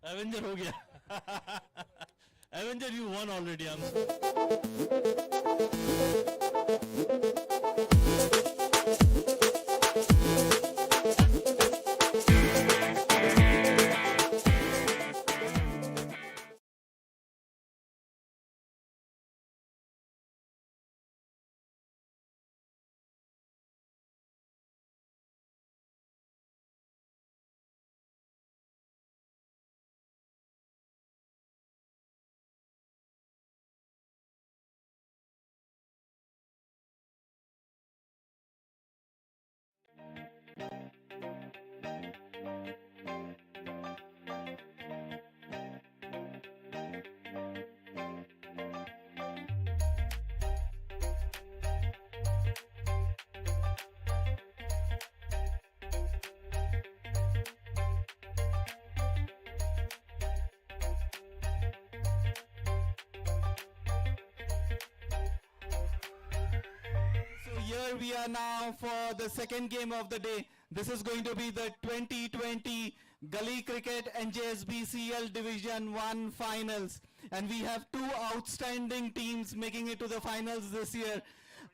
Avenger हो गया. Avenger, you won already. So here we are now for the second game of the day. This is going to be the 2020 Gully Cricket NJSBCL Division 1 Finals. And we have two outstanding teams making it to the finals this year.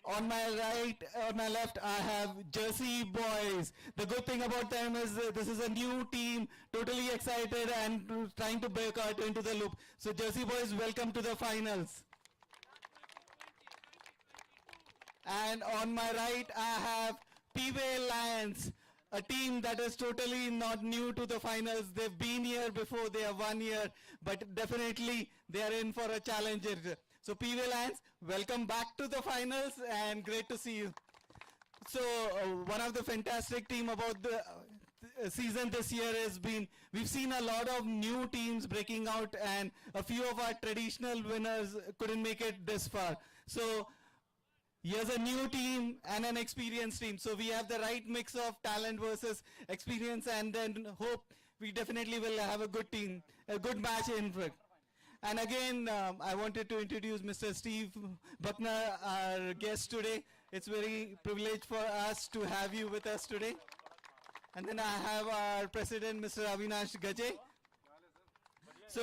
On my right, on my left, I have Jersey Boys. The good thing about them is this is a new team, totally excited and trying to break out into the loop. So Jersey Boys, welcome to the finals. And on my right, I have Pway Lions, a team that is totally not new to the finals. They've been here before, they are 1 year, but definitely they are in for a challenger. So Pway Lions, welcome back to the finals and great to see you. So one of the fantastic team about the season this year has been, we've seen a lot of new teams breaking out and a few of our traditional winners couldn't make it this far. So here's a new team and an experienced team. So we have the right mix of talent versus experience, and then hope we definitely will have a good team, a good match in front. And again, I wanted to introduce Mr. Steve Buckner, our guest today. It's very privileged for us to have you with us today. And then I have our president, Mr. Avinash Gaje. So,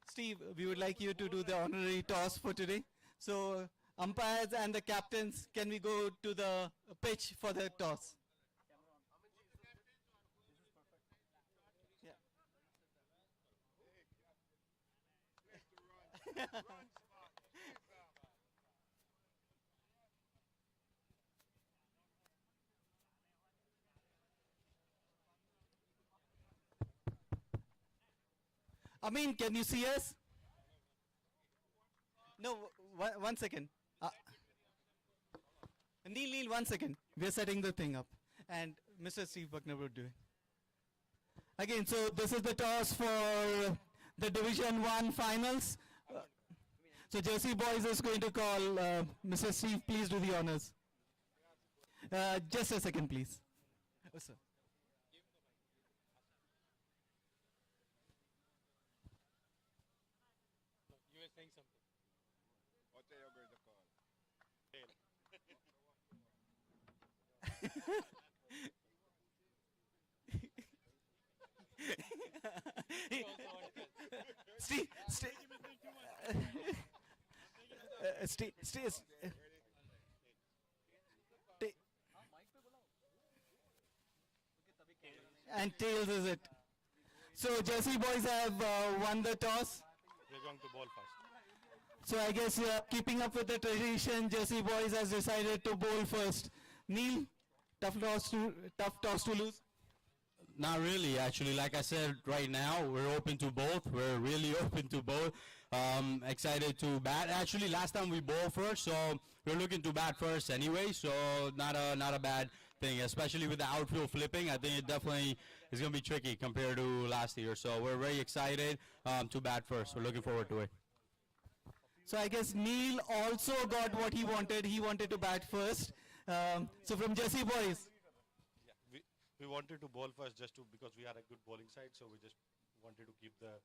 Steve, we would like you to do the honorary toss for today. So, umpires and the captains, can we go to the pitch for the toss? Yeah. Amin, can you see us? No, one second. Neil, 1 second. We're setting the thing up. And Mr. Steve Buckner will do it. Again, so this is the toss for the Division 1 finals. So Jersey Boys is going to call Mr. Steve, please do the honors. Just a second, please. Oh, sir. You were saying something. What are you going to call? Steve, Steve, Steve, Steve, and tails is it. So Jersey Boys have won the toss. We're going to ball first. So I guess keeping up with the tradition, Jersey Boys has decided to bowl first. Neil, tough toss to lose. Not really, actually. Like I said, right now we're open to both. We're really open to both. Excited to bat. Actually, last time we bowled first, so we're looking to bat first anyway. So not a bad thing, especially with the outfield flipping. I think it definitely is going to be tricky compared to last year. So we're very excited to bat first. We're looking forward to it. So I guess Neil also got what he wanted. He wanted to bat first. So from Jersey Boys. We wanted to bowl first just to because we had a good bowling side, so we just wanted to keep the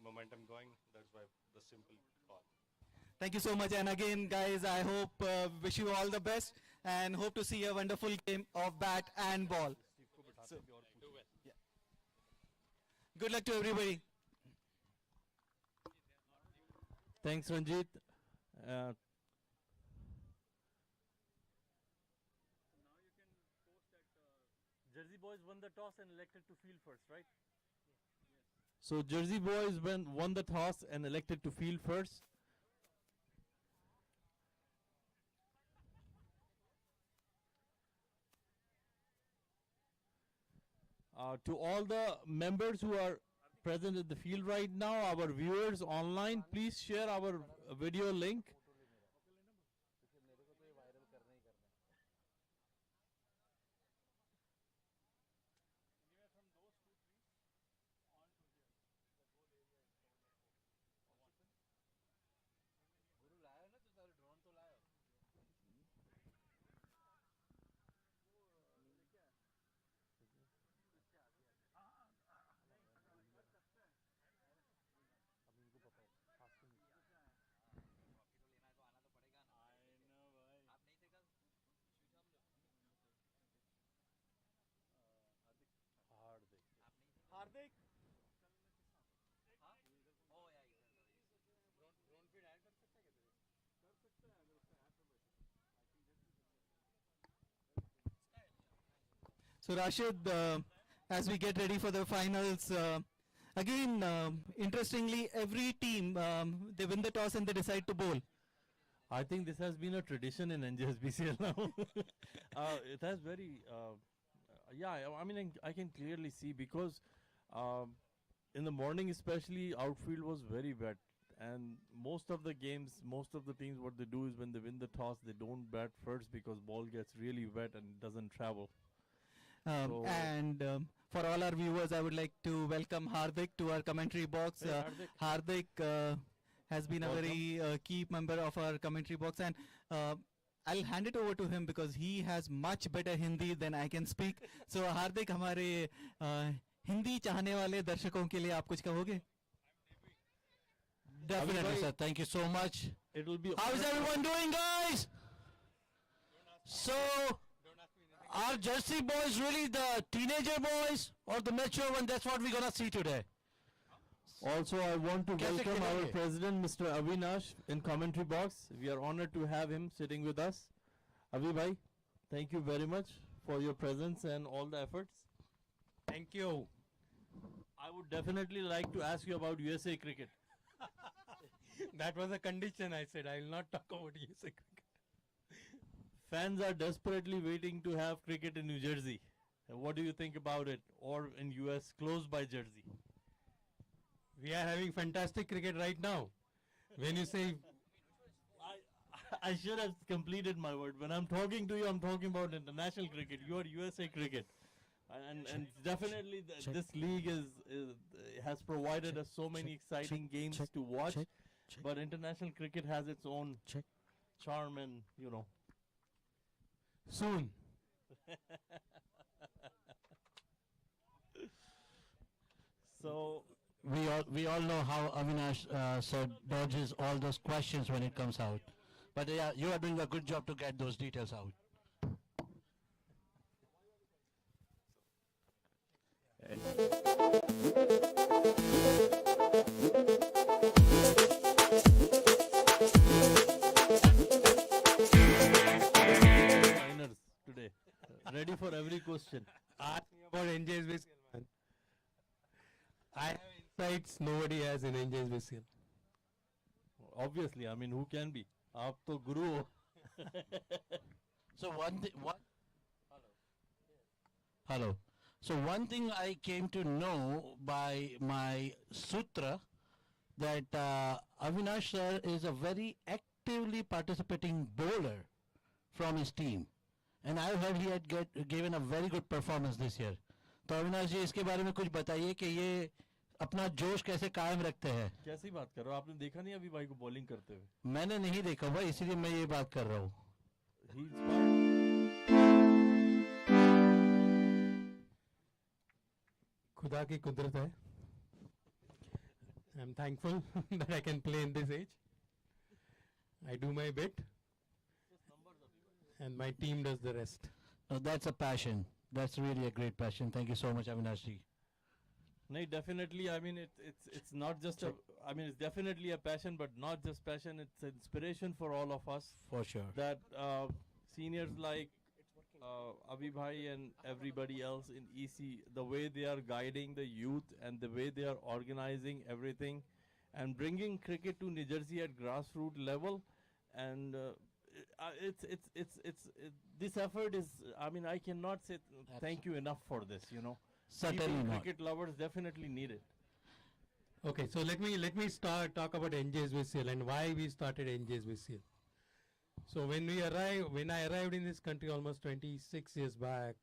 momentum going. That's why the simple call. Thank you so much. And again, guys, I hope, wish you all the best and hope to see a wonderful game of bat and ball. So, yeah. Good luck to everybody. Thanks, Ranjit. Jersey boys won the toss and elected to field first, right? So Jersey boys won the toss and elected to field first. To all the members who are present at the field right now, our viewers online, please share our video link. Hardik. So Rashid, as we get ready for the finals, again, interestingly, every team, they win the toss and they decide to bowl. I think this has been a tradition in NJSBCL now. It has very, yeah, I mean, I can clearly see because in the morning especially, outfield was very wet. And most of the games, most of the teams, what they do is when they win the toss, they don't bat first because ball gets really wet and doesn't travel. And for all our viewers, I would like to welcome Hardik to our commentary box. Hey, Hardik has been a very key member of our commentary box, and I'll hand it over to him because he has much better Hindi than I can speak. So Hardik, हमारे हिंदी चाहने वाले दर्शकों के लिए आप कुछ कहोगे? Definitely, sir. Thank you so much. It will be. How is everyone doing, guys? So, are Jersey boys really the teenager boys or the mature one? That's what we're gonna see today. Also, I want to Kaise welcome our khelenge? president, Mr. Avinash, in commentary box. We are honored to have him sitting with us. Avi bhai, thank you very much for your presence and all the efforts. Thank you. I would definitely like to ask you about USA cricket. That was a condition. I said I will not talk about USA cricket. Fans are desperately waiting to have cricket in New Jersey. What do you think about it? Or in US, close by Jersey? We are having fantastic cricket right now. When you say I should have completed my word. When I'm talking to you, I'm talking about international cricket. You are USA cricket. And definitely this league has provided us so many exciting games to watch. But international cricket has its own charm and, you know. soon. So We all know how Avinash sir dodges all those questions when it comes out. But yeah, you are doing a good job to get those details out. minors today, ready for every question. Ask me about NJSBCL. I have insights nobody has in NJSBCL. Obviously, I mean, who can be? Aap to guru ho. So Hello. So one thing I came to know by my sutra that Avinash sir is a very actively participating bowler from his team, and I heard he had given a very good performance this year. तो अविनाश जी इसके बारे में कुछ बताइए कि ये अपना जोश कैसे कायम रखते हैं. कैसी बात कर रहे हो? आपने देखा नहीं अभी भाई को बॉलिंग करते हुए? मैंने नहीं देखा हुआ, इसीलिए मैं ये बात कर रहा हूँ. He inspired. खुदा की कुदरत है. I'm thankful that I can play in this age. I do my bit, and my team does the rest. No, that's a passion. That's really a great passion. Thank you so much, Avinash ji. No, definitely. I mean, it's not just a. I mean, it's definitely a passion, but not just passion. It's inspiration for all of us. For sure. That seniors like Abhi Bhai and everybody else in EC, the way they are guiding the youth and the way they are organizing everything, and bringing cricket to New Jersey at grassroots level, and this effort is. I mean, I cannot say thank you enough for this. You know. Certainly People, not. cricket lovers definitely need it. Okay, so let me talk about NJSBCL and why we started NJSBCL. So when I arrived in this country almost 26 years back,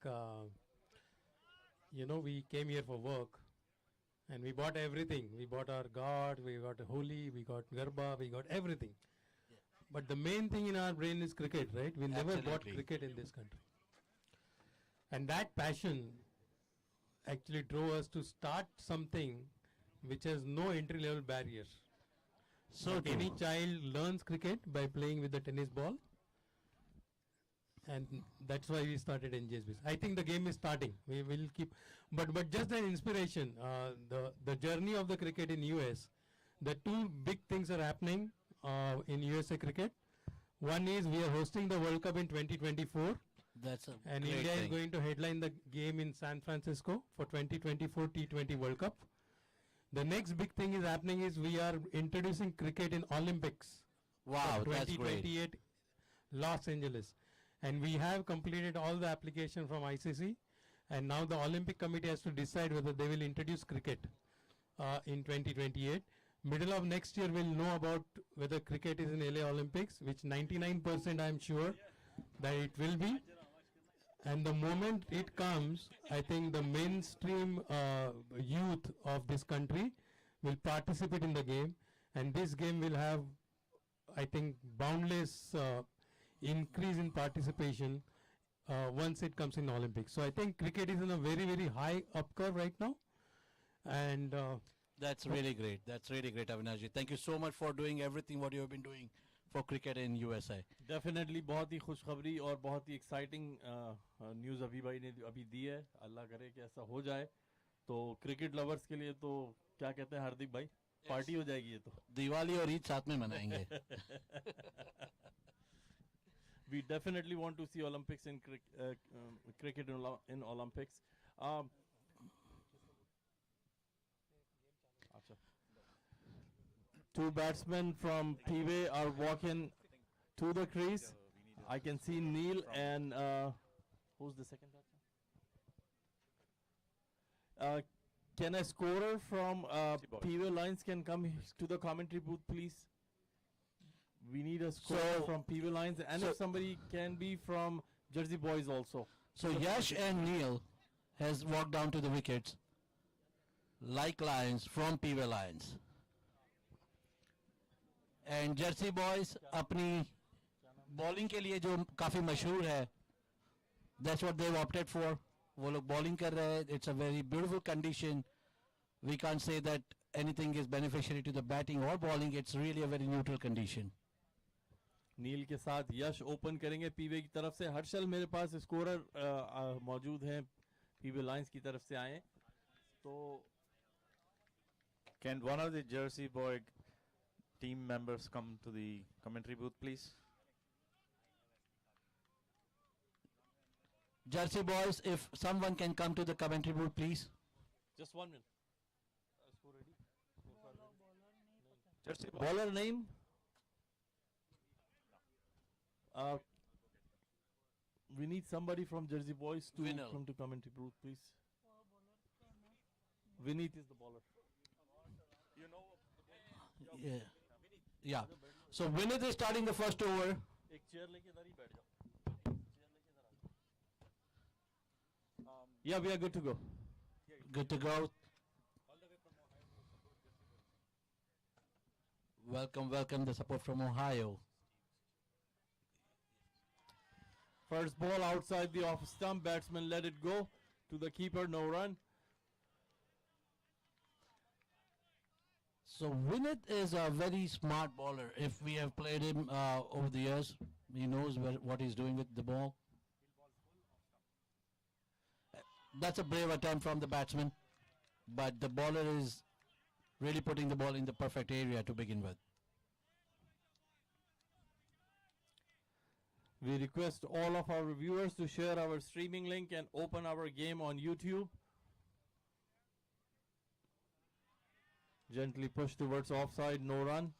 we came here for work, and we bought everything. We bought our God, we got Holi, we got Garba, we got everything. But the main thing in our brain is cricket, right? We never bought Absolutely. cricket in this country. And that passion actually drove us to start something which has no entry level barriers. So Like any true. child learns cricket by playing with the tennis ball, and that's why we started NJSBC. I think the game is starting. We will keep, but just an inspiration. The journey of the cricket in US, the two big things are happening in USA cricket. One is we are hosting the World Cup in 2024. That's a And great India is thing. going to headline the game in San Francisco for 2024 T20 World Cup. The next big thing is happening is we are introducing cricket in Olympics. Wow, for that's great. 2028 Los Angeles. And we have completed all the application from ICC. And now the Olympic Committee has to decide whether they will introduce cricket in 2028. Middle of next year we'll know about whether cricket is in LA Olympics, which 99% I'm sure that it will be. And the moment it comes, I think the mainstream youth of this country will participate in the game, and this game will have, I think, boundless increase in participation once it comes in Olympics. So I think cricket is in a very, very high up curve right now, and That's really great. That's really great, Avinash ji. Thank you so much for doing everything what you have been doing for cricket in USA. Definitely बहुत ही खुशखबरी और बहुत ही exciting news अभी भाई ने अभी दी है. अल्लाह करे कि ऐसा हो जाए तो क्रिकेट लवर्स के लिए तो क्या कहते हैं हार्दिक भाई, पार्टी हो जाएगी ये तो. दिवाली और ईद साथ में मनाएंगे. We definitely want to see Olympics in cricket in Olympics. Two batsmen from Pway are walking to the crease. I can see Neil and who's the second batsman? Can a scorer from Pway Lines can come to the commentary booth, please? We need a scorer So- from Pway Lines, and so- if somebody can be from Jersey Boys also. So Yash and Neil has walked down to the wickets like lions from Pway Lions. And Jersey Boys अपनी bowling के लिए जो काफी मशहूर है, that's what they've opted for. वो लोग bowling कर रहे हैं. It's a very beautiful condition. We can't say that anything is beneficiary to the batting or bowling. It's really a very neutral condition. नील के साथ यश ओपन करेंगे पीवे की तरफ से. हर्षल मेरे पास स्कोरर मौजूद हैं पीवे लाइंस की तरफ से आए. तो Can one of the Jersey Boy team members come to the commentary booth, please? Jersey Boys, if someone can come to the commentary booth, please. just 1 minute. Jersey Boy. Bowler name? We need somebody from Jersey Boys to Vinyl. come to commentary booth, please. Vineet is the bowler. Yeah. Yeah. So Vinith is starting the first over. एक chair लेके इधर ही बैठ जाओ. Yeah, we are good to go. Good to go. Welcome, welcome. The support from Ohio. First ball outside the off stump. Batsman let it go to the keeper. No run. So Vinith is a very smart bowler. If we have played him over the years, he knows what he's doing with the ball. That's a brave attempt from the batsman. but the bowler is really putting the ball in the perfect area to begin with. We request all of our viewers to share our streaming link and open our game on YouTube. Gently push towards offside, no run.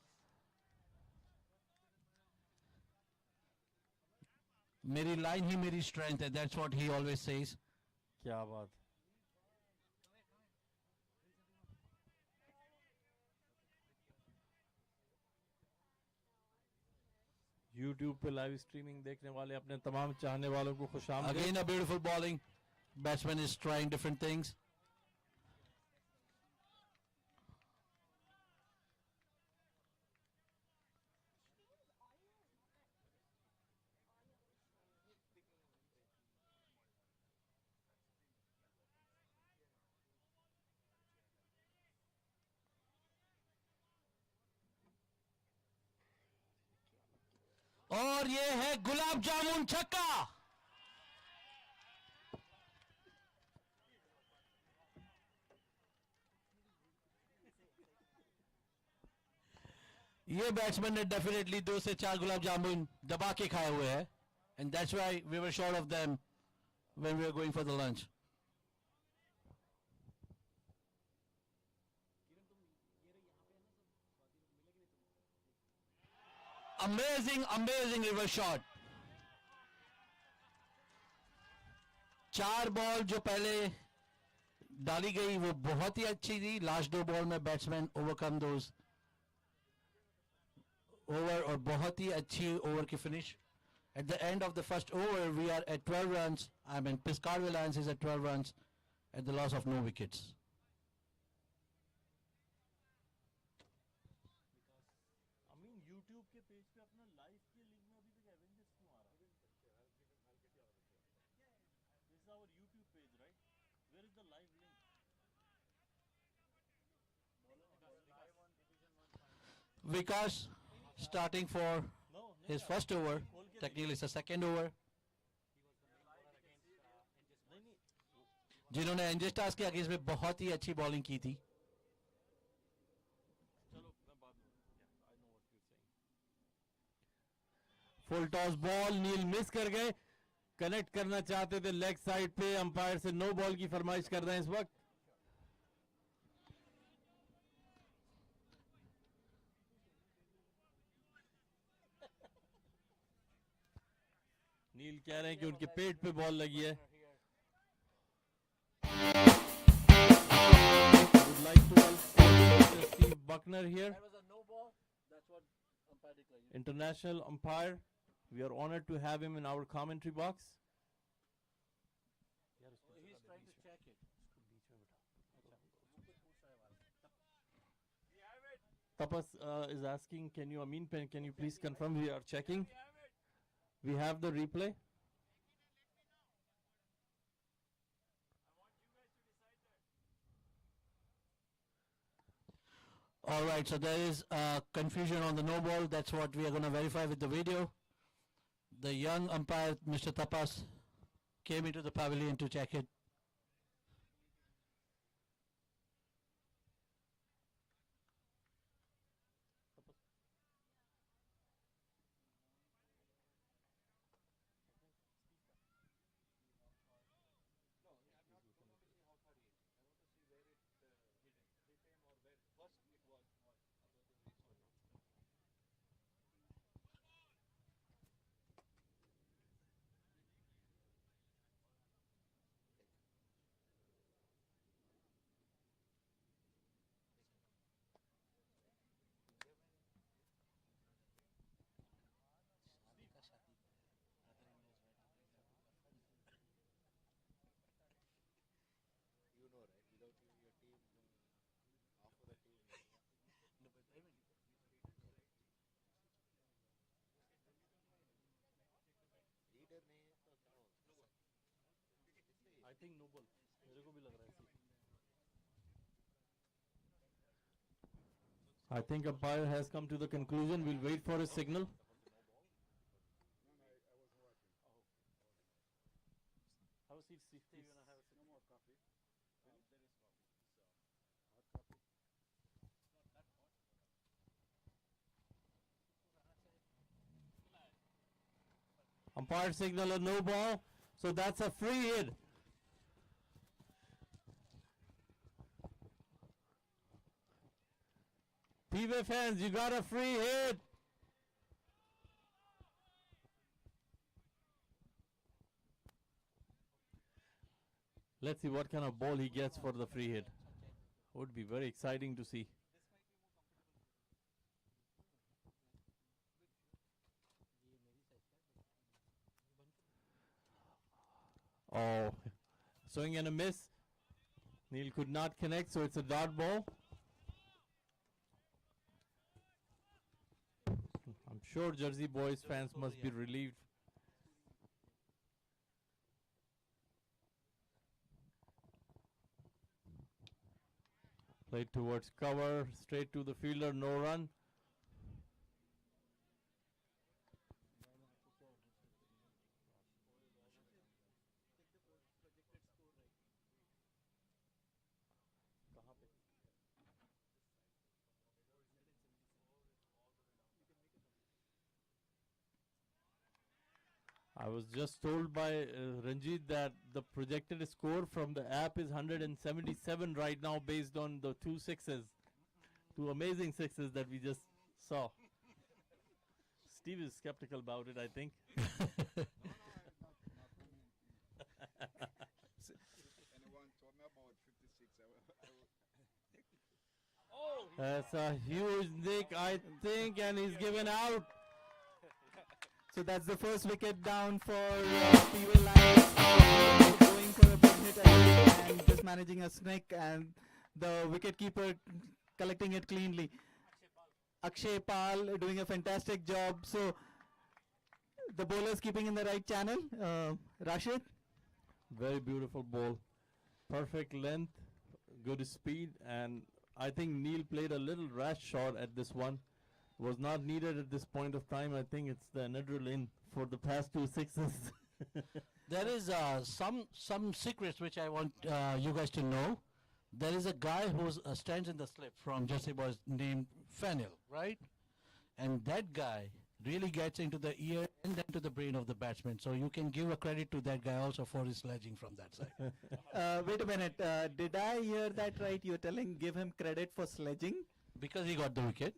मेरी line ही मेरी strength है. That's what he always says. क्या बात. YouTube पे live streaming देखने वाले अपने तमाम चाहने वालों को खुशामदीद. Again a beautiful bowling. Batsman is trying different things. और ये है गुलाब जामुन छक्का. ये बैट्समैन ने डेफिनेटली 2 से 4 गुलाब जामुन दबा के खाए हुए हैं, and that's why we were short of them when we were going for the lunch. Amazing reverse shot. 4 ball जो पहले डाली गई वो बहुत ही अच्छी थी. लास्ट 2 बॉल में बैट्समैन ओवरकम दोस ओवर और बहुत ही अच्छी ओवर की finish. At the end of the first over we are at 12 runs. I mean Piscarville Lions is at 12 runs at the loss of no wickets. YouTube के page पे अपना live के link में अभी तक एवेंजर्स क्यों आ रहा है? This is our YouTube page, right? Where is the live link? Vikas starting for his first over. Technically it's a second over. जिन्होंने एनजे स्टार्स के अगेंस्ट में बहुत ही अच्छी बॉलिंग की थी. फुल टॉस बॉल, नील मिस कर गए. कनेक्ट करना चाहते थे लेग साइड पे, अंपायर से नो बॉल की फरमाइश कर रहे हैं इस वक्त. नील कह रहे हैं कि उनके पेट पे बॉल लगी है. Would like to welcome Steve Buckner here. International umpire. We are honored to have him in our commentary box. He's trying to check it. Tapas is asking, can you please confirm we are checking? We have the replay. All right, so there is confusion on the no ball. That's what we are going to verify with the video. The young umpire, Mr. Tapas, came into the pavilion to check it. I think no ball. मेरे को भी लग रहा है ऐसे. I think umpire has come to the conclusion. We'll wait for a signal. Have a seat, Steve. Steve, you want to have a sip? No more coffee. Really? There is coffee. Umpire signal a no ball, so that's a free hit. Pway fans, you got a free hit. Let's see what kind of ball he gets for the free hit. Would be very exciting to see. Oh, swing and a miss. Neil could not connect, so it's a dot ball. I'm sure Jersey Boys fans must be relieved. Played towards cover, straight to the fielder, no run. I was just told by Ranjit that the projected score from the app is 177 right now based on the two sixes. Two amazing sixes that we just saw. Steve is skeptical about it, I think. Anyone told me about 56, That's a huge nick, I think, and he's given out. So that's the first wicket down for Pway Lions. Going for a big hit again and just managing a snake, and the wicketkeeper collecting it cleanly. Akshay Pal doing a fantastic job. So the bowlers keeping in the right channel. Rashid? Very beautiful ball. Perfect length, good speed, and I think Neil played a little rash shot at this one. Was not needed at this point of time. I think it's the adrenaline for the past two sixes. There is some secrets which I want you guys to know. There is a guy who stands in the slip from Jersey Boys named Fennel, right? And that guy really gets into the ear and then to the brain of the batsman. So you can give a credit to that guy also for his sledging from that side. Wait a minute. Did I hear that right? You're telling give him credit for sledging? Because he got the wicket.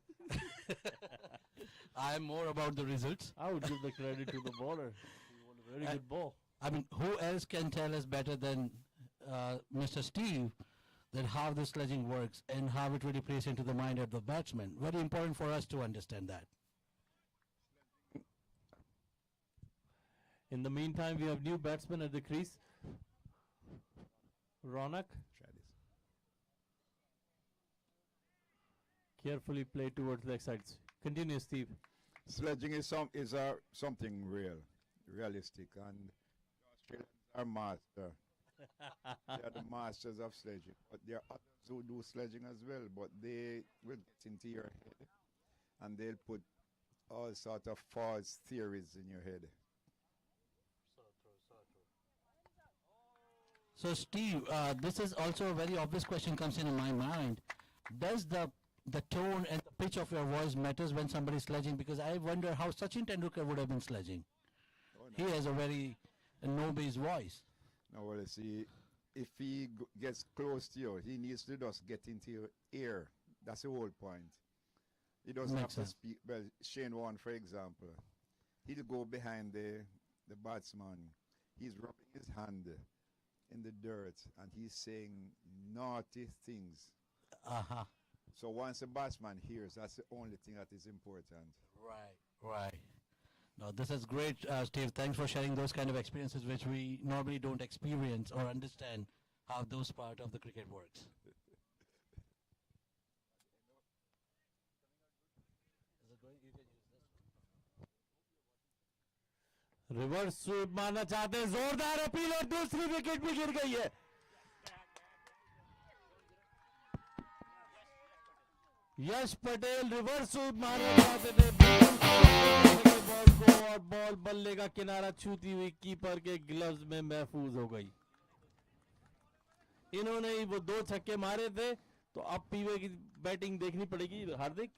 I'm more about the results. I would give the credit to the bowler. He won a very good ball. I mean, who else can tell us better than Mr. Steve that how the sledging works and how it really plays into the mind of the batsman? Very important for us to understand that. In the meantime, we have new batsman at the crease. Ronak. Carefully played towards leg sides. Continue, Steve. Sledging is something realistic, and Australians are master. They are the masters of sledging, but there are others who do sledging as well. But they will get into your head, and they'll put all sort of false theories in your head. So, Steve, this is also a very obvious question comes in my mind. Does the tone and the pitch of your voice matters when somebody is sledging? Because I wonder how Sachin Tendulkar would have been sledging. Oh, no. He has a very no-bass voice. Now, well, see, if he gets close to you, he needs to just get into your ear. That's the whole point. He doesn't Makes have to sense. speak. Well, Shane Warne, for example, he'll go behind the batsman. He's rubbing his hand in the dirt, and he's saying naughty things. Uh-huh. So once the batsman hears, that's the only thing that is important. Right. No, this is great, Steve. Thanks for sharing those kind of experiences which we normally don't experience or understand how those part of the cricket works. Reverse sweep मारना चाहते हैं, जोरदार appeal और दूसरी wicket भी गिर गई है. यश पटेल रिवर्स स्वीप मारना चाहते थे, बॉल को और बॉल बल्ले का किनारा छूती हुई कीपर के ग्लव्स में महफूज हो गई. इन्होंने ही वो दो छक्के मारे थे, तो अब पीवे की बैटिंग देखनी पड़ेगी. हार्दिक,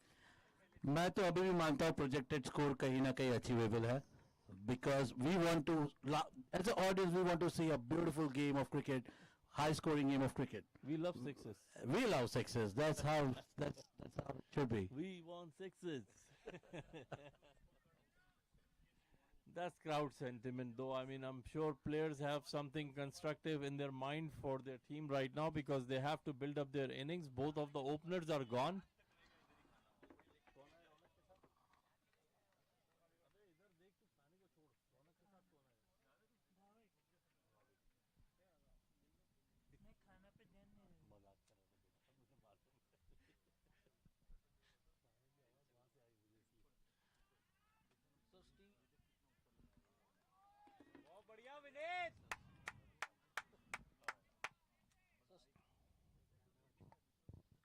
मैं तो अभी भी मानता हूँ प्रोजेक्टेड स्कोर कहीं ना कहीं अचीवेबल है. because we want to, as an audience, we want to see a beautiful game of cricket, high-scoring game of cricket. We love sixes. We love sixes. That's how that's how it should be. We want sixes. That's crowd sentiment, though. I mean, I'm sure players have something constructive in their mind for their team right now because they have to build up their innings. Both of the openers are gone.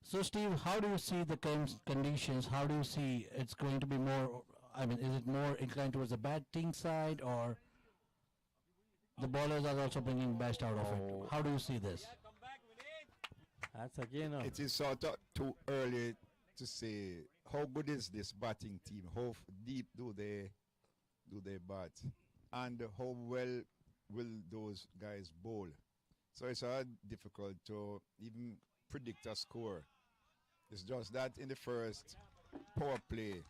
So, Steve, how do you see the conditions? How do you see it's going to be more? I mean, is it more inclined towards the batting side, or the bowlers are also bringing best out of it? How do you see this? That's again a It is sort of too early to say how good is this batting team. How deep do they bat, and how well will those guys bowl? So it's difficult to even predict a score. It's just that in the first power play,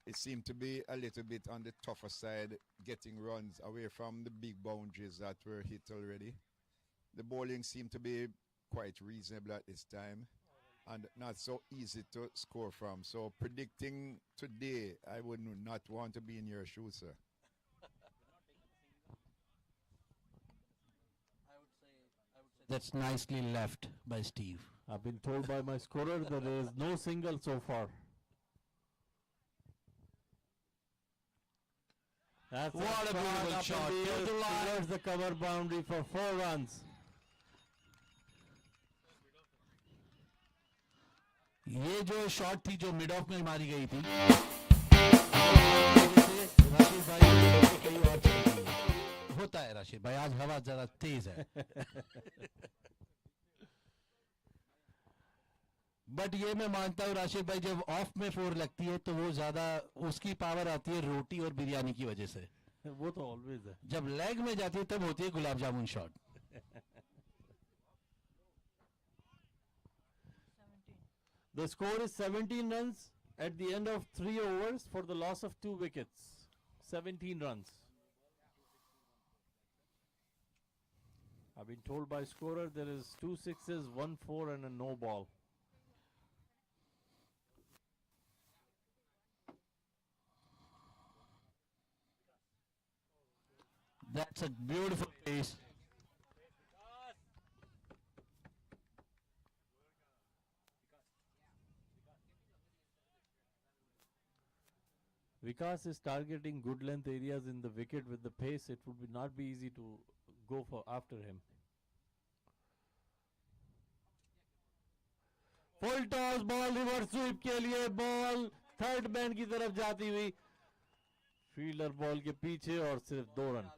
it seemed to be a little bit on the tougher side, getting runs away from the big boundaries that were hit already. The bowling seemed to be quite reasonable at this time and not so easy to score from. So predicting today, I would not want to be in your shoes, sir. That's nicely left by Steve. I've been told by my scorer that there is no single so far. That's What a beautiful up shot. in the air Total line. towards the cover boundary for 4 runs. ये जो shot थी जो mid of में मारी गई थी होता है राशिद भाई आज हवा जरा तेज है बट ये मैं मानता हूँ राशिद भाई जब ऑफ में 4 लगती है तो वो ज्यादा उसकी पावर आती है रोटी और बिरयानी की वजह से वो तो ऑलवेज है जब लेग में जाती है तब होती है gulab jamun shot The score is 17 runs at the end of 3 overs for the loss of 2 wickets. 17 runs. I've been told by scorer there is 2 sixes, 1 4 and a no ball. That's a beautiful pace. Vikas is targeting good length areas in the wicket with the pace. It would not be easy to go for after him. Full toss ball reverse sweep के लिए ball third man की तरफ जाती हुई fielder ball के पीछे और सिर्फ 2 रन.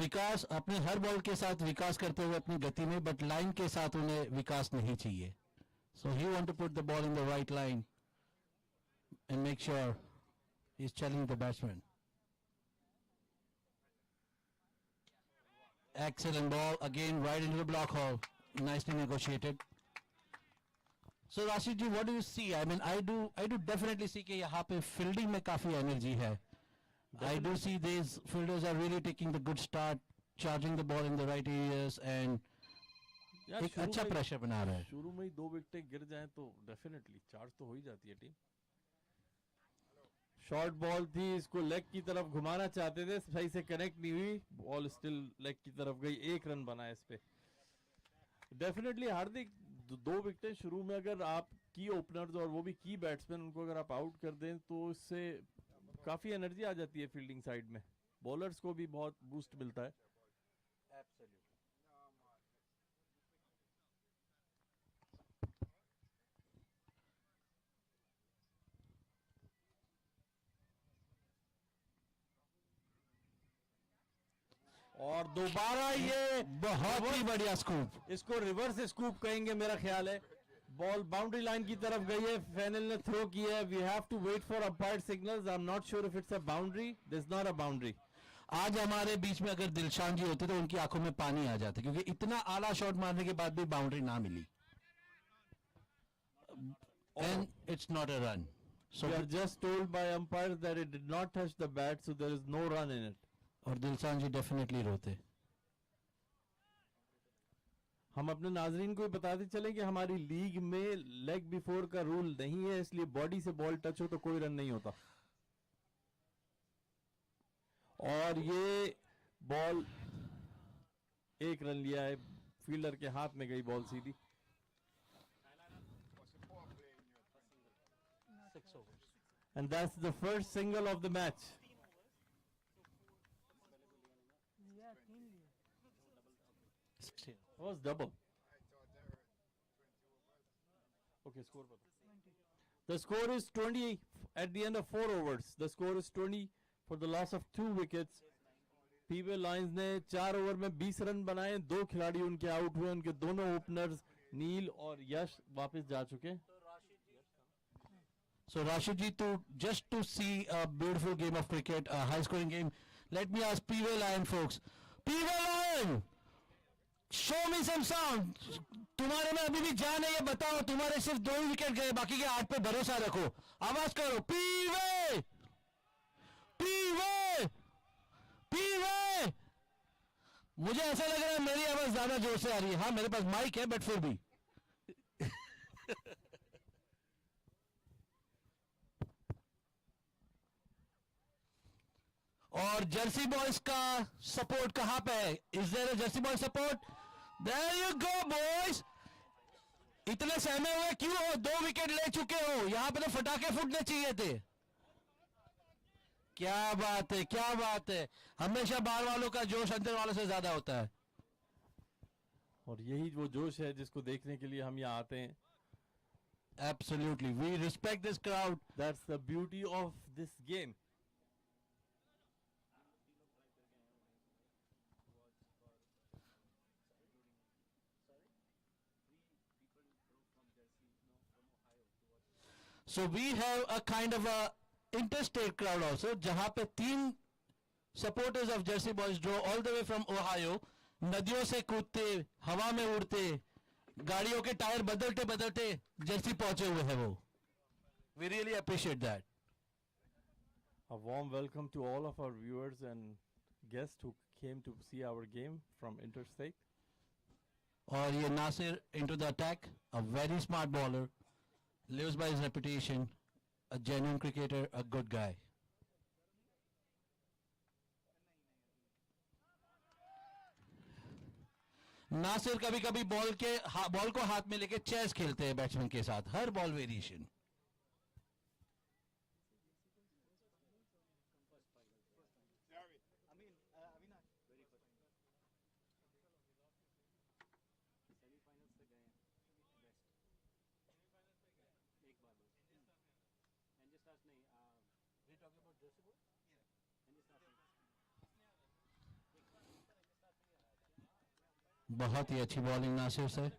विकास अपने हर बॉल के साथ विकास करते हुए अपनी गति में बट लाइन के साथ उन्हें विकास नहीं चाहिए. So he want to put the ball in the right line and make sure he's challenging the batsman. Excellent ball again right into the block hole. Nicely negotiated. So Rashid ji, what do you see? I mean, I do definitely see कि यहाँ पे fielding में काफी energy है. I do see these fielders are really taking the good start, charging the ball in the right areas and एक अच्छा pressure बना रहा है. शुरू में ही 2 विकेटें गिर जाएं तो डेफिनेटली चार्ज तो हो ही जाती है टीम. शॉर्ट बॉल थी इसको लेग की तरफ घुमाना चाहते थे सही से कनेक्ट नहीं हुई बॉल स्टिल लेग की तरफ गई 1 रन बना इस पे. डेफिनेटली हार्दिक 2 विकेटें शुरू में अगर आप की ओपनर्स और वो भी की बैट्समैन उनको अगर आप आउट कर दें तो इससे काफी एनर्जी आ जाती है फील्डिंग साइड में. बॉलर्स को भी बहुत बूस्ट मिलता है. और दोबारा ये बहुत ही बढ़िया स्कूप. इसको रिवर्स स्कूप कहेंगे मेरा ख्याल है. बॉल बाउंड्री लाइन की तरफ गई है, फैनल ने थ्रो किया है. We have to wait for umpire signals. I am not sure if it's a boundary. This is not a boundary. आज हमारे बीच में अगर दिलशान जी होते तो उनकी आंखों में पानी आ जाता, क्योंकि इतना आला शॉट मारने के बाद भी बाउंड्री ना मिली. And it's not a run. So we are just told by umpires that it did not touch the bat, so there is no run in it. और दिलशान जी डेफिनेटली रोते. हम अपने नाजरीन को बताते चले कि हमारी लीग में लेग बिफोर का रूल नहीं है, इसलिए बॉडी से बॉल टच हो तो कोई रन नहीं होता. और ये बॉल एक रन लिया है, फील्डर के हाथ में गई ball Sidhi. 6 overs. And that's the first single of the match. It was double. Okay, score. The score is 20 at the end of 4 overs. The score is 20 for the loss of 2 wickets. Pway Lions ने 4 over में 20 run बनाए. 2 खिलाड़ी उनके out हुए. उनके दोनों openers नील और यश वापस जा चुके. So Rashid ji, just to see a beautiful game of cricket, a high-scoring game, let me ask Pway Lion folks. Pway Lion, show me some sound. तुम्हारे में अभी भी जान है, ये बताओ. तुम्हारे सिर्फ 2 ही विकेट गए, बाकी के 8 पे भरोसा रखो. आवाज करो. Pway, Pway, Pway. मुझे ऐसा लग रहा है मेरी आवाज ज्यादा जोर से आ रही है. हाँ, मेरे पास माइक है, बट फिर भी. और जर्सी बॉयज का सपोर्ट कहां पे है? Is there a jersey boy support? There you go boys. इतने सहमे हुए क्यों हो? 2 विकेट ले चुके हो. यहां पे तो फटाके फूटने चाहिए थे. क्या बात है, क्या बात है. हमेशा बाहर वालों का जोश अंदर वालों से ज्यादा होता है. और यही वो जोश है जिसको देखने के लिए हम यहाँ आते हैं. Absolutely, we respect this crowd. That's the beauty of this game. So we have a kind of a interstate crowd also, जहां पे 3 supporters of Jersey Boys drove all the way from Ohio. नदियों से कूदते, हवा में उड़ते, गाड़ियों के टायर बदलते बदलते जर्सी पहुंचे हुए हैं वो. We really appreciate that. A warm welcome to all of our viewers and guests who came to see our game from interstate. और ये Nasir into the attack, a very smart bowler, lives by his reputation, a genuine cricketer, a good guy. Nasir कभी कभी ball को हाथ में लेके chess खेलते हैं बैट्समैन के साथ, हर बॉल वेरिएशन. बहुत ही अच्छी बॉलिंग नासिर से.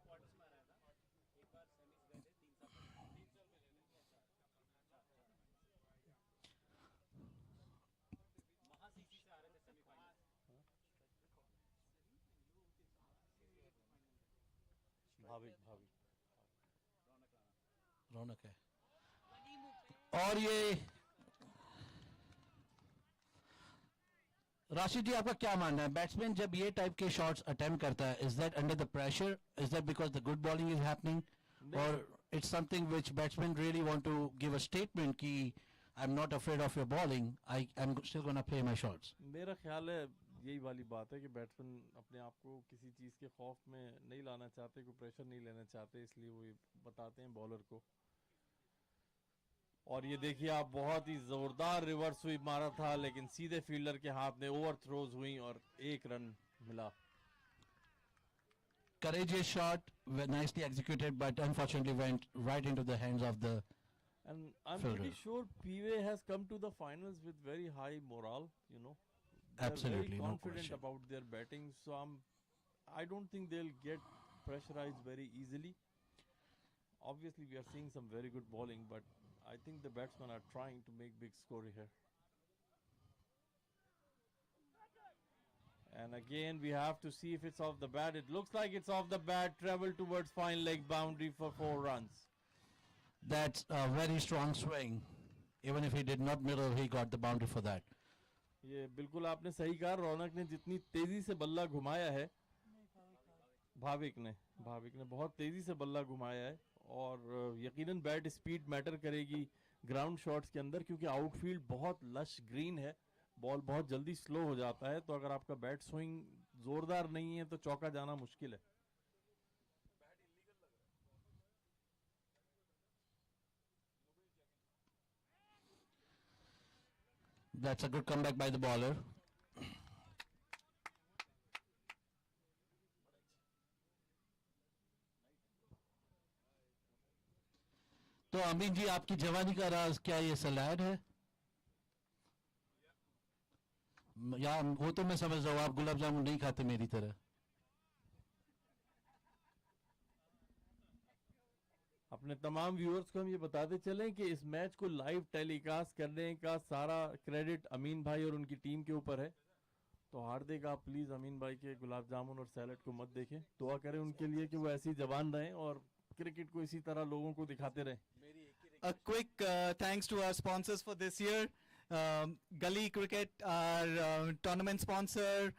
रौनक है. और ये राशिद जी, आपका क्या मानना है? बैट्समैन जब ये टाइप के शॉट्स अटेम्प्ट करता है, is that under the pressure? Is that because the good bowling is happening, और it's something which batsman really want to give a statement कि I am not afraid of your bowling, I am still gonna play my shots? मेरा ख्याल है यही वाली बात है कि बैट्समैन अपने आप को किसी चीज़ के खौफ में नहीं लाना चाहते, कोई प्रेशर नहीं लेना चाहते, इसलिए वो बताते हैं बॉलर को. और ये देखिए आप, बहुत ही जोरदार रिवर्स स्वीप मारा था, लेकिन सीधे फील्डर के हाथ में ओवर थ्रोज हुई और 1 रन मिला. Courageous shot, nicely executed, but unfortunately went right into the hands of the And I'm fielder. pretty sure Pway has come to the finals with very high morale, you know. They're Absolutely, very no confident question. about their batting, so I don't think they'll get pressurized very easily. obviously we are seeing some very good bowling, but I think the batsmen are trying to make big score here. And again, we have to see if it's off the bat. It looks like it's off the bat. Travel towards fine leg boundary for 4 runs. That's a very strong swing. Even if he did not middle, he got the boundary for that. ये बिल्कुल आपने सही कहा. रौनक ने जितनी तेजी से बल्ला घुमाया है, भाविक ने बहुत तेजी से बल्ला घुमाया है, और यकीनन बैट स्पीड मैटर करेगी ग्राउंड शॉट्स के अंदर, क्योंकि आउटफील्ड बहुत लश ग्रीन है, बॉल बहुत जल्दी स्लो हो जाता है. तो अगर आपका बैट स्विंग जोरदार नहीं है तो चौका जाना मुश्किल है. That's a good comeback by the bowler. तो अमीन जी, आपकी जवानी का राज क्या ये सलाद है? या वो तो मैं समझ रहा हूँ, आप गुलाब जामुन नहीं खाते मेरी तरह. अपने तमाम व्यूअर्स को हम ये बताते चलें कि इस मैच को लाइव टेलीकास्ट करने का सारा क्रेडिट अमीन भाई और उनकी टीम के ऊपर है. तो हार्दिक, आप प्लीज अमीन भाई के गुलाब जामुन और सैलड को मत देखें. दुआ करें उनके लिए कि वो ऐसी जवान रहें और क्रिकेट को इसी तरह लोगों को दिखाते रहें. A quick thanks to our sponsors for this year. Gully Cricket, our tournament sponsor.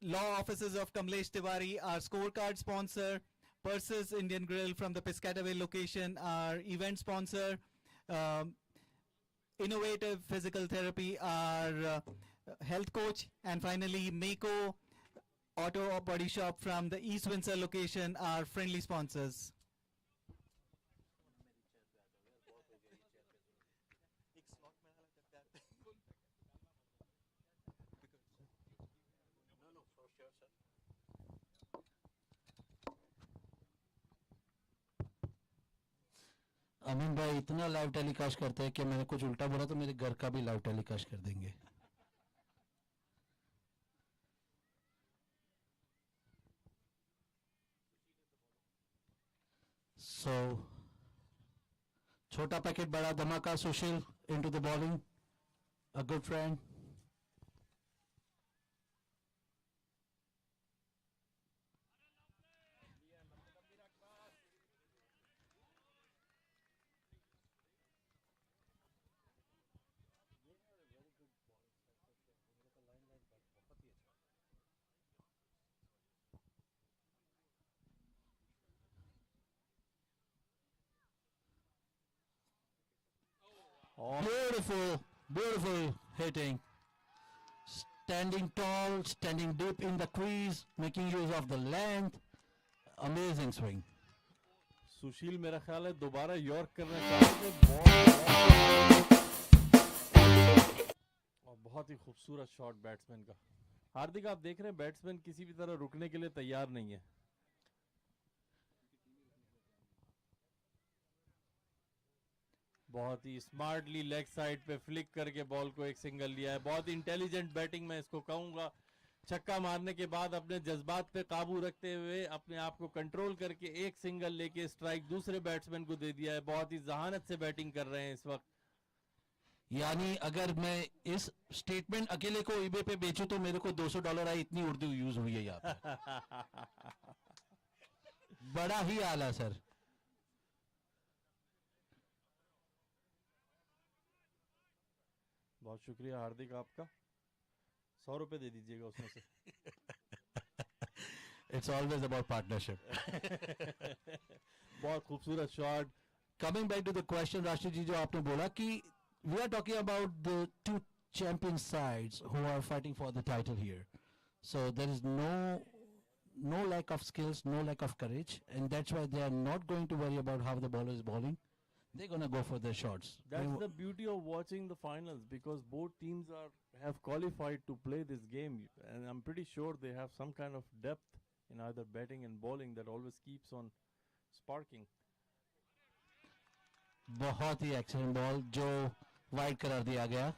Law Offices of Kamlesh Tiwari, our scorecard sponsor. Purses Indian Grill from the Piscataway location, our event sponsor. Innovative Physical Therapy, our health coach. And finally, Mako Auto Body Shop from the East Windsor location, our friendly sponsors. अमीन भाई इतना live telecast करते हैं कि मैंने कुछ उल्टा बोला तो मेरे घर का भी लाइव टेलीकास्ट कर देंगे. So, छोटा पैकेट बड़ा धमाका. सुशील into the bowling, a good friend. Beautiful hitting. Standing tall, standing deep in the crease, making use of the length. Amazing swing. सुशील मेरा ख्याल है दोबारा यॉर्क करना चाहेंगे. और बहुत ही खूबसूरत शॉट बैट्समैन का. हार्दिक, आप देख रहे हैं बैट्समैन किसी भी तरह रुकने के लिए तैयार नहीं है. बहुत ही स्मार्टली लेग साइड पे फ्लिक करके बॉल को एक सिंगल लिया है. बहुत इंटेलिजेंट बैटिंग मैं इसको कहूंगा. छक्का मारने के बाद अपने जज्बात पे काबू रखते हुए अपने आप को कंट्रोल करके एक सिंगल लेके स्ट्राइक दूसरे बैट्समैन को दे दिया है. बहुत ही जहानत से बैटिंग कर रहे हैं इस वक्त. यानी अगर मैं इस स्टेटमेंट अकेले को ईबे पे बेचूं तो मेरे को $200 आई. इतनी उर्दू यूज हुई है यहाँ पे. बड़ा ही आला सर. बहुत शुक्रिया हार्दिक आपका. 100 रुपए दे दीजिएगा उसमें से. It's always about partnership. बहुत खूबसूरत shot. Coming back to the question, राष्ट्रीय जी, जो आपने बोला कि we are talking about the two champion sides who are fighting for the title here. So there is no lack of skills, no lack of courage, and that's why they are not going to worry about how the bowler is bowling. They're going to go for their shots. That's the beauty of watching the finals, because both teams have qualified to play this game, and I'm pretty sure they have some kind of depth in either batting and bowling that always keeps on sparking. बहुत ही excellent ball जो wide करार दिया गया.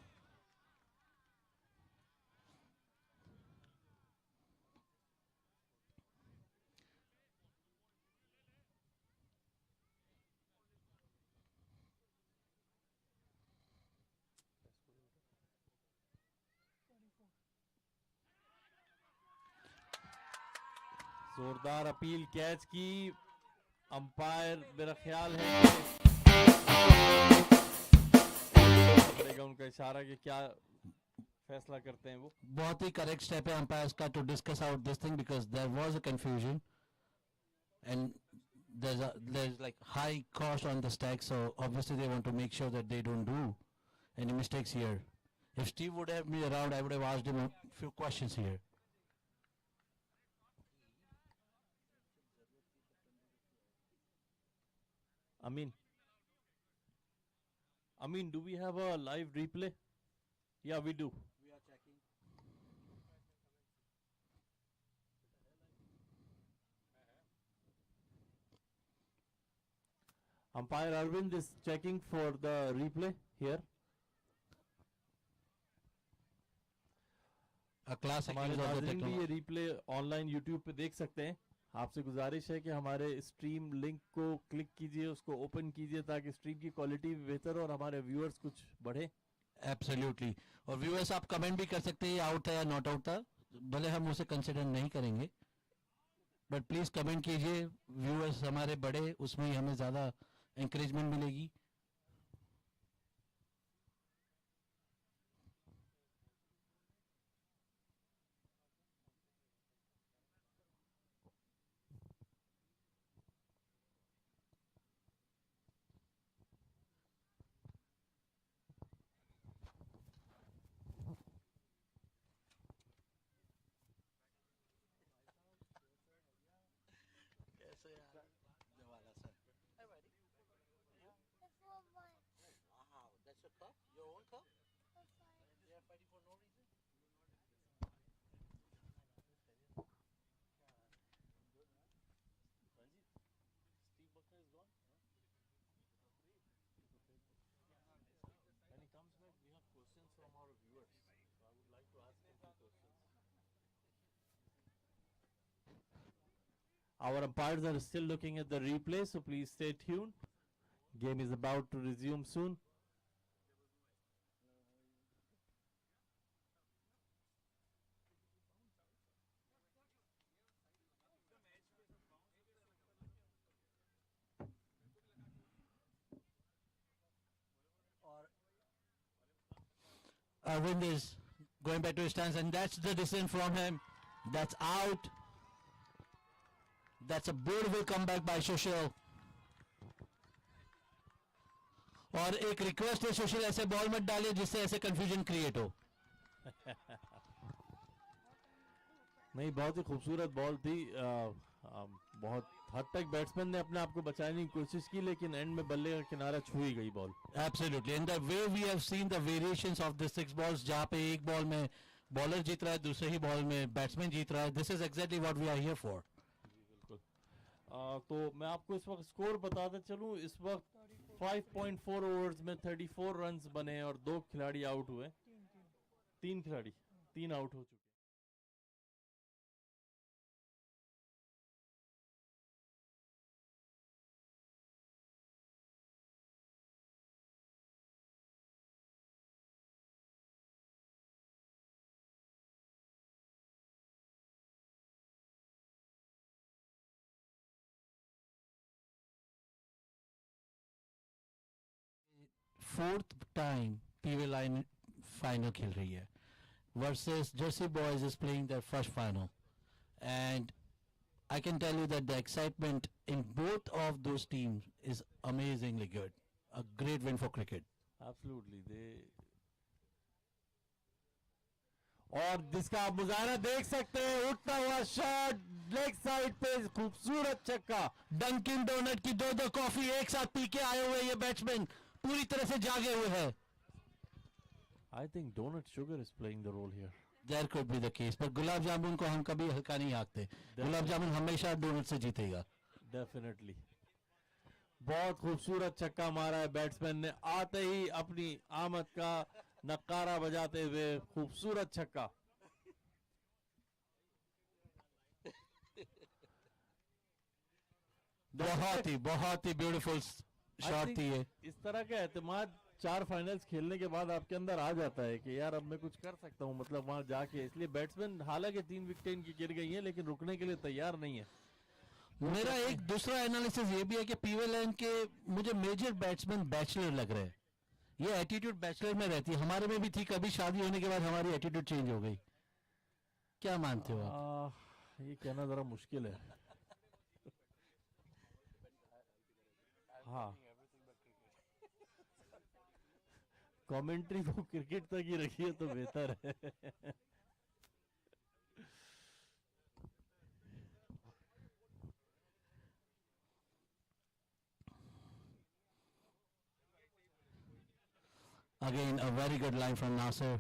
जोरदार appeal catch की, umpire मेरा ख्याल है पड़ेगा उनका इशारा कि क्या फैसला करते हैं वो. बहुत ही करेक्ट स्टेप है अंपायर्स का to discuss out this thing because there was a confusion and there's like high cost on the stack, so obviously they want to make sure that they don't do any mistakes here. If Steve would have me around, I would have asked him a few questions here. Amin, do we have a live replay? Yeah, we do. Umpire Arvind is checking for the replay here. A classic हमारे use of the नाज़रीन भी ये technology. Replay online YouTube पे देख सकते हैं. आपसे गुजारिश है कि हमारे स्ट्रीम लिंक को क्लिक कीजिए, उसको ओपन कीजिए ताकि स्ट्रीम की क्वालिटी भी बेहतर हो और हमारे व्यूअर्स कुछ बढ़े. Absolutely. और व्यूअर्स आप कमेंट भी कर सकते हैं आउट था या नॉट आउट था, भले हम उसे कंसिडर नहीं करेंगे, बट प्लीज कमेंट कीजिए. व्यूअर्स हमारे बड़े, उसमें ही हमें ज्यादा encouragement मिलेगी. Our umpires are still looking at the replay, so please stay tuned. Game is about to resume soon. Arvind is going back to his stance, and that's the decision from him. That's out. That's a beautiful comeback by Sushil. और एक request है सुशील, ऐसे ball मत डालिए जिससे ऐसे confusion create हो. नहीं, बहुत ही खूबसूरत बॉल थी. बहुत हद तक बैट्समैन ने अपने आप को बचाने की कोशिश की, लेकिन एंड में बल्ले का किनारा छू ही गई ball. Absolutely. And the way we have seen the variations of the 6 balls, जहाँ पे एक बॉल में बॉलर जीत रहा है, दूसरे ही बॉल में बैट्समैन जीत रहा है, this is exactly what we are here for. बिल्कुल. तो मैं आपको इस वक्त स्कोर बताते चलूं. इस वक्त 5.4 ओवर्स में 34 रन्स बने और 2 खिलाड़ी आउट हुए. 3 आउट हो चुके. Fourth time PV line final खेल रही है versus Jersey Boys is playing their first final, and I can tell you that the excitement in both of those teams is amazingly good. A great win for cricket. Absolutely. और जिसका आप मुजाहरा देख सकते हैं, उठता हुआ शॉट लेग साइड पे, खूबसूरत छक्का. डंकिन डोनट की 2 कॉफी एक साथ पी के आए हुए ये बैट्समैन पूरी तरह से जागे हुए हैं. I think donut sugar is playing the role here. There could be the case, but gulab jamun को हम कभी हल्का नहीं आंकते. गुलाब जामुन हमेशा डोनट से जीतेगा. Definitely. बहुत खूबसूरत छक्का मारा है बैट्समैन ने, आते ही अपनी आमद का नक्कारा बजाते हुए खूबसूरत छक्का. बहुत ही ब्यूटीफुल शॉट थी ये. इस तरह का एतमाद 4 फाइनल्स खेलने के बाद आपके अंदर आ जाता है कि यार अब मैं कुछ कर सकता हूँ, मतलब वहां जाके। इसलिए बैट्समैन हालांकि 3 विकेटें इनकी गिर गई हैं लेकिन रुकने के लिए तैयार नहीं है। मेरा एक दूसरा एनालिसिस ये भी है कि पीवे लाइन के मुझे मेजर बैट्समैन बैचलर लग रहे हैं। ये एटीट्यूड बैचलर में रहती है, हमारे में भी थी, कभी शादी होने के बाद हमारी एटीट्यूड चेंज हो गई। क्या मानते हो आप? ये कहना जरा मुश्किल है। हाँ, कमेंट्री तो क्रिकेट तक ही रखी है तो बेहतर है। Again, a very good line from Nasser.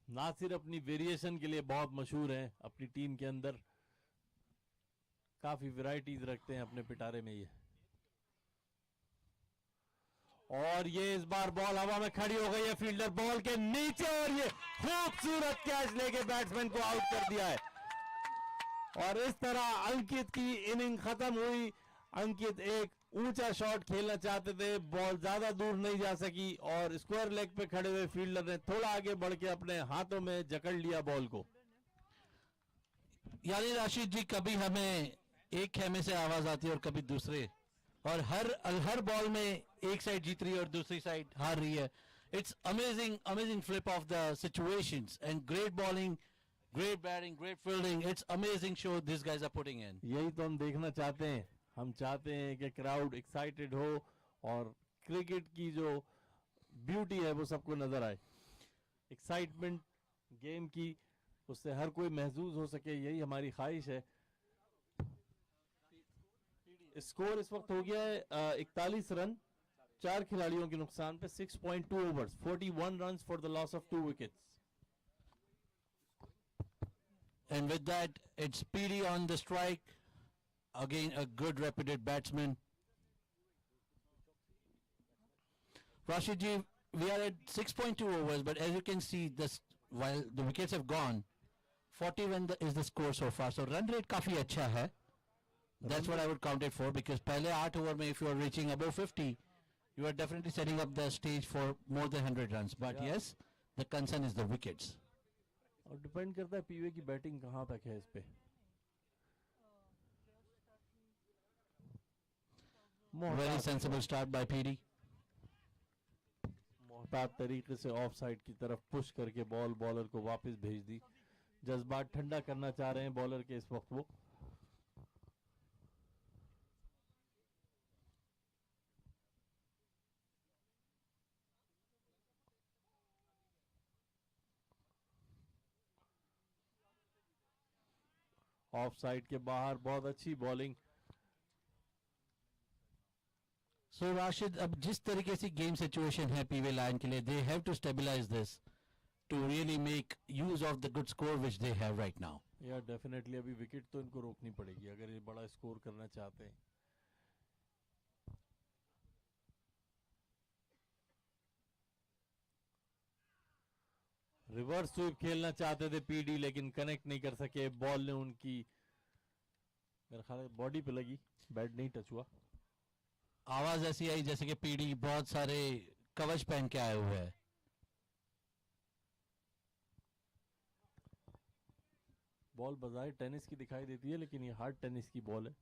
Nasir अपनी वेरिएशन के लिए बहुत मशहूर हैं। अपनी टीम के अंदर काफी वैरायटीज रखते हैं अपने पिटारे में ये। और ये इस बार बॉल हवा में खड़ी हो गई है, फील्डर बॉल के नीचे, और ये खूबसूरत कैच लेके बैट्समैन को आउट कर दिया है। और इस तरह अंकित की इनिंग खत्म हुई। अंकित एक ऊंचा शॉट खेलना चाहते थे, बॉल ज्यादा दूर नहीं जा सकी और स्क्वायर लेग पे खड़े हुए फील्डर ने थोड़ा आगे बढ़ के अपने हाथों में जकड़ लिया बॉल को। यानी राशिद जी, कभी हमें एक खेमे से आवाज आती है और कभी दूसरे, और हर बॉल में एक साइड जीत रही है और दूसरी साइड हार रही है। It's amazing flip of the situations and great bowling, great batting, great fielding. It's amazing show this guys are putting in. यही तो हम देखना चाहते हैं। हम चाहते हैं कि क्राउड एक्साइटेड हो और क्रिकेट की जो ब्यूटी है वो सबको नजर आए। एक्साइटमेंट गेम की उससे हर कोई महसूस हो सके, यही हमारी ख्वाहिश है। स्कोर इस वक्त हो गया है 41 रन, 4 खिलाड़ियों के नुकसान पे, 6.2 overs, 41 run for the loss of 2 wickets. And with that, it's Speedy on the strike. Again, a good reputed batsman. Rashid ji, we are at 6.2 overs, but as you can see, while the wickets have gone, 41 is the score so far. So run rate काफी अच्छा है. That's what I would count it for, because पहले 8 over में if you are reaching above 50, you are definitely setting up the stage for more than 100 runs. But yes, the concern is the wickets. और depend करता है पीवे की batting कहां तक है इस पे। Very sensible start by PD. मोहतात तरीके से ऑफ साइड की तरफ पुश करके बॉल बॉलर को वापस भेज दी। जज्बात ठंडा करना चाह रहे हैं बॉलर के इस वक्त वो। ऑफ साइड के बाहर बहुत अच्छी बॉलिंग। So Rashid, अब जिस तरीके से गेम सिचुएशन है पीवे लाइन के लिए, they have to stabilize this to really make use of the good score which they have right now. या डेफिनेटली अभी विकेट तो इनको रोकनी पड़ेगी अगर ये बड़ा स्कोर करना चाहते हैं। रिवर्स स्वीप खेलना चाहते थे पीडी, लेकिन कनेक्ट नहीं कर सके। बॉल ने उनकी मेरे ख्याल बॉडी पे लगी, बैट नहीं टच हुआ। आवाज ऐसी आई जैसे कि पीडी बहुत सारे कवच पहन के आए हुए हैं। बॉल बजाय टेनिस की दिखाई देती है लेकिन ये हार्ड टेनिस की बॉल है।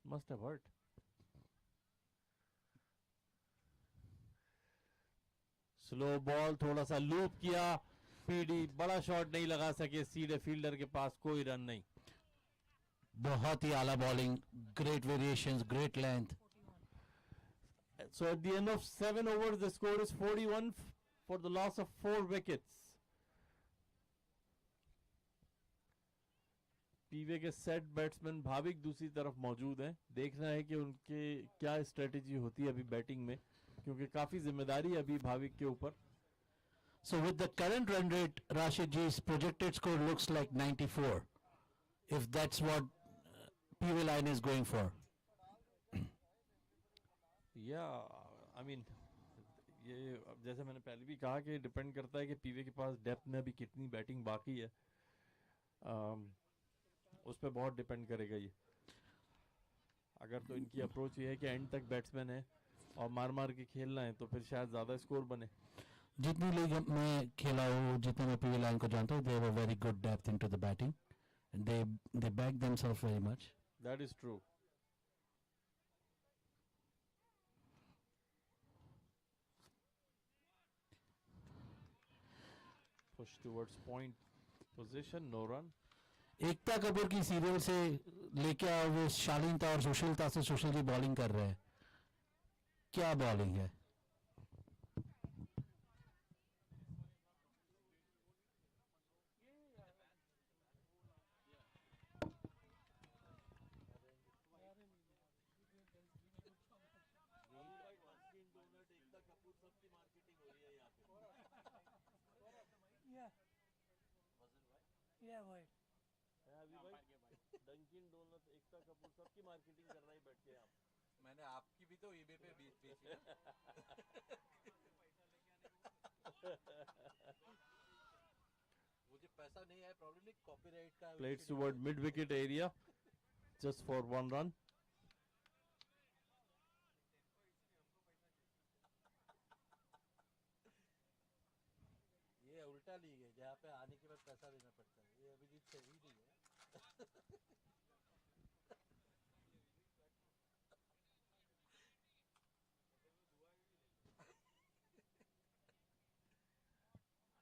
Must have hurt. Slow ball, थोड़ा सा लूप किया पीडी, बड़ा शॉट नहीं लगा सके, सीधे फील्डर के पास कोई रन नहीं। बहुत ही आला bowling, great variations, great length. So at the end of 7 overs, the score is 41 for the loss of 4 wickets. पीवे के सेट बैट्समैन भाविक दूसरी तरफ मौजूद हैं। देखना है कि उनके क्या स्ट्रेटेजी होती है अभी बैटिंग में, क्योंकि काफी जिम्मेदारी है अभी भाविक के ऊपर। So with the current run rate, Rashid Ji's projected score looks like 94, if that's what PV line is going for. Yeah, I mean, ये अब जैसे मैंने पहले भी कहा कि डिपेंड करता है कि पीवे के पास डेप्थ में अभी कितनी बैटिंग बाकी है, उस पर बहुत डिपेंड करेगा ये। अगर तो इनकी अप्रोच ये है कि एंड तक बैट्समैन है और मार मार के खेलना है तो फिर शायद ज़्यादा स्कोर बने। जितनी लीग मैं खेला हूँ, जितने मैं पीवी लाइन को जानता हूँ, they have a very good depth into the batting, they back themselves very much. That is true. Push towards point position, no run. Ekta Kapoor की सीरियल से लेके आओ, वो शालीनता और सुशीलता से सुशील जी बॉलिंग कर रहे हैं, क्या बॉलिंग है। Yeah, भाई डंकिन डोनट, एकता कपूर सबकी मार्केटिंग कर रहा है बैठ के यहाँ। मैंने आपकी भी तो eBay पे बेची ना। मुझे पैसा नहीं है, प्रॉब्लम कॉपीराइट का। Plates toward mid wicket area just for 1 run. ये उल्टा लीग है जहाँ पे आने के बाद पैसा देना पड़ता है, ये अभिजीत सही नहीं है।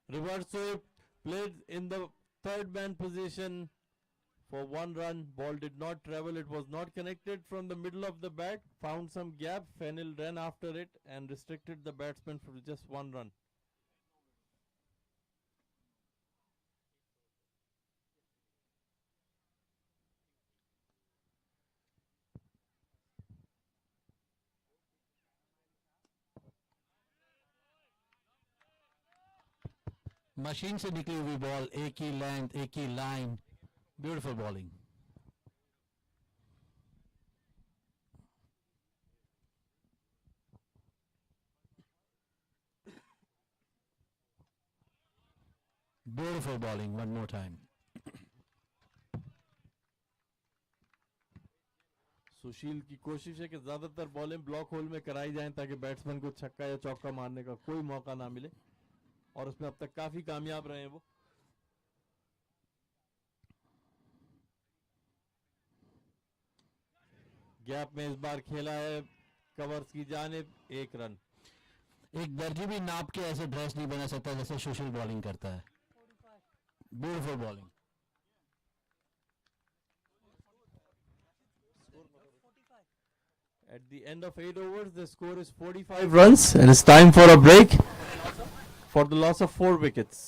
Reverse sweep played in the third man position for 1 run. Ball did not travel. It was not connected from the middle of the bat. Found some gap. Fennell ran after it and restricted the batsman for just 1 run. Machine से निकली हुई ball, एक ही length, एक ही line, beautiful bowling. Beautiful bowling, one more time. Sushil की कोशिश है कि ज्यादातर बॉलें ब्लॉक होल में कराई जाएं ताकि बैट्समैन को छक्का या चौका मारने का कोई मौका ना मिले, और उसमें अब तक काफी कामयाब रहे हैं वो। गैप में इस बार खेला है कवर्स की जानिब, 1 रन। एक दर्जी भी नाप के ऐसे ड्रेस नहीं बना सकता जैसे सुशील बॉलिंग करता है। Beautiful bowling. At the end of 8 overs, the score is 45 runs, and it's time for a break for the loss of 4 wickets.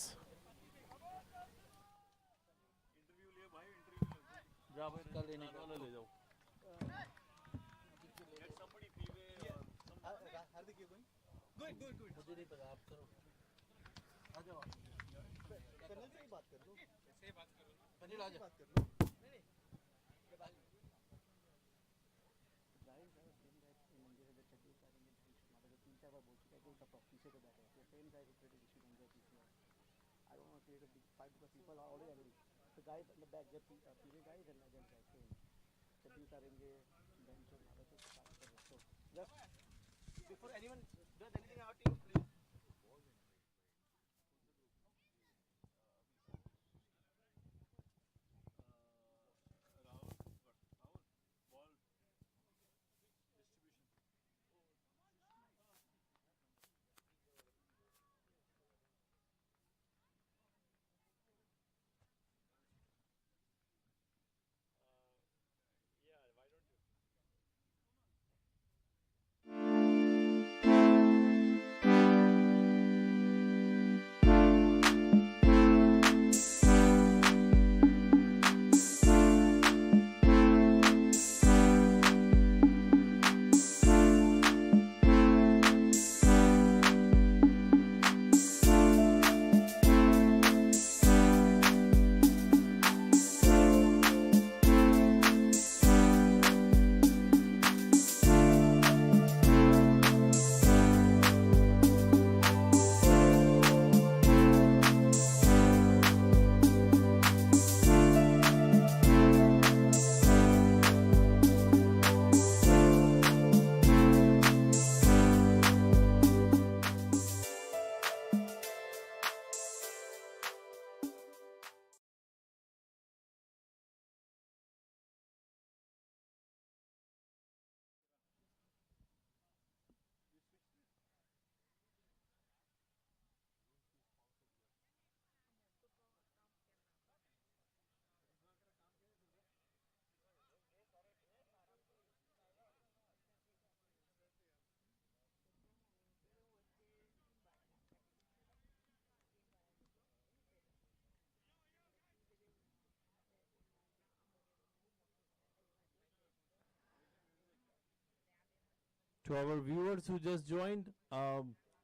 To our viewers who just joined,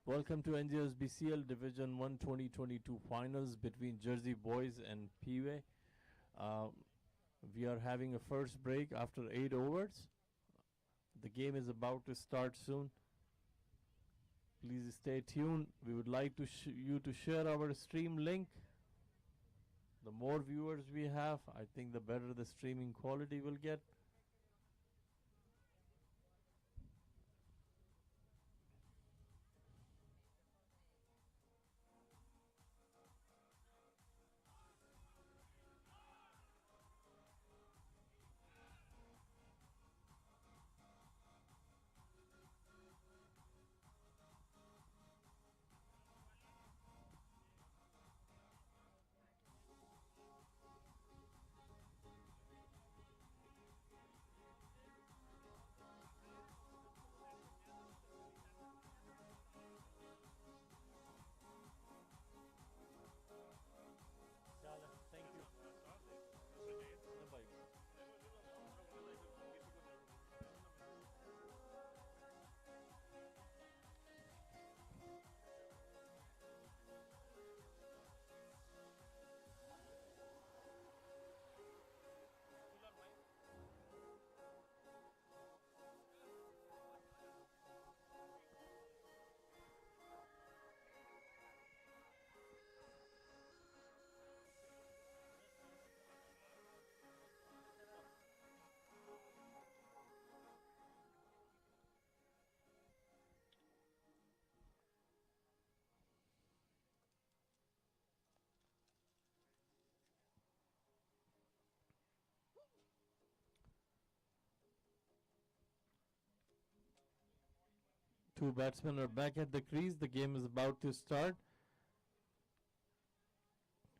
welcome to NJSBCL Division 1 2022 finals between Jersey Boys and Pway. We are having a first break after 8 overs. The game is about to start soon. Please stay tuned. We would like to you to share our stream link. The more viewers we have, I think the better the streaming quality will get. Two batsmen are back at the crease. The game is about to start.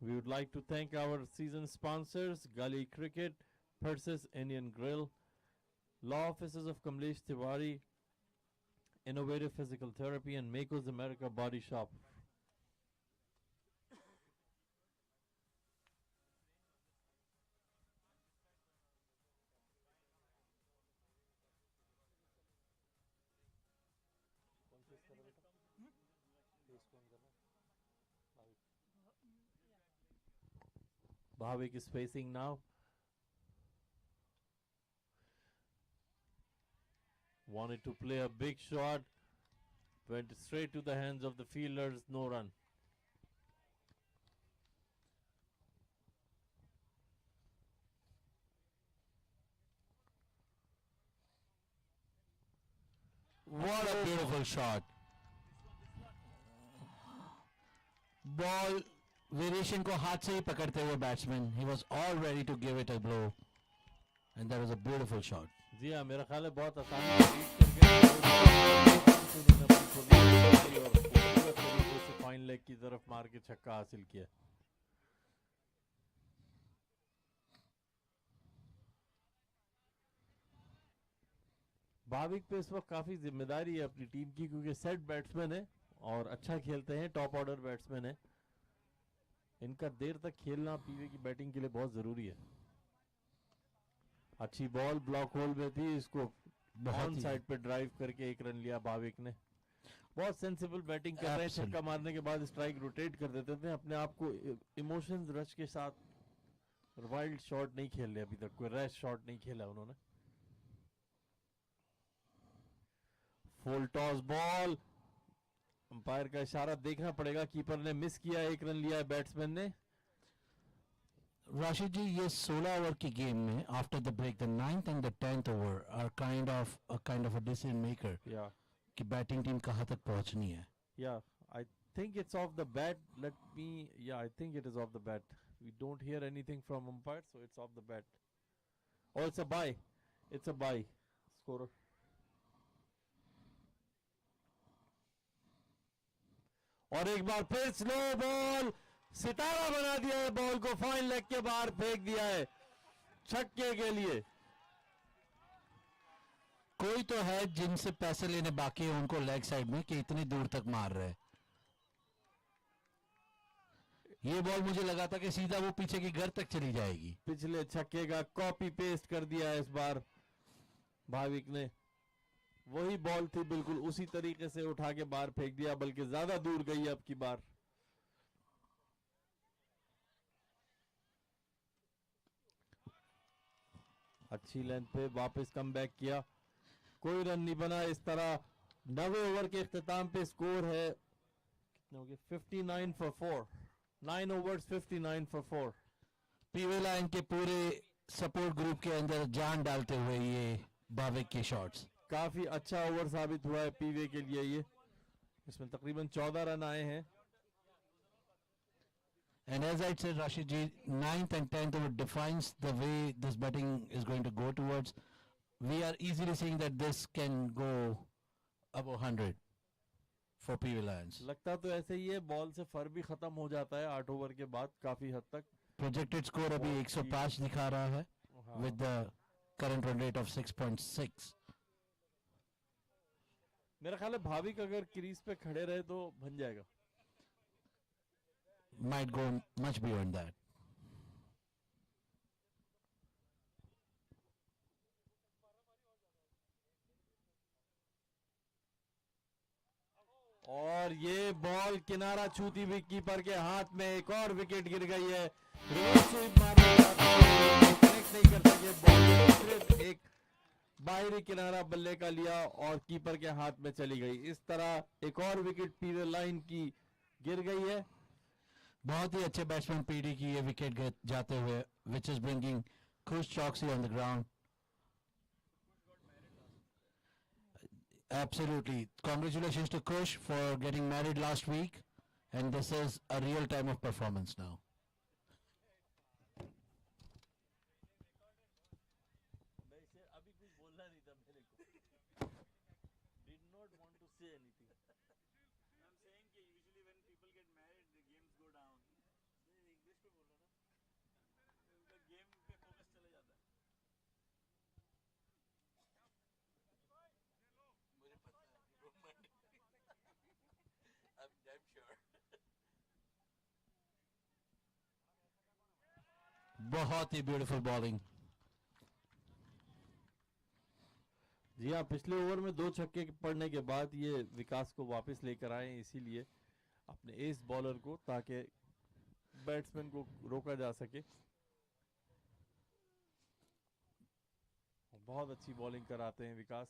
We would like to thank our season sponsors, Gully Cricket, Persis Indian Grill, Law Offices of Kamlesh Tiwari, Innovative Physical Therapy, and Mako's America Body Shop. Bhavik is facing now. Wanted to play a big shot. Went straight to the hands of the fielders. No run. What a beautiful shot. Ball variation को हाथ से ही पकड़ते हुए batsman. He was all ready to give it a blow. And that was a beautiful shot. जी हाँ, मेरा ख्याल है बहुत आसानी से फाइन लेग की तरफ मार के छक्का हासिल किया. भाविक पे इस वक्त काफी जिम्मेदारी है अपनी टीम की, क्योंकि सेट बैट्समैन है और अच्छा खेलते हैं, टॉप ऑर्डर बैट्समैन है. इनका देर तक खेलना पीवे की बैटिंग के लिए बहुत जरूरी है. अच्छी बॉल ब्लॉक होल में थी, इसको ऑन साइड पे ड्राइव करके 1 रन लिया भाविक ने. बहुत सेंसिबल बैटिंग कर रहे हैं. छक्का मारने के बाद स्ट्राइक रोटेट कर देते थे. अपने आप को इमोशंस रश के साथ वाइल्ड शॉट नहीं खेल रहे अभी तक, कोई रैश शॉट नहीं खेला उन्होंने. फुल टॉस बॉल, अंपायर का इशारा देखना पड़ेगा. कीपर ने मिस किया, 1 रन लिया है बैट्समैन ने. राशिद जी, ये 16 ओवर की गेम में after the break the 9th and the 10th over are kind of a decision maker कि बैटिंग टीम कहां तक पहुंचनी है. Yeah, I think it's off the bat. I think it is off the bat. We don't hear anything from umpire, so it's off the bat. Oh, it's a bye. It's a bye. Scorer. और एक बार फिर slow ball, सितारा बना दिया है. Ball को fine leg के बाहर फेंक दिया है छक्के के लिए. कोई तो है जिनसे पैसे लेने बाकी है उनको लेग साइड में कि इतनी दूर तक मार रहे. ये बॉल मुझे लगा था कि सीधा वो पीछे की घर तक चली जाएगी. पिछले छक्के का कॉपी पेस्ट कर दिया है इस बार भाविक ने. वही बॉल थी, बिल्कुल उसी तरीके से उठा के बाहर फेंक दिया, बल्कि ज्यादा दूर गई अब की बार। अच्छी लेंथ पे वापस कम बैक किया, कोई रन नहीं बना। इस तरह 9वें ओवर के इख्तिताम पे स्कोर है कितने हो गए, 59 for 4, 9 overs 59 for 4। पीवे लाइन के पूरे सपोर्ट ग्रुप के अंदर जान डालते हुए ये भाविक के शॉट्स। काफी अच्छा ओवर साबित हुआ है पीवे के लिए ये, इसमें तकरीबन 14 रन आए हैं। And as I said, Rashid ji, 9th and 10th over defines the way this betting is going to go towards. We are easily seeing that this can go above 100 for PV Lions. लगता तो ऐसे ही है, ball से फर भी खत्म हो जाता है 8 ओवर के बाद काफी हद तक। Projected score अभी 105 दिखा रहा है with the current run rate of 6.6. मेरा ख्याल है भाविक अगर क्रीज पे खड़े रहे तो बन जाएगा। Might go much beyond that. और ये बॉल किनारा छूती हुई कीपर के हाथ में, एक और विकेट गिर गई है। रिवर्स स्वीप मारने कनेक्ट नहीं कर सके बॉल, सिर्फ एक बाहरी किनारा बल्ले का लिया और कीपर के हाथ में चली गई। इस तरह एक और विकेट पीवे लाइन की गिर गई है। बहुत ही अच्छे बैट्समैन पीडी की ये विकेट जाते हुए, which is bringing Kush Choksey on the ground. Absolutely. Congratulations to Kush for getting married last week, and this is a real time of performance now. अभी कुछ बोलना नहीं था मेरे को। Did not want to say anything. I'm saying कि usually when people get married, the games go down. English में बोलो ना, उनका गेम पे फोकस चला जाता है। मुझे पता है, I'm damn sure. बहुत ही ब्यूटीफुल बॉलिंग। जी हाँ, पिछले ओवर में 2 छक्के पड़ने के बाद ये विकास को वापस लेकर आए, इसीलिए अपने एस बॉलर को, ताकि बैट्समैन को रोका जा सके। बहुत अच्छी बॉलिंग कराते हैं विकास।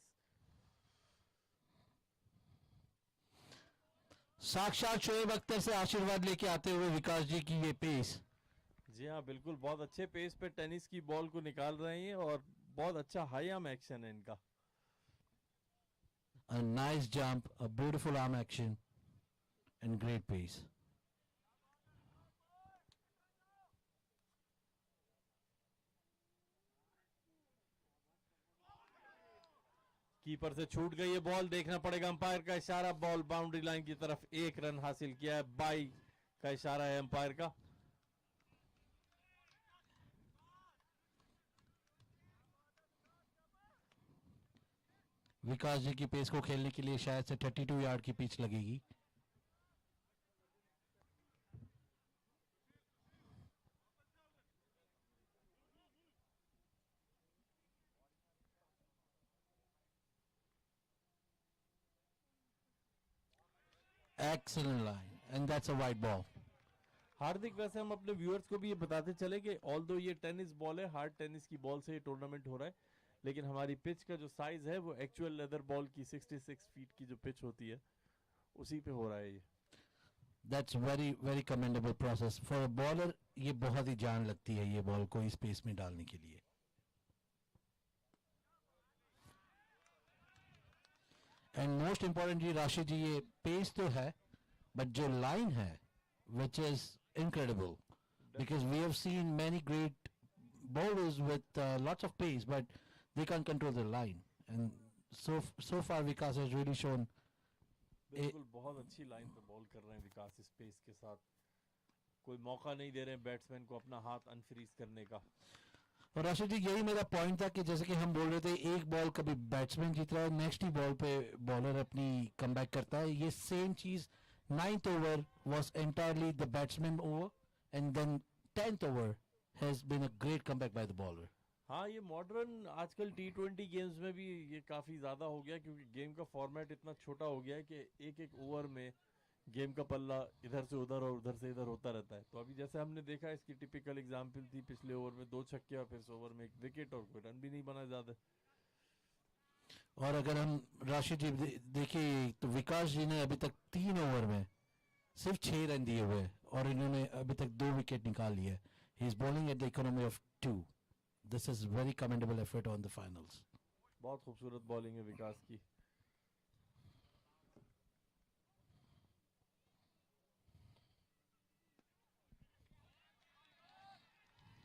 साक्षात शोएब अख्तर से आशीर्वाद लेके आते हुए विकास जी की ये पेस। जी हाँ, बिल्कुल बहुत अच्छे पेस पे टेनिस की बॉल को निकाल रहे हैं और बहुत अच्छा हाई आर्म एक्शन है इनका। A nice jump, a beautiful arm action, and great pace. Keeper से छूट गई है बॉल, देखना पड़ेगा अंपायर का इशारा। बॉल बाउंड्री लाइन की तरफ, 1 रन हासिल किया है, बाई का इशारा है अंपायर का। विकास जी की पेस को खेलने के लिए शायद से 32 यार्ड की पिच लगेगी। Excellent line, and that's a wide ball. हार्दिक, वैसे हम अपने व्यूअर्स को भी ये बताते चले कि ऑल्दो ये टेनिस बॉल है, हार्ड टेनिस की बॉल से ये टूर्नामेंट हो रहा है, लेकिन हमारी पिच का जो साइज है वो एक्चुअल लेदर बॉल की 66 फीट की जो पिच होती है उसी पे हो रहा है ये। That's very commendable process for a bowler. ये बहुत ही जान लगती है ये बॉल को इस पेस में डालने के लिए। And most importantly राशिद जी, ये पेस तो है, but जो लाइन है which is incredible, because we have seen many great bowlers with lots of pace, but they can't control the line, and so far Vikas has really shown. बिल्कुल बहुत अच्छी line पे ball कर रहे हैं विकास इस पेस के साथ, कोई मौका नहीं दे रहे हैं बैट्समैन को अपना हाथ अनफ्रीज करने का। और राशिद जी, यही मेरा पॉइंट था कि जैसे कि हम बोल रहे थे, एक बॉल कभी बैट्समैन जीत रहा है, नेक्स्ट ही बॉल पे बॉलर अपनी कमबैक करता है। ये सेम चीज 9th over was entirely the batsman over, and then 10th over has been a great comeback by the bowler. हाँ, ये मॉडर्न आजकल T20 गेम्स में भी ये काफ़ी ज़्यादा हो गया, क्योंकि गेम का फॉर्मेट इतना छोटा हो गया है कि एक एक ओवर में गेम का पल्ला इधर से उधर और उधर से इधर होता रहता है। तो अभी जैसे हमने देखा, इसकी टिपिकल एग्जांपल थी पिछले ओवर में 2 छक्के और फिर इस ओवर में 1 विकेट और कोई रन भी नहीं बना ज़्यादा। और अगर हम राशिद जी देखिए तो विकास जी ने अभी तक 3 ओवर में सिर्फ 6 रन दिए हुए और इन्होंने अभी तक 2 विकेट निकाल लिए। He is bowling at the economy of 2। This is very commendable effort on the finals. बहुत खूबसूरत बॉलिंग है विकास की।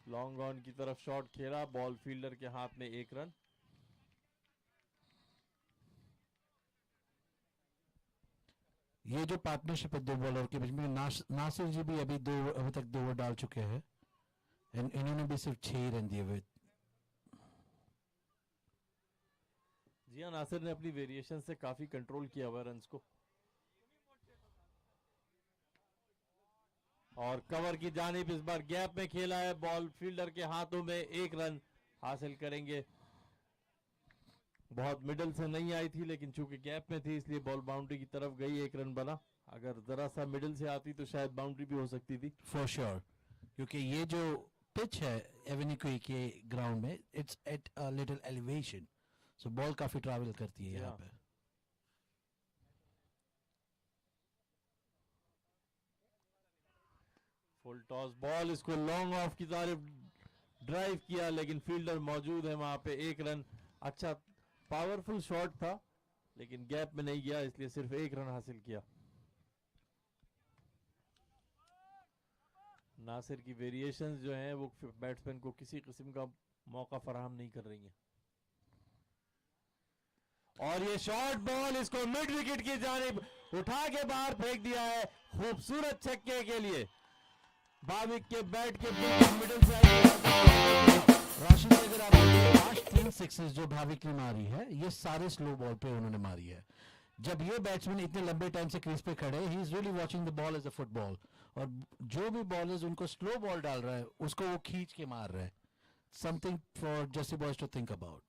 लॉन्ग ऑन की तरफ शॉट खेला, बॉल फील्डर के हाथ में 1 रन। ये जो पार्टनरशिप है 2 बॉलर के बीच में, नासिर जी भी अभी तक 2 ओवर डाल चुके हैं, इन्होंने भी सिर्फ 6 रन दिए हुए। जी हाँ, नासिर ने अपनी वेरिएशन से काफी कंट्रोल किया हुआ रन्स को। और कवर की जानिब इस बार गैप में खेला है, बॉल फील्डर के हाथों में 1 रन हासिल करेंगे। बहुत मिडल से नहीं आई थी, लेकिन चूंकि गैप में थी इसलिए बॉल बाउंड्री की तरफ गई, 1 रन बना। अगर जरा सा मिडल से आती तो शायद बाउंड्री भी हो सकती थी। फॉर श्योर, क्योंकि ये जो पिच है एवेन्यू के ग्राउंड में, it's at a little elevation, so ball काफी ट्रैवल करती है यहाँ पे। फुल टॉस बॉल, इसको लॉन्ग ऑफ की तरफ ड्राइव किया, लेकिन फील्डर मौजूद है वहां पे। 1 रन, अच्छा पावरफुल शॉट था, लेकिन गैप में नहीं गया, इसलिए सिर्फ 1 रन हासिल किया। नासिर की वेरिएशंस जो हैं वो बैट्समैन को किसी किस्म का मौका फराहम नहीं कर रही हैं। और ये शॉर्ट बॉल इसको मिड विकेट की जानिब उठा के बाहर फेंक दिया है, खूबसूरत छक्के के लिए। भाविक के बैट के बिल्कुल मिडिल से राशिद, अगर आप लास्ट 3 सिक्सेस जो भाविक ने मारी है, ये सारे स्लो बॉल पे उन्होंने मारी है। जब ये बैट्समैन इतने लंबे टाइम से क्रीज पे खड़े, he is really watching the ball as a football, और जो भी बॉलर्स उनको स्लो बॉल डाल रहा है उसको वो खींच के मार रहे हैं। Something for jersey boys to think about.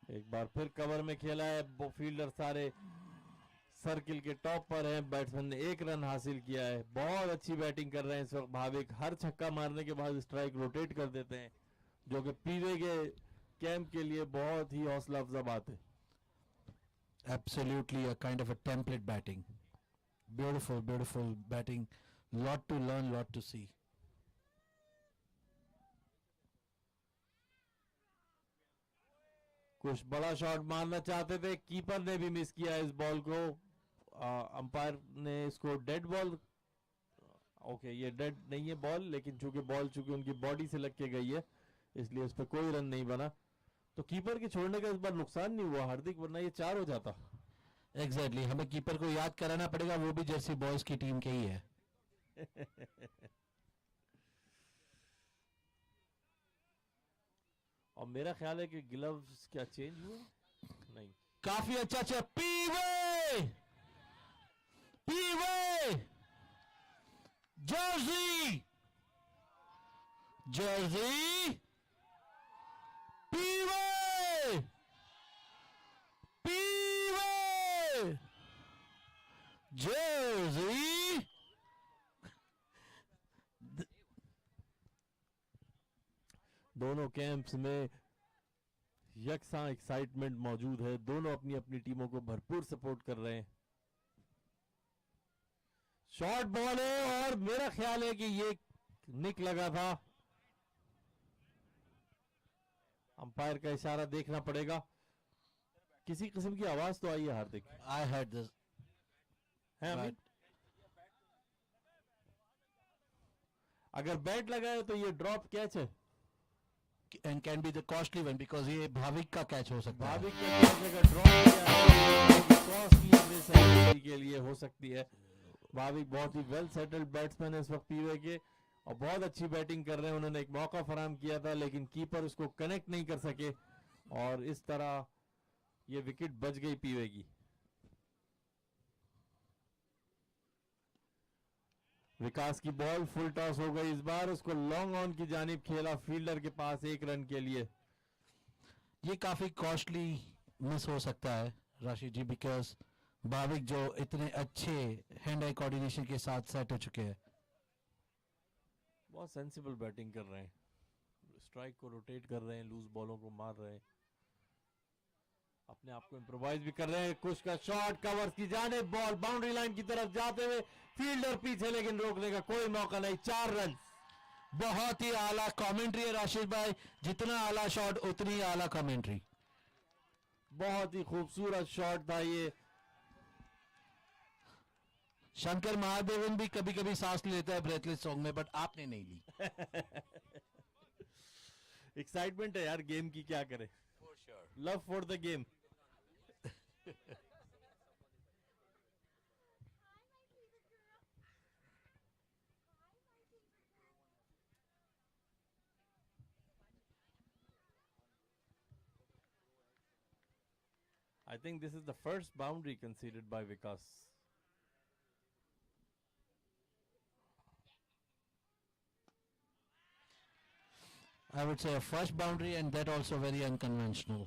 एक बार फिर कवर में खेला है, फील्डर सारे सर्किल के टॉप पर है। बैट्समैन ने 1 रन हासिल किया है। बहुत अच्छी बैटिंग कर रहे हैं इस वक्त भाविक। हर छक्का मारने के बाद स्ट्राइक रोटेट कर देते हैं, जो कि पीवे के कैंप के लिए बहुत ही हौसला अफजा बात है। Absolutely a kind of a template batting. Beautiful, beautiful batting. Lot to learn, lot to see. कुछ बड़ा शॉट मारना चाहते थे, कीपर ने भी मिस किया इस बॉल को। अंपायर ने इसको डेड बॉल, ओके ये डेड नहीं है बॉल, लेकिन चूंकि उनकी बॉडी से लग के गई है इसलिए इस पर कोई रन नहीं बना। तो कीपर के छोड़ने का इस बार नुकसान नहीं हुआ हार्दिक, वरना ये 4 हो जाता। एग्जैक्टली हमें कीपर को याद कराना पड़ेगा, वो भी जर्सी बॉयज की टीम के ही है। और मेरा ख्याल है कि ग्लव्स क्या चेंज हुए नहीं। काफी अच्छा पीवे जर्सी पीवे जर्सी। दोनों कैंप्स में यकसा एक्साइटमेंट मौजूद है, दोनों अपनी अपनी टीमों को भरपूर सपोर्ट कर रहे हैं। शॉर्ट बॉल है और मेरा ख्याल है कि ये निक लगा था। अंपायर का इशारा देखना पड़ेगा। किसी किस्म की आवाज तो आई है हार्दिक। आई हर्ड दिस है अमित? अगर बैट लगाए तो ये ड्रॉप कैच है and can be the costly one because ये भाविक का कैच हो सकता है। भाविक का कैच अगर ड्रॉप किया है कॉस्टली मिस है के लिए हो सकती है। भाविक बहुत ही वेल सेटल्ड बैट्समैन है इस वक्त पीवे के और बहुत अच्छी बैटिंग कर रहे हैं। उन्होंने एक मौका फराहम किया था लेकिन कीपर उसको कनेक्ट नहीं कर सके और इस तरह ये विकेट बच गई पीवे की। विकास की बॉल फुल टॉस हो गई इस बार, उसको लॉन्ग ऑन की जानिब खेला फील्डर के पास 1 रन के लिए. ये काफी कॉस्टली मिस हो सकता है राशिद जी, बिकॉज भाविक जो इतने अच्छे हैंड आई कोऑर्डिनेशन के साथ सेट हो चुके हैं. बहुत सेंसिबल बैटिंग कर रहे हैं, स्ट्राइक को रोटेट कर रहे हैं, लूज बॉलों को मार रहे हैं, अपने आप को इम्प्रोवाइज भी कर रहे हैं. कुछ का शॉट कवर्स की जाने, बॉल बाउंड्री लाइन की तरफ जाते हुए फील्डर पीछे, लेकिन रोकने का कोई मौका नहीं. 4 रन. बहुत ही आला कमेंट्री है राशिद भाई, जितना आला शॉट उतनी ही आला कमेंट्री. बहुत ही खूबसूरत शॉट था ये. शंकर महादेवन भी कभी कभी सांस लेता है ब्रेथलेस सॉन्ग में, बट आपने नहीं ली. एक्साइटमेंट है यार गेम की, क्या करे. Love for the game. I think this is the first boundary conceded by Vikas. I would say a first boundary, and that also very unconventional.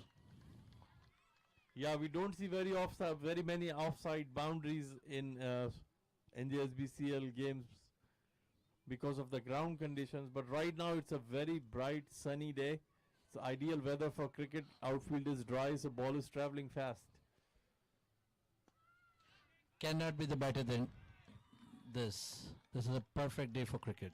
Yeah, we don't see very many offside boundaries in NJSBCL games because of the ground conditions. But right now it's a very bright, sunny day. It's ideal weather for cricket. Outfield is dry, so ball is traveling fast. Cannot be the better than this. This is a perfect day for cricket.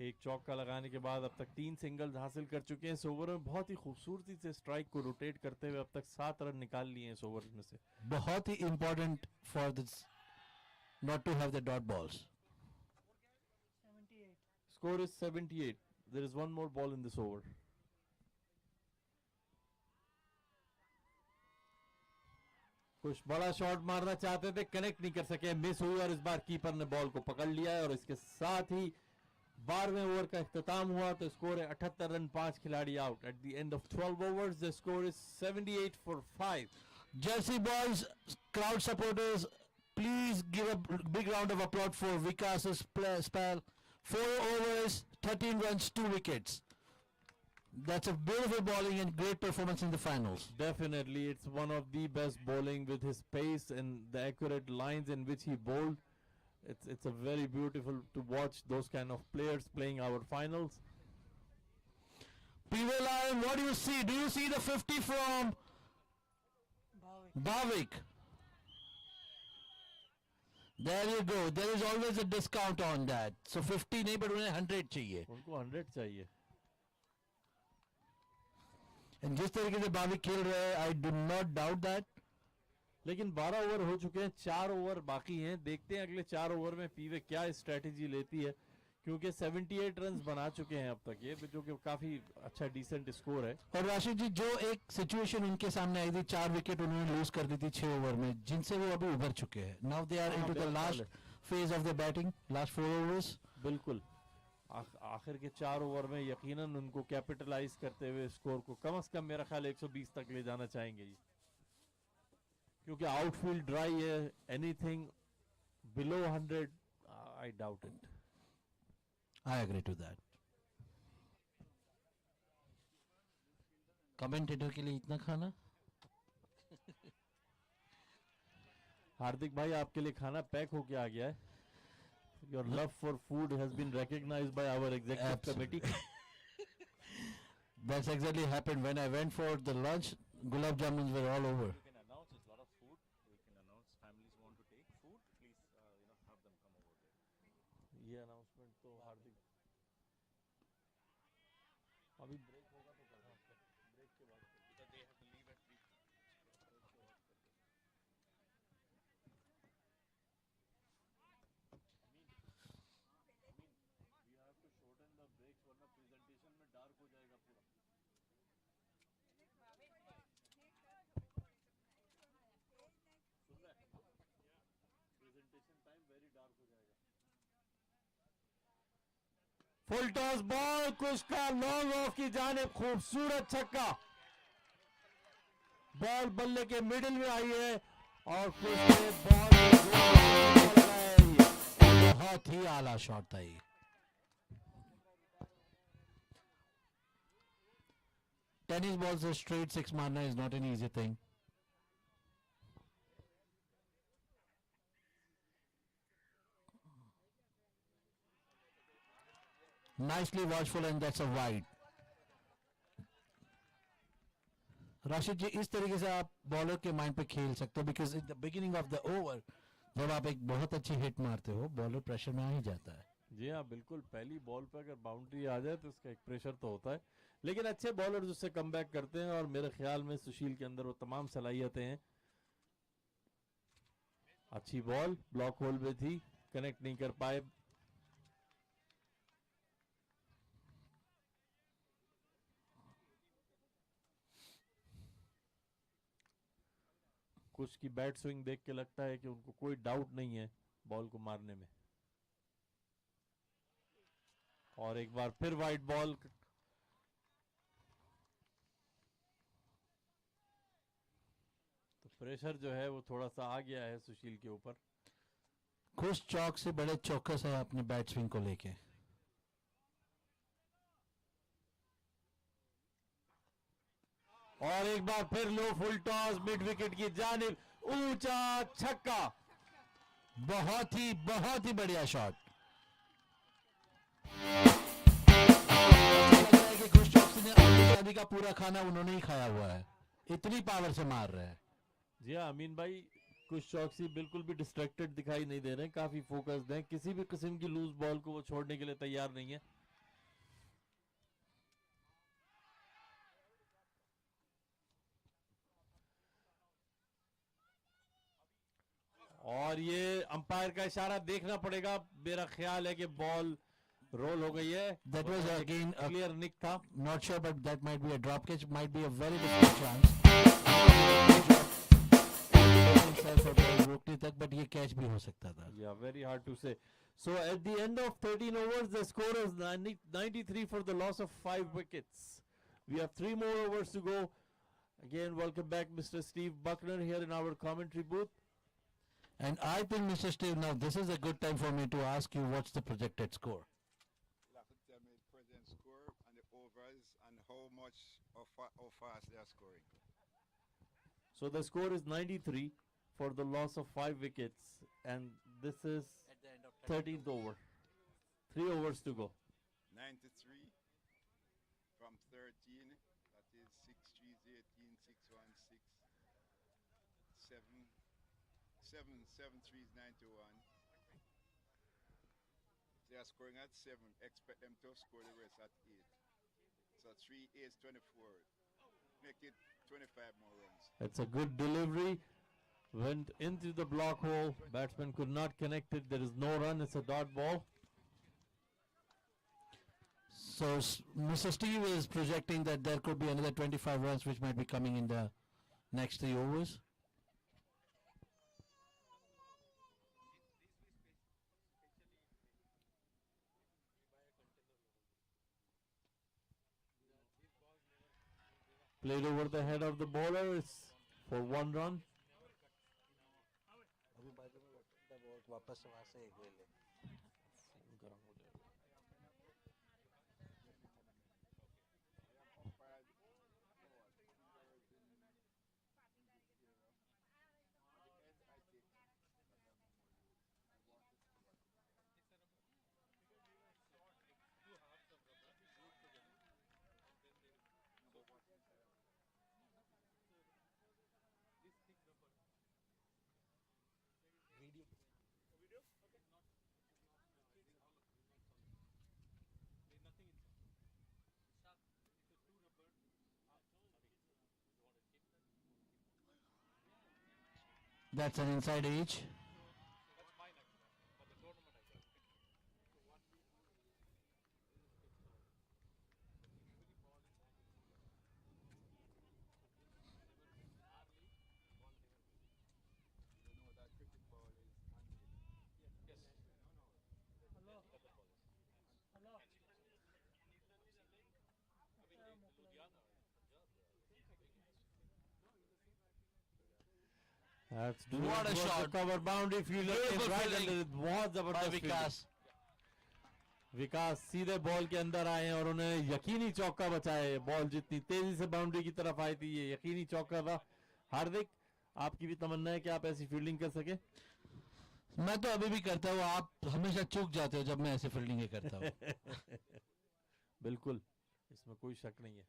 एक चौका लगाने के बाद अब तक 3 singles हासिल कर चुके हैं इस ओवर में. बहुत ही खूबसूरती से स्ट्राइक को रोटेट करते हुए अब तक 7 रन निकाल लिए हैं इस ओवर में से. बहुत ही important for this not to have the dot balls. 78. Score is 78. There is one more ball in this over. कुछ बड़ा शॉट मारना चाहते थे, कनेक्ट नहीं कर सके, मिस हुई और इस बार कीपर ने बॉल को पकड़ लिया है. और इसके साथ ही 12वें ओवर का इख्तिताम हुआ तो स्कोर है 78 रन, 5 खिलाड़ी out. At the end of 12 overs the score is 78 for 5. Jersey boys, crowd supporters, please give a big round of applause for Vikas's spell. 4 overs, 13 runs, 2 wickets. That's a beautiful bowling and great performance in the finals. Definitely, it's one of the best bowling with his pace and the accurate lines in which he bowled. It's a very beautiful to watch those kind of players playing our finals. Pway Lion, what do you see? Do you see the 50 from Bhavik? There you go. There is always a discount on that. So 50 नहीं, but उन्हें 100 चाहिए. उनको 100 चाहिए. And जिस तरीके से भाविक खेल रहे हैं, I do not doubt that. लेकिन 12 ओवर हो चुके हैं, 4 ओवर बाकी हैं. देखते हैं अगले 4 ओवर में पीवे क्या स्ट्रेटेजी लेती है, क्योंकि 78 रन्स बना चुके हैं अब तक ये, जो कि काफी अच्छा डिसेंट स्कोर है. और राशिद जी, जो एक सिचुएशन उनके सामने आई थी, 4 विकेट उन्होंने लूज कर दी थी 6 ओवर में, जिनसे वो अभी उभर चुके हैं. Now they are into the last phase of the batting, last 4 overs. बिल्कुल आखिर के 4 ओवर में यकीनन उनको कैपिटलाइज करते हुए स्कोर को कम से कम मेरा ख्याल 120 तक ले जाना चाहेंगे ये, क्योंकि आउटफील्ड ड्राई है. Anything below 100 I doubt it. I agree to that. Commentator के लिए इतना खाना. हार्दिक भाई, आपके लिए खाना पैक होके आ गया है. Your love for food has been recognized by our executive committee. That's exactly happened when I went for the lunch. Gulab jamuns were all over. You can announce there's a lot of food. We can announce families want to take food. Please, have them come over there. ये announcement तो हार्दिक अभी break होगा तो करना, break के बाद Because they have to leave at 3. we have to shorten the breaks, वरना presentation में डार्क हो जाएगा पूरा. सुन रहे हैं? प्रेजेंटेशन टाइम वेरी डार्क हो जाएगा. फुल टॉस बॉल, कुछ का लॉन्ग ऑफ की जानिब, खूबसूरत छक्का. बॉल बल्ले के मिडिल में आई है और कुछ ने बॉल बहुत ही आला शॉट था ये. Tennis balls a straight six marna is not an easy thing. Nicely watchful and that's a wide. Rashid जी इस तरीके से आप बॉलर के माइंड पे खेल सकते हो because in the beginning of the over जब आप एक बहुत अच्छी हिट मारते हो बॉलर प्रेशर में आ ही जाता है. जी हाँ बिल्कुल. पहली बॉल पे अगर बाउंड्री आ जाए तो उसका एक प्रेशर तो होता है, लेकिन अच्छे बॉलर्स उससे कम बैक करते हैं और मेरे ख्याल में सुशील के अंदर वो तमाम सलाहियतें हैं. अच्छी बॉल ब्लॉक होल में थी, कनेक्ट नहीं कर पाए. कुछ की बैट स्विंग देख के लगता है कि उनको कोई डाउट नहीं है बॉल को मारने में. और एक बार फिर वाइड बॉल. तो प्रेशर जो है वो थोड़ा सा आ गया है सुशील के ऊपर. खुश चौक से बड़े चौकस है अपने बैट स्विंग को लेके. और एक बार फिर लो फुल टॉस मिड विकेट की जानिब, ऊंचा छक्का. बहुत ही बढ़िया शॉट. कि खुश चौक ने अपनी शादी का पूरा खाना उन्होंने ही खाया हुआ है, इतनी पावर से मार रहे हैं. जी हाँ अमीन भाई, कुछ चौकसी बिल्कुल भी डिस्ट्रैक्टेड दिखाई नहीं दे रहे हैं, काफी फोकस्ड हैं. किसी भी किस्म की लूज बॉल को वो छोड़ने के लिए तैयार नहीं है. और ये अंपायर का इशारा देखना पड़ेगा. मेरा ख्याल है कि बॉल रोल हो गई है. That was again a clear nick था. not sure but that might be a drop catch, might be a very difficult chance. रोकने तक बट ये कैच भी हो सकता था. Yeah, very hard to say. So at the end of 13 overs, the score is 93 for the loss of 5 wickets. We have 3 more overs to go. Again, welcome back, Mr. Steve Buckner here in our commentary booth. And I think, Mr. Steve, now this is a good time for me to ask you what's the projected score. You'll have to tell me the present score and the overs and how much or how fast they are scoring. So the score is 93 for the loss of 5 wickets, and this is 13th over. 3 overs to go. 93 from 13, that is 6 3s 18, 6 1 6 7 7 7 3s 91. They are scoring at 7. Expect them to score the rest at 8. So 3 8 24. Make it 25 more runs. It's a good delivery. Went into the block hole. Batsman could not connect it. There is no run. It's a dot ball. So Mr. Steve is projecting that there could be another 25 runs which might be coming in the next 3 overs. Played over the head of the bowler. It's for 1 run. That's an inside edge. That's What a shot. Cover boundary fielder Beautiful right fielding under it. बहुत by जबरदस्त fielding. Vikas. विकास सीधे ball के अंदर आए और उन्हें यकीनी चौका बचाए. बॉल जितनी तेजी से बाउंड्री की तरफ आई थी ये यकीनी चौका था. हार्दिक, आपकी भी तमन्ना है कि आप ऐसी फील्डिंग कर सके? मैं तो अभी भी करता हूँ, आप हमेशा चूक जाते हो जब मैं ऐसे फील्डिंग करता हूँ. बिल्कुल, इसमें कोई शक नहीं है.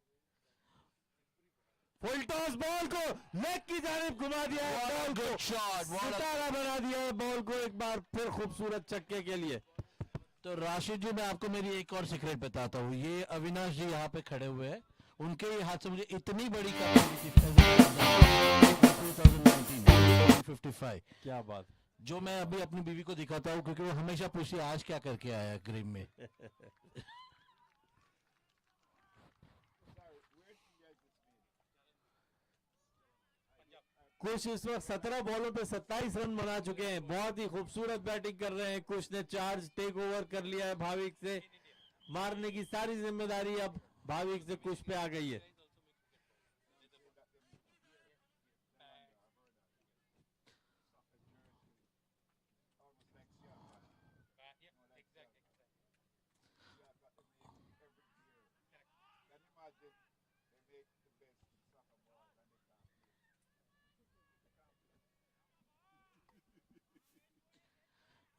फुल टॉस बॉल को लेग की जानिब घुमा दिया है. बॉल को सितारा बना दिया है. बॉल को एक बार फिर खूबसूरत छक्के के लिए. तो राशिद जी, मैं आपको मेरी एक और सीक्रेट बताता हूँ. ये अविनाश जी यहाँ पे खड़े हुए हैं, उनके ही हाथ से मुझे इतनी बड़ी कप मिली थी 2019 क्या बात. जो मैं अभी अपनी बीवी को दिखाता हूँ, क्योंकि वो हमेशा पूछती है आज क्या करके आया ग्रीन में. कुछ इस वक्त 17 बॉलों पे 27 रन बना चुके हैं. बहुत ही खूबसूरत बैटिंग कर रहे हैं. कुछ ने चार्ज टेक ओवर कर लिया है. भाविक से मारने की सारी जिम्मेदारी अब भाविक से कुछ पे आ गई है.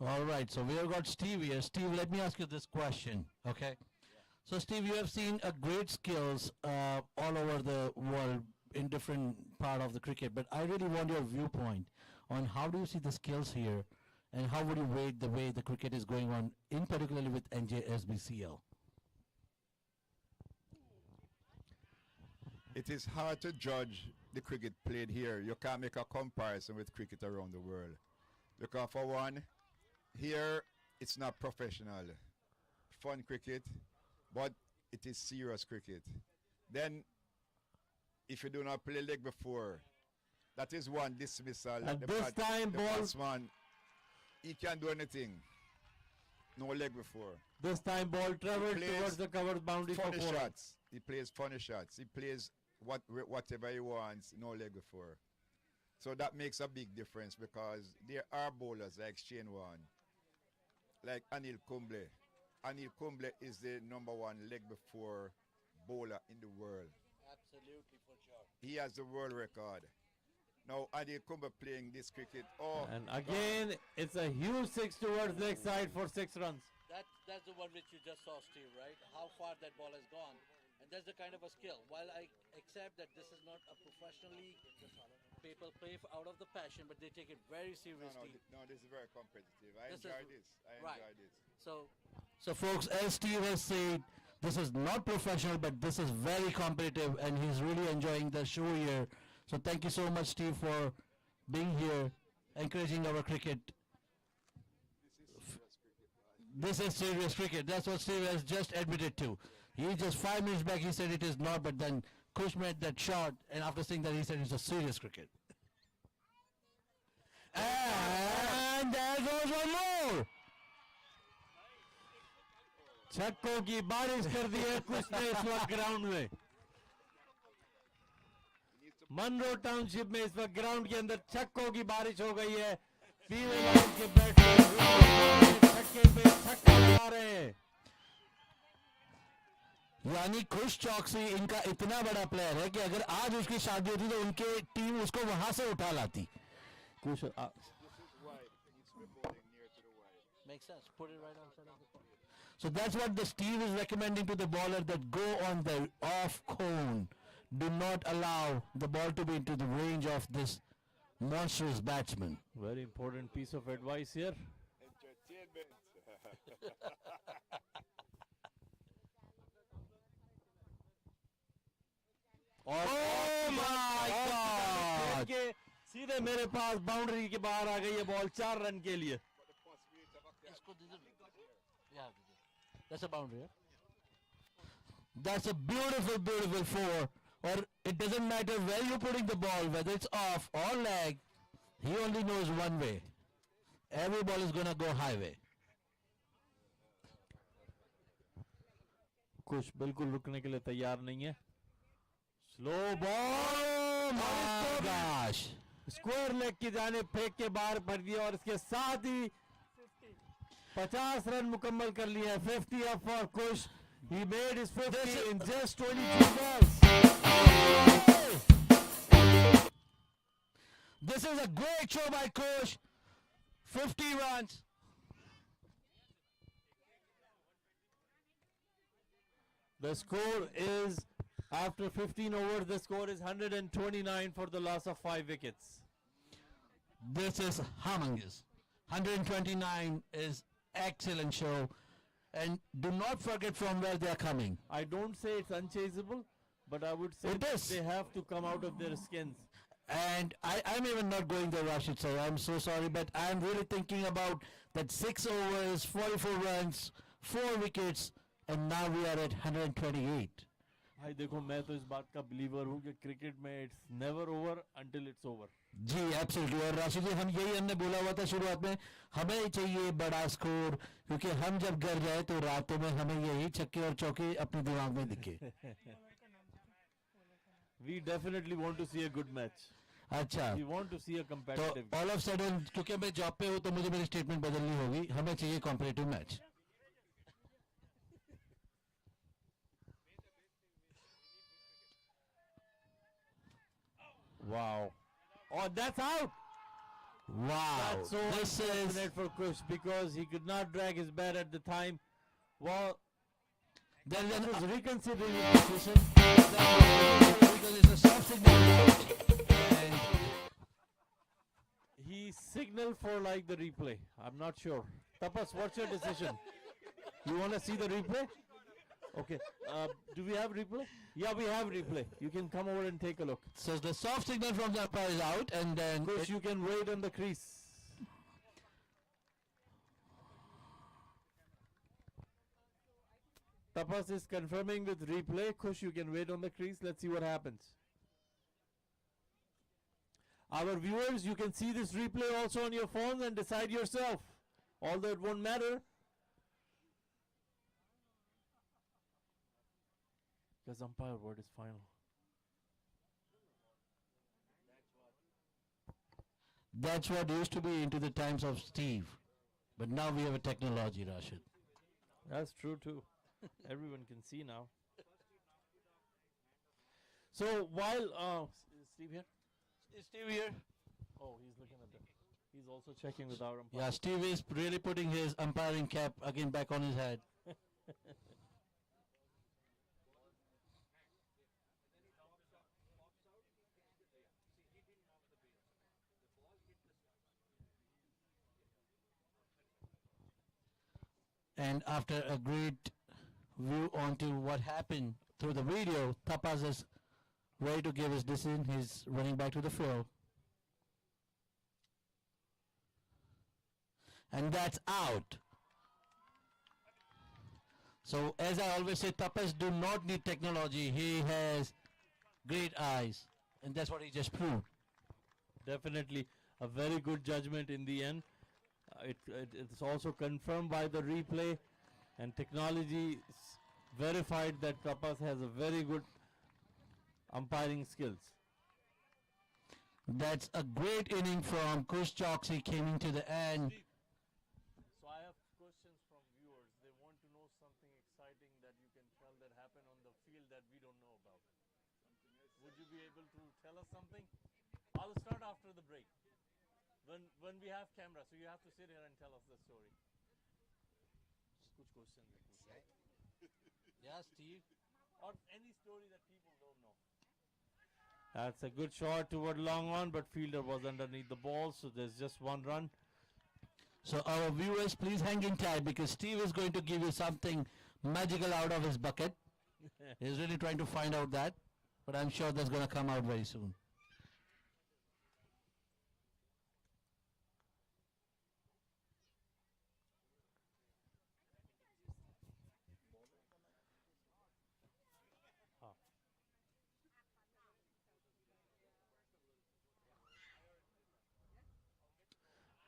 All right, so we have got Steve here. Steve, let me ask you this question, okay? So, Steve, you have seen great skills all over the world in different part of the cricket, but I really want your viewpoint on how do you see the skills here, and how would you rate the way the cricket is going on, in particularly with NJSBCL? It is hard to judge the cricket played here. You can't make a comparison with cricket around the world. Because for one, here it's not professional. Fun cricket, but it is serious cricket. Then, if you do not play leg before, that is one dismissal. At this time, the ball- batsman, he can't do anything. No leg before. This time ball traveled plays towards the covered boundary for Funny 4 runs. shots. He plays funny shots. He plays whatever he wants, no leg before. So that makes a big difference, because there are bowlers like Shane Warne, like Anil Kumble. Anil Kumble is the #1 leg before bowler in the world. Absolutely, for sure. He has the world record. Now Anil Kumble playing this cricket. Oh, And again, it's a huge 6 towards leg side for 6 runs. That's the one which you just saw, Steve, right? How far that ball has gone. And that's the kind of a skill. While I accept that this is not a professional league, people play out of the passion, but they take it very seriously. no, this is very competitive. I This enjoy is- this. I right. enjoy this. So folks, as Steve has said, this is not professional, but this is very competitive, and he's really enjoying the show here. So thank you so much, Steve, for being here, encouraging our cricket. This is serious cricket. That's what Steve has just admitted to. He just 5 minutes back he said it is not, but then Kush made that shot, and after saying that he said it's a serious cricket. And there goes one more. छक्कों की बारिश कर दी है कुछ ने इस वक्त ground में. Munro township में इस वक्त ग्राउंड के अंदर छक्कों की बारिश हो गई है. पीवे लाइन के बैट्समैन छक्के पे छक्का लगा रहे हैं. यानी खुश चौकसी इनका इतना बड़ा प्लेयर है कि अगर आज उसकी शादी होती तो उनके टीम उसको वहां से उठा लाती. कुछ This is why he needs to be bowling near to the wide. Makes sense. Put it right outside of the point. So that's what the Steve is recommending to the bowler, that go on the off cone. Do not allow the ball to be into the range of this monstrous batsman. Very important piece of advice here. Entertainment. Oh my God! के सीधे मेरे पास boundary के बाहर आ गई है ball 4 run के लिए. Yeah, that's a boundary. Yeah? That's a beautiful, beautiful 4. Or it doesn't matter where you're putting the ball, whether it's off or leg. He only knows one way. Every ball is gonna go highway. कुछ बिल्कुल रुकने के लिए तैयार नहीं है. Slow Oh ball. my gosh! Square leg की जानिब फेंक के बाहर पड़ दिया और इसके साथ ही 50 रन मुकम्मल कर लिए. 50 up for Kush. He made his 50 in just 22 balls. This is a great show by Kush. 50 runs. The score is, after 15 overs, the score is 129 for the loss of 5 wickets. This is humongous. 129 is excellent show. And do not forget from where they are coming. I don't say it's unchaseable, but I would say It that is. they have to come out of their skins. And I'm even not going there, Rashid sir. I'm so sorry, but I'm really thinking about that 6 overs, 44 runs, 4 wickets, and now we are at 128. भाई देखो मैं तो इस बात का believer हूँ कि cricket में it's never over until it's over. जी एब्सोल्युटली. और राशिद जी हमने बोला हुआ था शुरुआत में हमें चाहिए बड़ा स्कोर क्योंकि हम जब घर जाए तो रातों में हमें यही छक्के और चौके अपने दिमाग में दिखे. We definitely want to see a good match. अच्छा We want to see a तो competitive. ऑल ऑफ सडन क्योंकि मैं जॉब पे हूँ तो मुझे मेरी स्टेटमेंट बदलनी होगी. हमें चाहिए competitive match. Wow. Oh, that's out. Wow. That's so This is unfortunate for Kush because he could not drag his bat at the time. Well, there is he was an reconsidering his decision. because it's a soft signal and He signaled for like the replay. I'm not sure. Tapas, what's your decision? You want to see the replay? Okay. Do we have replay? Yeah, we have replay. You can come over and take a look. so the soft signal from the umpire is out and then Kush, you can wait on the crease. Tapas is confirming with replay. Kush, you can wait on the crease. Let's see what happens. Our viewers, you can see this replay also on your phones and decide yourself. Although it won't matter. Because umpire word is final. that's what used to be into the times of Steve, but now we have a technology, Rashid. That's true too. Everyone can see now. So while is Steve here? Is Steve here? Oh, he's looking at that. He's also checking with our umpire. Yeah, Steve is really putting his umpiring cap again back on his head. And after a great view onto what happened through the video, Tapas is ready to give his decision. He's running back to the field. And that's out. So as I always say, Tapas do not need technology. He has great eyes. And that's what he just proved. Definitely a very good judgment in the end. It's also confirmed by the replay, and technology verified that Tapas has a very good umpiring skills. That's a great inning from Kush Choksi came into the end. So I have questions from viewers. They want to know something exciting that you can tell that happened on the field that we don't know about. Would you be able to tell us something? I'll start after the break. When we have camera, so you have to sit here and tell us the story. Kuch questions. Yeah, Steve. Or any story that people don't know. That's a good shot toward long on, but fielder was underneath the ball, so there's just one run. So our viewers, please hang in tight because Steve is going to give you something magical out of his bucket. He's really trying to find out that, but I'm sure that's going to come out very soon.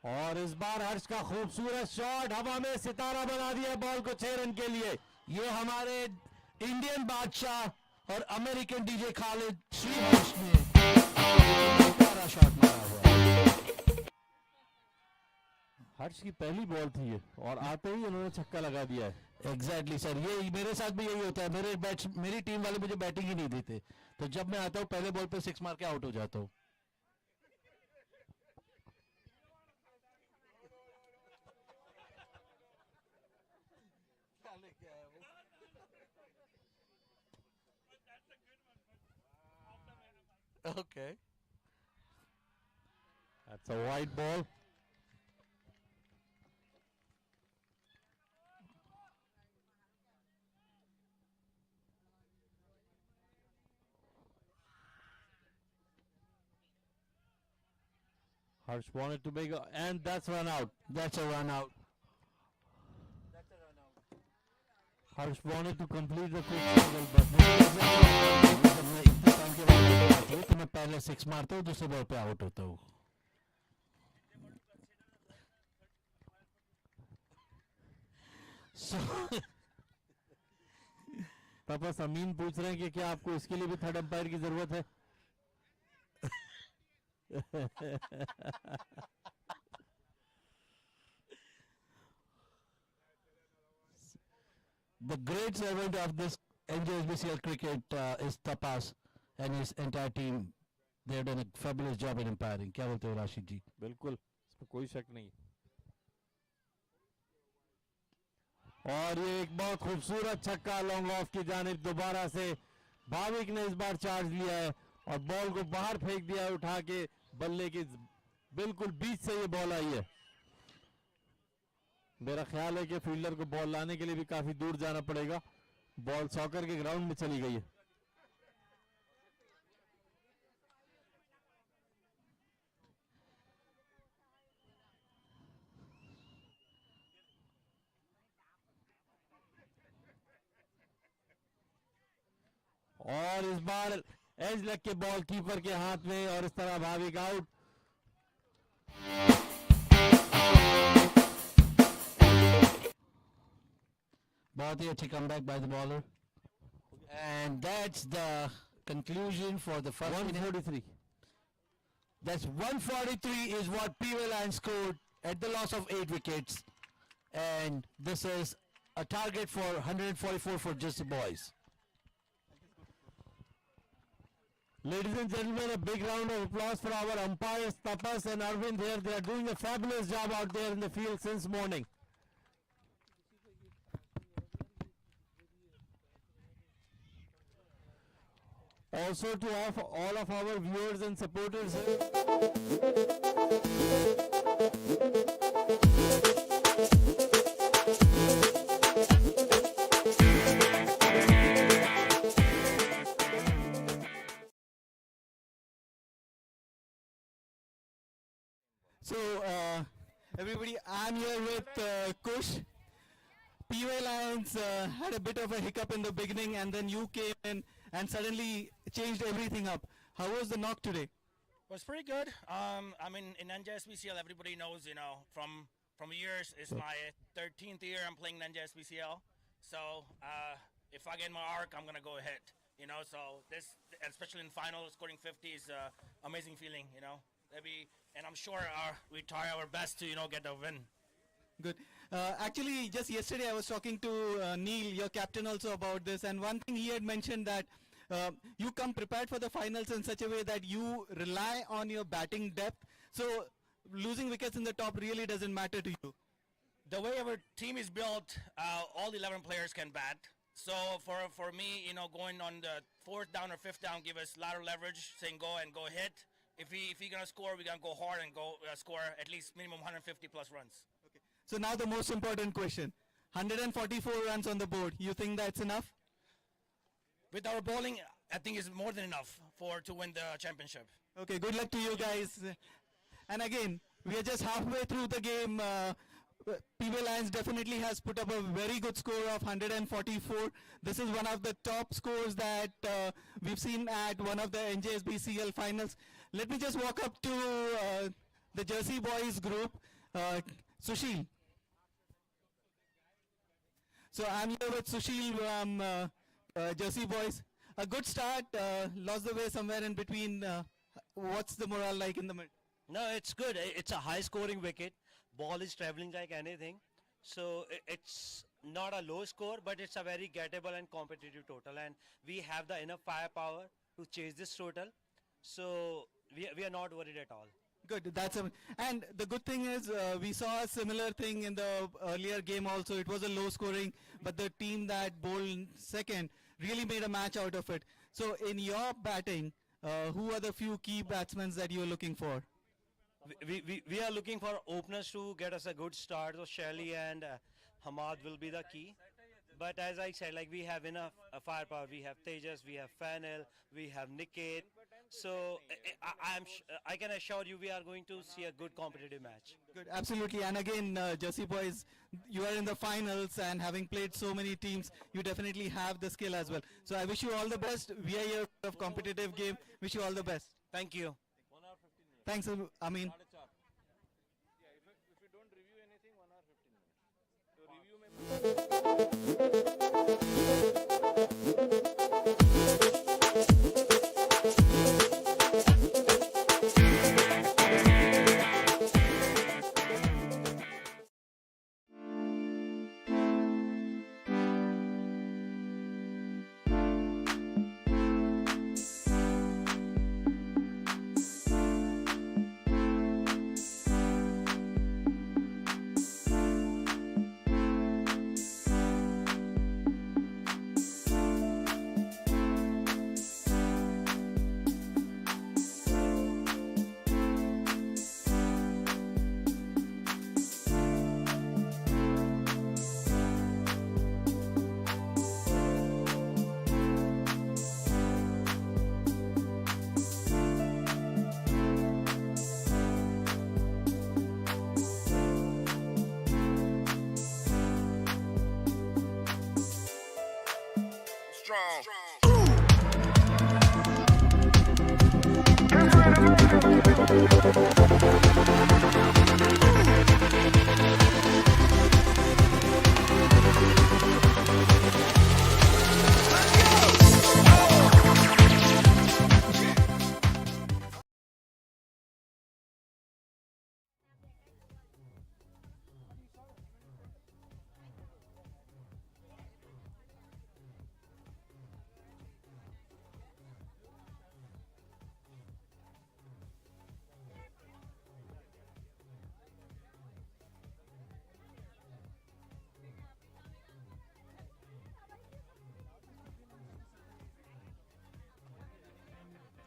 और इस बार हर्ष का खूबसूरत shot हवा में सितारा बना दिया ball को 6 run के लिए. ये हमारे इंडियन बादशाह और अमेरिकन डीजे खालिद श्री हर्ष ने प्यारा शॉट मारा हुआ हर्ष की पहली बॉल थी ये और आते ही उन्होंने छक्का लगा दिया है। एग्जैक्टली सर, ये मेरे साथ भी यही होता है। मेरी टीम वाले मुझे बैटिंग ही नहीं देते, तो जब मैं आता हूँ पहले बॉल पे 6 मार के आउट हो जाता हूँ। Okay. That's a wide ball. Harsh wanted to make and that's run out. That's a run out. Harsh wanted to complete the quick single, but जब मैं इतने टाइम के बाद आती हूँ तो मैं पहले 6 मारता हूँ, दूसरे बॉल पे आउट होता हूँ। So तपस अमीन पूछ रहे हैं कि क्या आपको इसके लिए भी थर्ड अंपायर की जरूरत है? the great servant of this NJSBCL cricket is Tapas and his entire team. They have done a fabulous job in umpiring. क्या बोलते हो राशिद जी? बिल्कुल, इसमें कोई शक नहीं। और ये एक बहुत खूबसूरत छक्का लॉन्ग ऑफ की जानिब दोबारा से भाविक ने इस बार चार्ज लिया है और बॉल को बाहर फेंक दिया उठा के, बल्ले के बिल्कुल बीच से ये बॉल आई है। मेरा ख्याल है कि फील्डर को बॉल लाने के लिए भी काफी दूर जाना पड़ेगा। बॉल सॉकर के ग्राउंड में चली गई है। और इस बार एज लग के बॉल कीपर के हाथ में और इस तरह भाविक आउट। बहुत ही अच्छी comeback by the bowler. And that's the conclusion for the first inning. 143. That's 143 is what Pway Lions scored at the loss of 8 wickets. And this is a target for 144 for just the boys. Ladies and gentlemen, a big round of applause for our umpires, Tapas and Arvind here. They are doing a fabulous job out there in the field since morning. Also to all of our viewers and supporters. So, everybody, I'm here with Kush. Pway Lions had a bit of a hiccup in the beginning, and then you came in and suddenly changed everything up. How was the knock today? Was pretty good. I mean, in NJSBCL, everybody knows, you know, from years, it's my 13th year I'm playing NJSBCL. So if I get my arc, I'm gonna go ahead. You know, so this, especially in finals, scoring 50 is amazing feeling. You know, and I'm sure we try our best to, you know, get the win. Good. Actually, just yesterday I was talking to Neil, your captain, also about this, and one thing he had mentioned that you come prepared for the finals in such a way that you rely on your batting depth. So losing wickets in the top really doesn't matter to you. The way our team is built, all 11 players can bat. So for me, you know, going on the 4th down or 5th down, give us a lot of leverage, saying go and go hit. If we're gonna score, we're gonna go hard and go score at least minimum 150 plus runs. Okay. So now the most important question: 144 runs on the board. You think that's enough? With our bowling, I think it's more than enough to win the championship. Okay. Good luck to you guys. And again, we are just halfway through the game. Pway Lions definitely has put up a very good score of 144. This is one of the top scores that we've seen at one of the NJSBCL finals. Let me just walk up to the Jersey Boys group. Sushil. So I'm here with Sushil from Jersey Boys. A good start, lost the way somewhere in between. What's the morale like in the mid? No, it's good. It's a high-scoring wicket. ball is traveling like anything. So it's not a low score, but it's a very gettable and competitive total. And we have the enough firepower to chase this total. So we are not worried at all. Good. And the good thing is we saw a similar thing in the earlier game also. It was a low scoring, but the team that bowled second really made a match out of it. So in your batting, who are the few key batsmen that you're looking for? We are looking for openers to get us a good start. So Shelly and Hamad will be the key. But as I said, like we have enough firepower. We have Tejas, we have Fanel, we have Niket. So I can assure you we are going to see a good competitive match. Good, absolutely. And again, Jersey boys, you are in the finals, and having played so many teams, you definitely have the skill as well. So I wish you all the best. We are here for a competitive game. Wish you all the best. Thank you. Thanks, Amin. If you don't review anything, 1 hour 15 minutes. So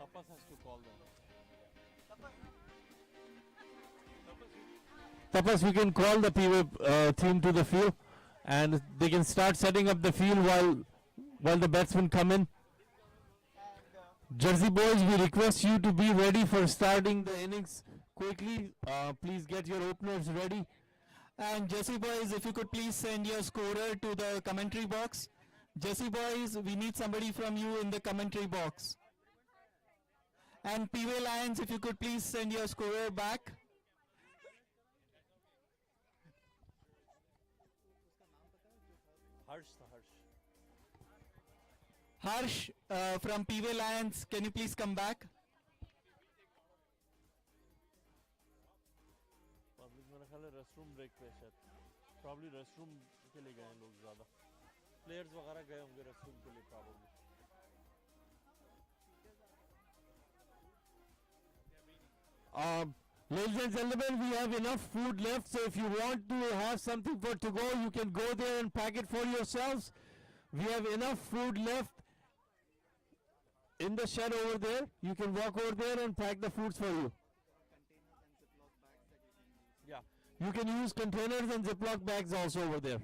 Tapas has to call them. Tapas, we can call the Pway team to the field, and they can start setting up the field while the batsmen come in. Jersey boys, we request you to be ready for starting the innings quickly. Please get your openers ready. And Jersey boys, if you could please send your scorer to the commentary box. Jersey boys, we need somebody from you in the commentary box. And Pway Lions, if you could please send your scorer back. Harsh from Pway Lions, can you please come back? Public मेरा ख्याल है restroom break पे शायद probably restroom के लिए गए हैं लोग ज़्यादा प्लेयर्स वगैरह गए होंगे रेस्टरूम के लिए probably Ladies and gentlemen, we have enough food left, so if you want to have something for to go, you can go there and pack it for yourselves. We have enough food left in the shed over there. You can walk over there and pack the foods for you. Yeah, you can use containers and Ziploc bags also over there.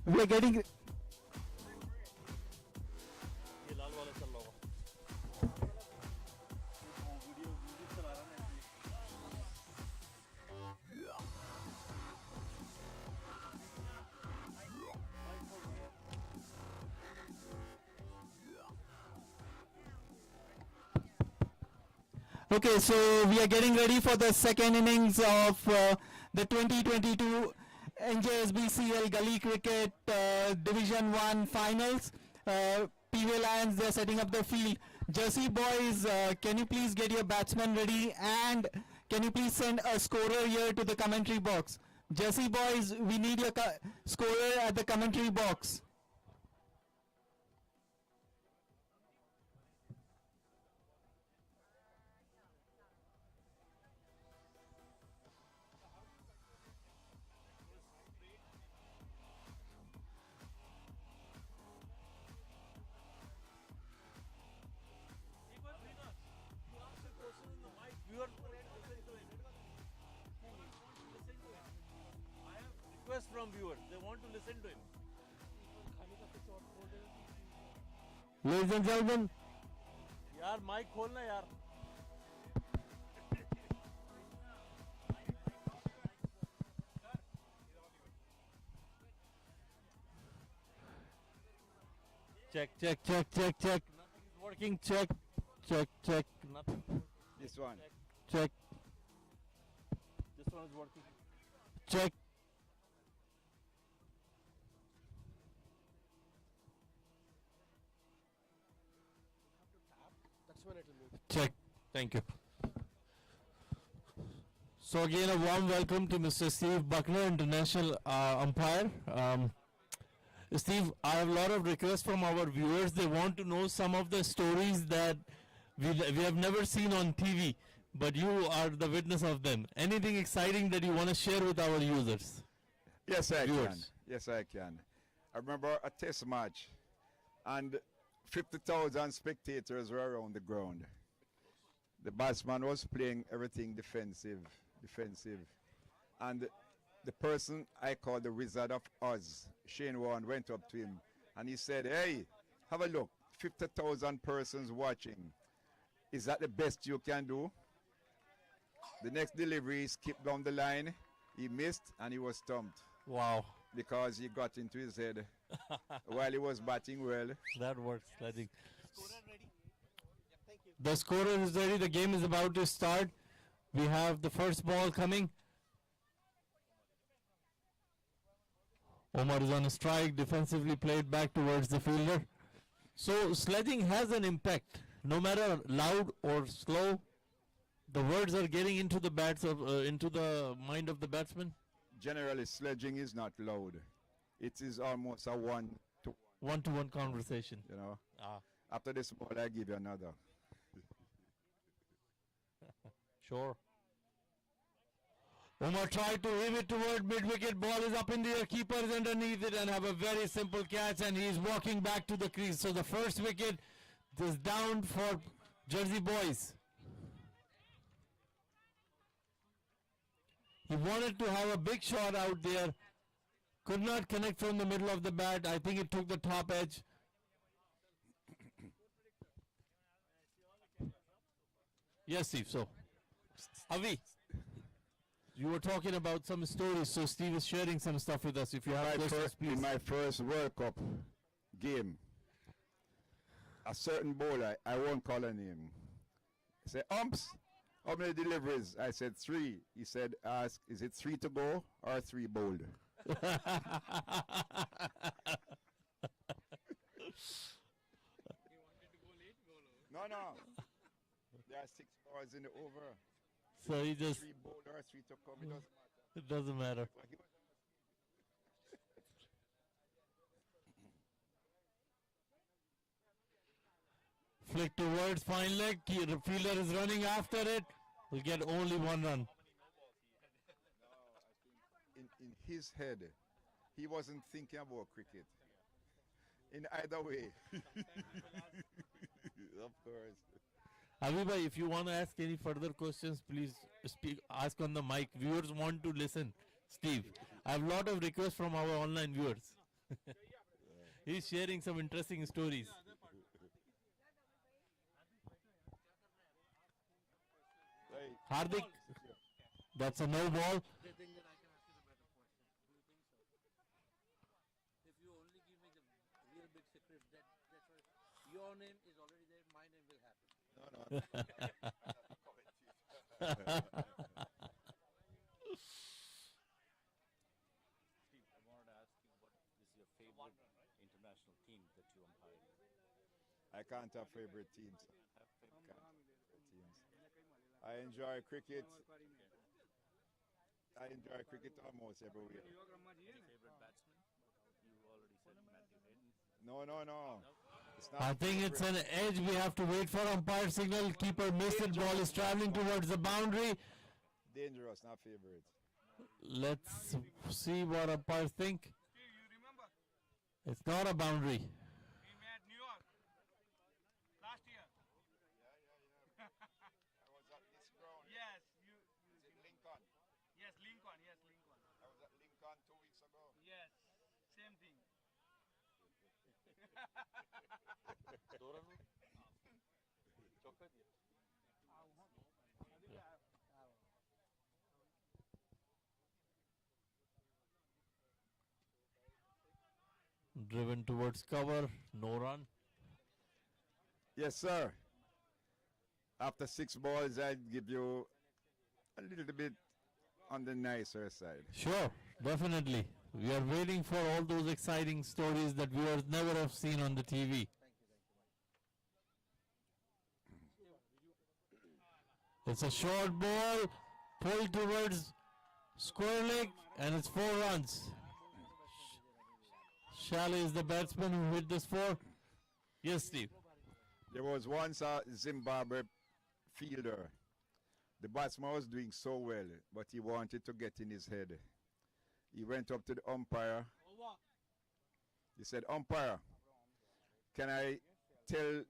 we are getting. Okay, so we are getting ready for the second innings of the 2022 NJSBCL Gully Cricket Division 1 Finals. Pway Lions, they're setting up the field. Jersey boys, can you please get your batsmen ready, and can you please send a scorer here to the commentary box? Jersey boys, we need your scorer at the commentary box. Request from viewers, they want to listen to him. Ladies and gentlemen, यार mic खोलना यार. Check. Nothing is working. Check. Nothing. This one. Check. This one is working. Check. Check. Thank you. So again, a warm welcome to Mr. Steve Buckner, international umpire. Steve, I have a lot of requests from our viewers. They want to know some of the stories that we have never seen on TV, but you are the witness of them. Anything exciting that you want to share with our users? Yes, I Viewers. can. Yes, I can. I remember a test match, and 50,000 spectators were around the ground. The batsman was playing everything defensive. And the person I call the Wizard of Oz, Shane Warne, went up to him and he said, "Hey, have a look, 50,000 persons watching. Is that the best you can do?" The next delivery, he skipped down the line, he missed, and he was stumped. Wow. Because he got into his head while he was batting well. That works, I think. The scorer is ready. The game is about to start. We have the first ball coming. Omar is on a strike, defensively played back towards the fielder. So sledging has an impact. No matter loud or slow, the words are getting into the into the mind of the batsman. Generally, sledging is not loud. It is almost a one-to-one conversation. You know. Ah. After this ball, I give you another. Sure. Omar tried to weave it toward mid-wicket. Ball is up in the air. Keeper is underneath it and have a very simple catch, and he's walking back to the crease. So the first wicket is down for Jersey boys. He wanted to have a big shot out there. Could not connect from the middle of the bat. I think it took the top edge. Yes, Steve. So, Avi, you were talking about some stories. So Steve is sharing some stuff with us. If you have questions, please. In my first World Cup game, a certain bowler, I won't call a name, said, "Umps, how many deliveries?" I said 3. He said, "Ask, is it 3 to go or 3 bowled?" No. There are 6 balls in the over. So he just 3 bowled or 3 to come. it doesn't matter. Flick towards fine leg. The fielder is running after it. Will get only 1 run. In his head, he wasn't thinking about cricket. In either way. Of course. Abhi, if you want to ask any further questions, please ask on the mic. Viewers want to listen. Steve, I have a lot of requests from our online viewers. He's sharing some interesting stories. Hardik, that's a no ball. They think that I can ask you the better question. Do you think so? If you only give me the real big secret, that's why your name is already there, my name will happen. Steve, I wanted to ask you, what is your favorite international team that you umpire? I can't have favorite teams. Have favorite Can't have favorite teams. I enjoy cricket. I enjoy cricket almost everywhere. Any favorite batsman? You already said Matthew Hayden. No. It's not I think it's an edge. We have to wait for umpire signal. Keeper missed it. Ball is traveling towards the boundary. dangerous, not favorite. Let's see what umpires think. Steve, you remember? It's not a boundary. We met New York last year. I was at this ground. Yes, Is it Lincoln? Yes, Lincoln. Yes, Lincoln. I was at Lincoln 2 weeks ago. Yes, same thing. Driven towards cover, no run. Yes, sir. After 6 balls, I'd give you a little bit on the nicer side. Sure, definitely. We are waiting for all those exciting stories that viewers never have seen on the TV. It's a short ball, pulled towards square leg, and it's 4 runs. Shally is the batsman who hit this 4. Yes, Steve. There was once a Zimbabwe fielder. The batsman was doing so well, but he wanted to get in his head. He went up to the umpire. He said, "Umpire, can I tell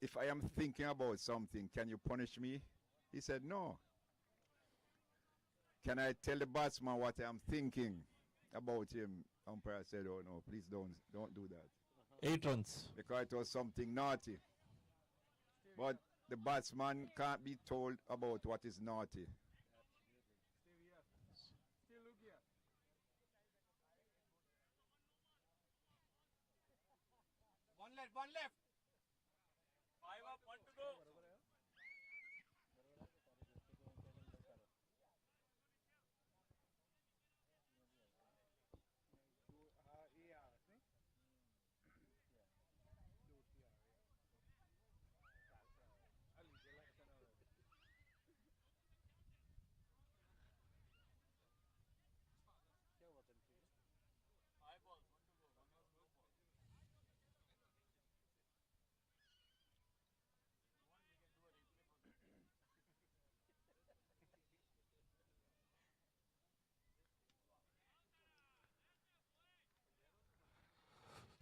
if I am thinking about something, can you punish me?" He said, "No." "Can I tell the batsman what I am thinking about him?" Umpire said, "Oh no, please don't do that." 8 runs. Because it was something naughty. But the batsman can't be told about what is naughty. Still look here. One left. 5 up, 1 to go.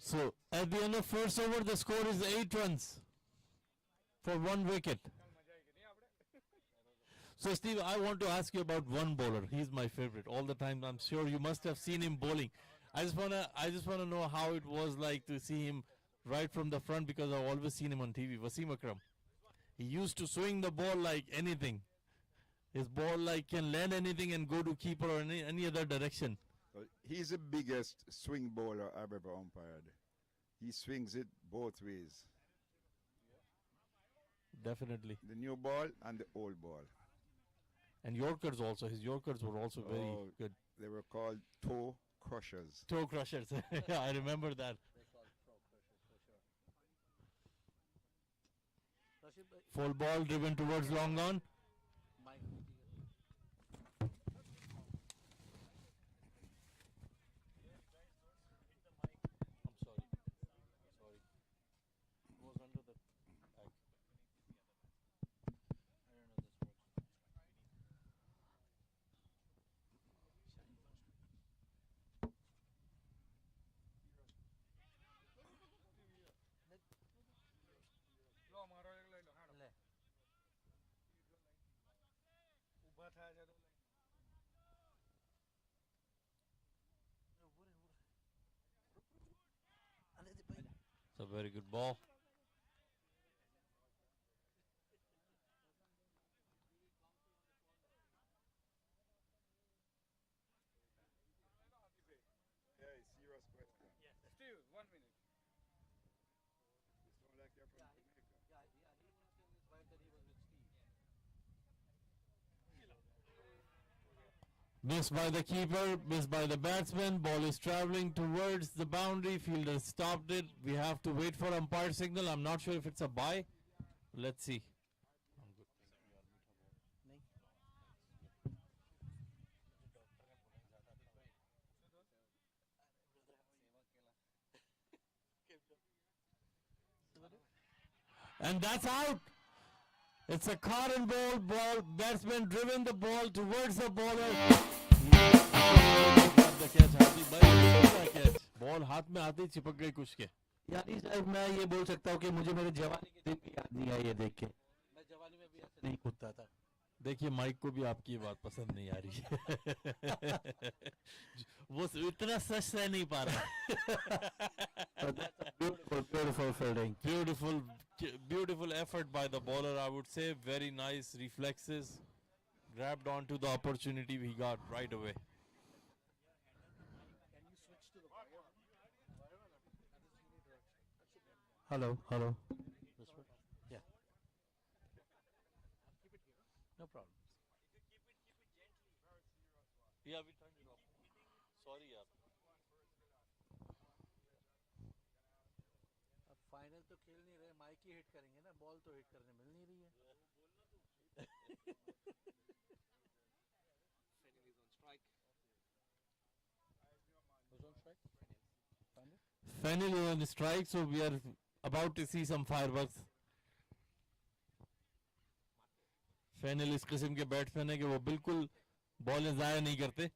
So at the end of first over, the score is 8 runs for 1 wicket. So Steve, I want to ask you about one bowler. He's my favorite all the time. I'm sure you must have seen him bowling. I just wanna know how it was like to see him right from the front, because I've always seen him on TV. Wasim Akram. He used to swing the ball like anything. His ball can land anything and go to keeper or any other direction. Well, he's the biggest swing bowler I've ever umpired. He swings it both ways. Definitely. The new ball and the old ball. And Yorkers also. His Yorkers were also very Oh, good. They were called toe crushers. Toe crushers. Yeah, I remember that. Full ball driven towards long on. I'm sorry. Sorry. It was under the bag. I don't know this works. Lo, Monroe, lo, hand up. It's a very good ball. Yeah, it's serious question. Steve, 1 minute. You sound like you're from Jamaica. Missed by the keeper, missed by the batsman. Ball is traveling towards the boundary. Fielder stopped it. We have to wait for umpire signal. I'm not sure if it's a bye. Let's see. And that's out. It's a cotton ball. Batsman driven the ball towards the bowler. Ball हाथ में आते ही चिपक गई कुछ के. यानी sir मैं ये बोल सकता हूँ कि मुझे मेरे जवानी के दिन की याद नहीं आई ये देख के. मैं जवानी में भी ऐसे नहीं कूदता था. देखिए माइक को भी आपकी ये बात पसंद नहीं आ रही है. वो इतना सच सह नहीं पा रहा. Beautiful fielding. Beautiful effort by the bowler, I would say. Very nice reflexes. Grabbed onto the opportunity he got right away. Hello. This one? Yeah. No problem. Yeah, we turned it off. Sorry, yaar. अब final तो खेल नहीं रहे, mic ही hit करेंगे ना, ball तो hit करने मिल नहीं रही है. Fennel is on strike, so we are about to see some fireworks. Fennel इस किस्म के बैट्समैन है कि वो बिल्कुल बॉलें ज़ाया नहीं करते.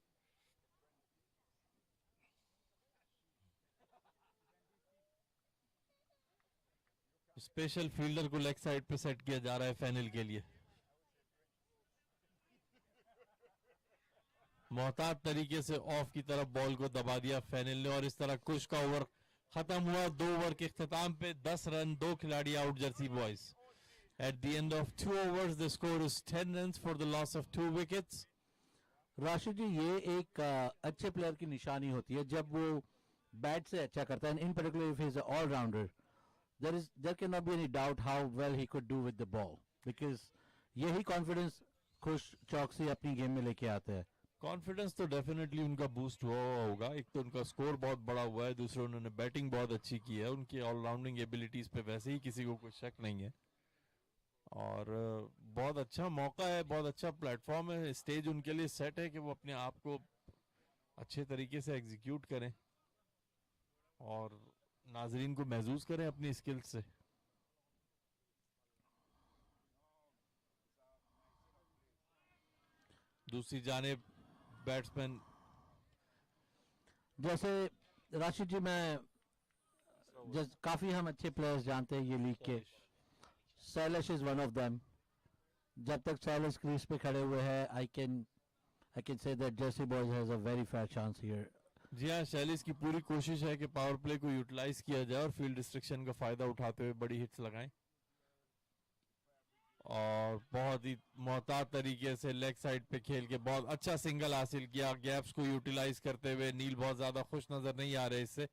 स्पेशल फील्डर को लेग साइड पे सेट किया जा रहा है फैनल के लिए. मोहतात तरीके से ऑफ की तरफ बॉल को दबा दिया फैनल ने और इस तरह कुछ का ओवर खत्म हुआ. 2 ओवर के इख्तिताम पे 10 रन, 2 खिलाड़ी out Jersey boys. At the end of 2 overs, the score is 10 runs for the loss of 2 wickets. Rashid जी ये एक अच्छे प्लेयर की निशानी होती है जब वो बैट से अच्छा करता है. इन particular if he is all rounder, there cannot be any doubt how well he could do with the ball, because यही कॉन्फिडेंस खुश चौकसी अपनी गेम में लेके आता है. कॉन्फिडेंस तो डेफिनेटली उनका बूस्ट हुआ होगा. एक तो उनका स्कोर बहुत बड़ा हुआ है, दूसरा उन्होंने बैटिंग बहुत अच्छी की है. उनकी ऑलराउंडिंग एबिलिटीज पे वैसे ही किसी को कोई शक नहीं है. और बहुत अच्छा मौका है, बहुत अच्छा प्लेटफॉर्म है. स्टेज उनके लिए सेट है कि वो अपने आप को अच्छे तरीके से एग्जीक्यूट करें और नाजरीन को महसूस करें अपनी स्किल्स से. दूसरी जानिब बैट्समैन जैसे राशिद जी मैं काफी हम अच्छे प्लेयर्स जानते हैं ये लीग के. सैलिश इज वन ऑफ देम. जब तक सैलिश क्रीज पे खड़े हुए हैं I can say that Jersey Boys has a very fair chance here. जी हाँ, शैलिस की पूरी कोशिश है कि पावर प्ले को यूटिलाइज किया जाए और फील्ड रिस्ट्रिक्शन का फायदा उठाते हुए बड़ी हिट्स लगाएं. और बहुत ही मोहतात तरीके से लेग साइड पे खेल के बहुत अच्छा सिंगल हासिल किया. गैप्स को यूटिलाइज करते हुए नील बहुत ज्यादा खुश नजर नहीं आ रहे इससे.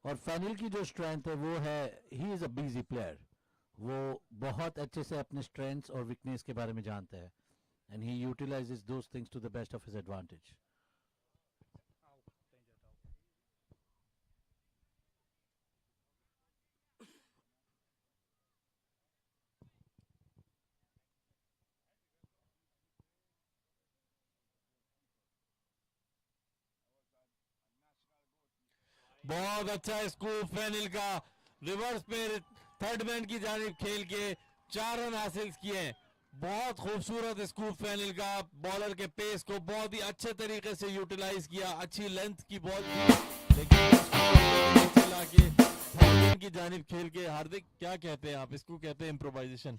और फैनिल की जो स्ट्रेंथ है वो है he is a busy player. वो बहुत अच्छे से अपने स्ट्रेंथ्स और वीकनेस के बारे में जानता है and he utilises those things to the best of his advantage. बहुत अच्छा स्कूप फैनिल का. रिवर्स पे थर्ड मैन की जानिब खेल के 4 रन हासिल किए. बहुत खूबसूरत स्कूप फैनिल का. बॉलर के पेस को बहुत ही अच्छे तरीके से यूटिलाइज किया. अच्छी लेंथ की बॉल थी लेकिन चला के थर्ड मैन की जानिब खेल के. हार्दिक क्या कहते हैं आप इसको? कहते हैं improvisation.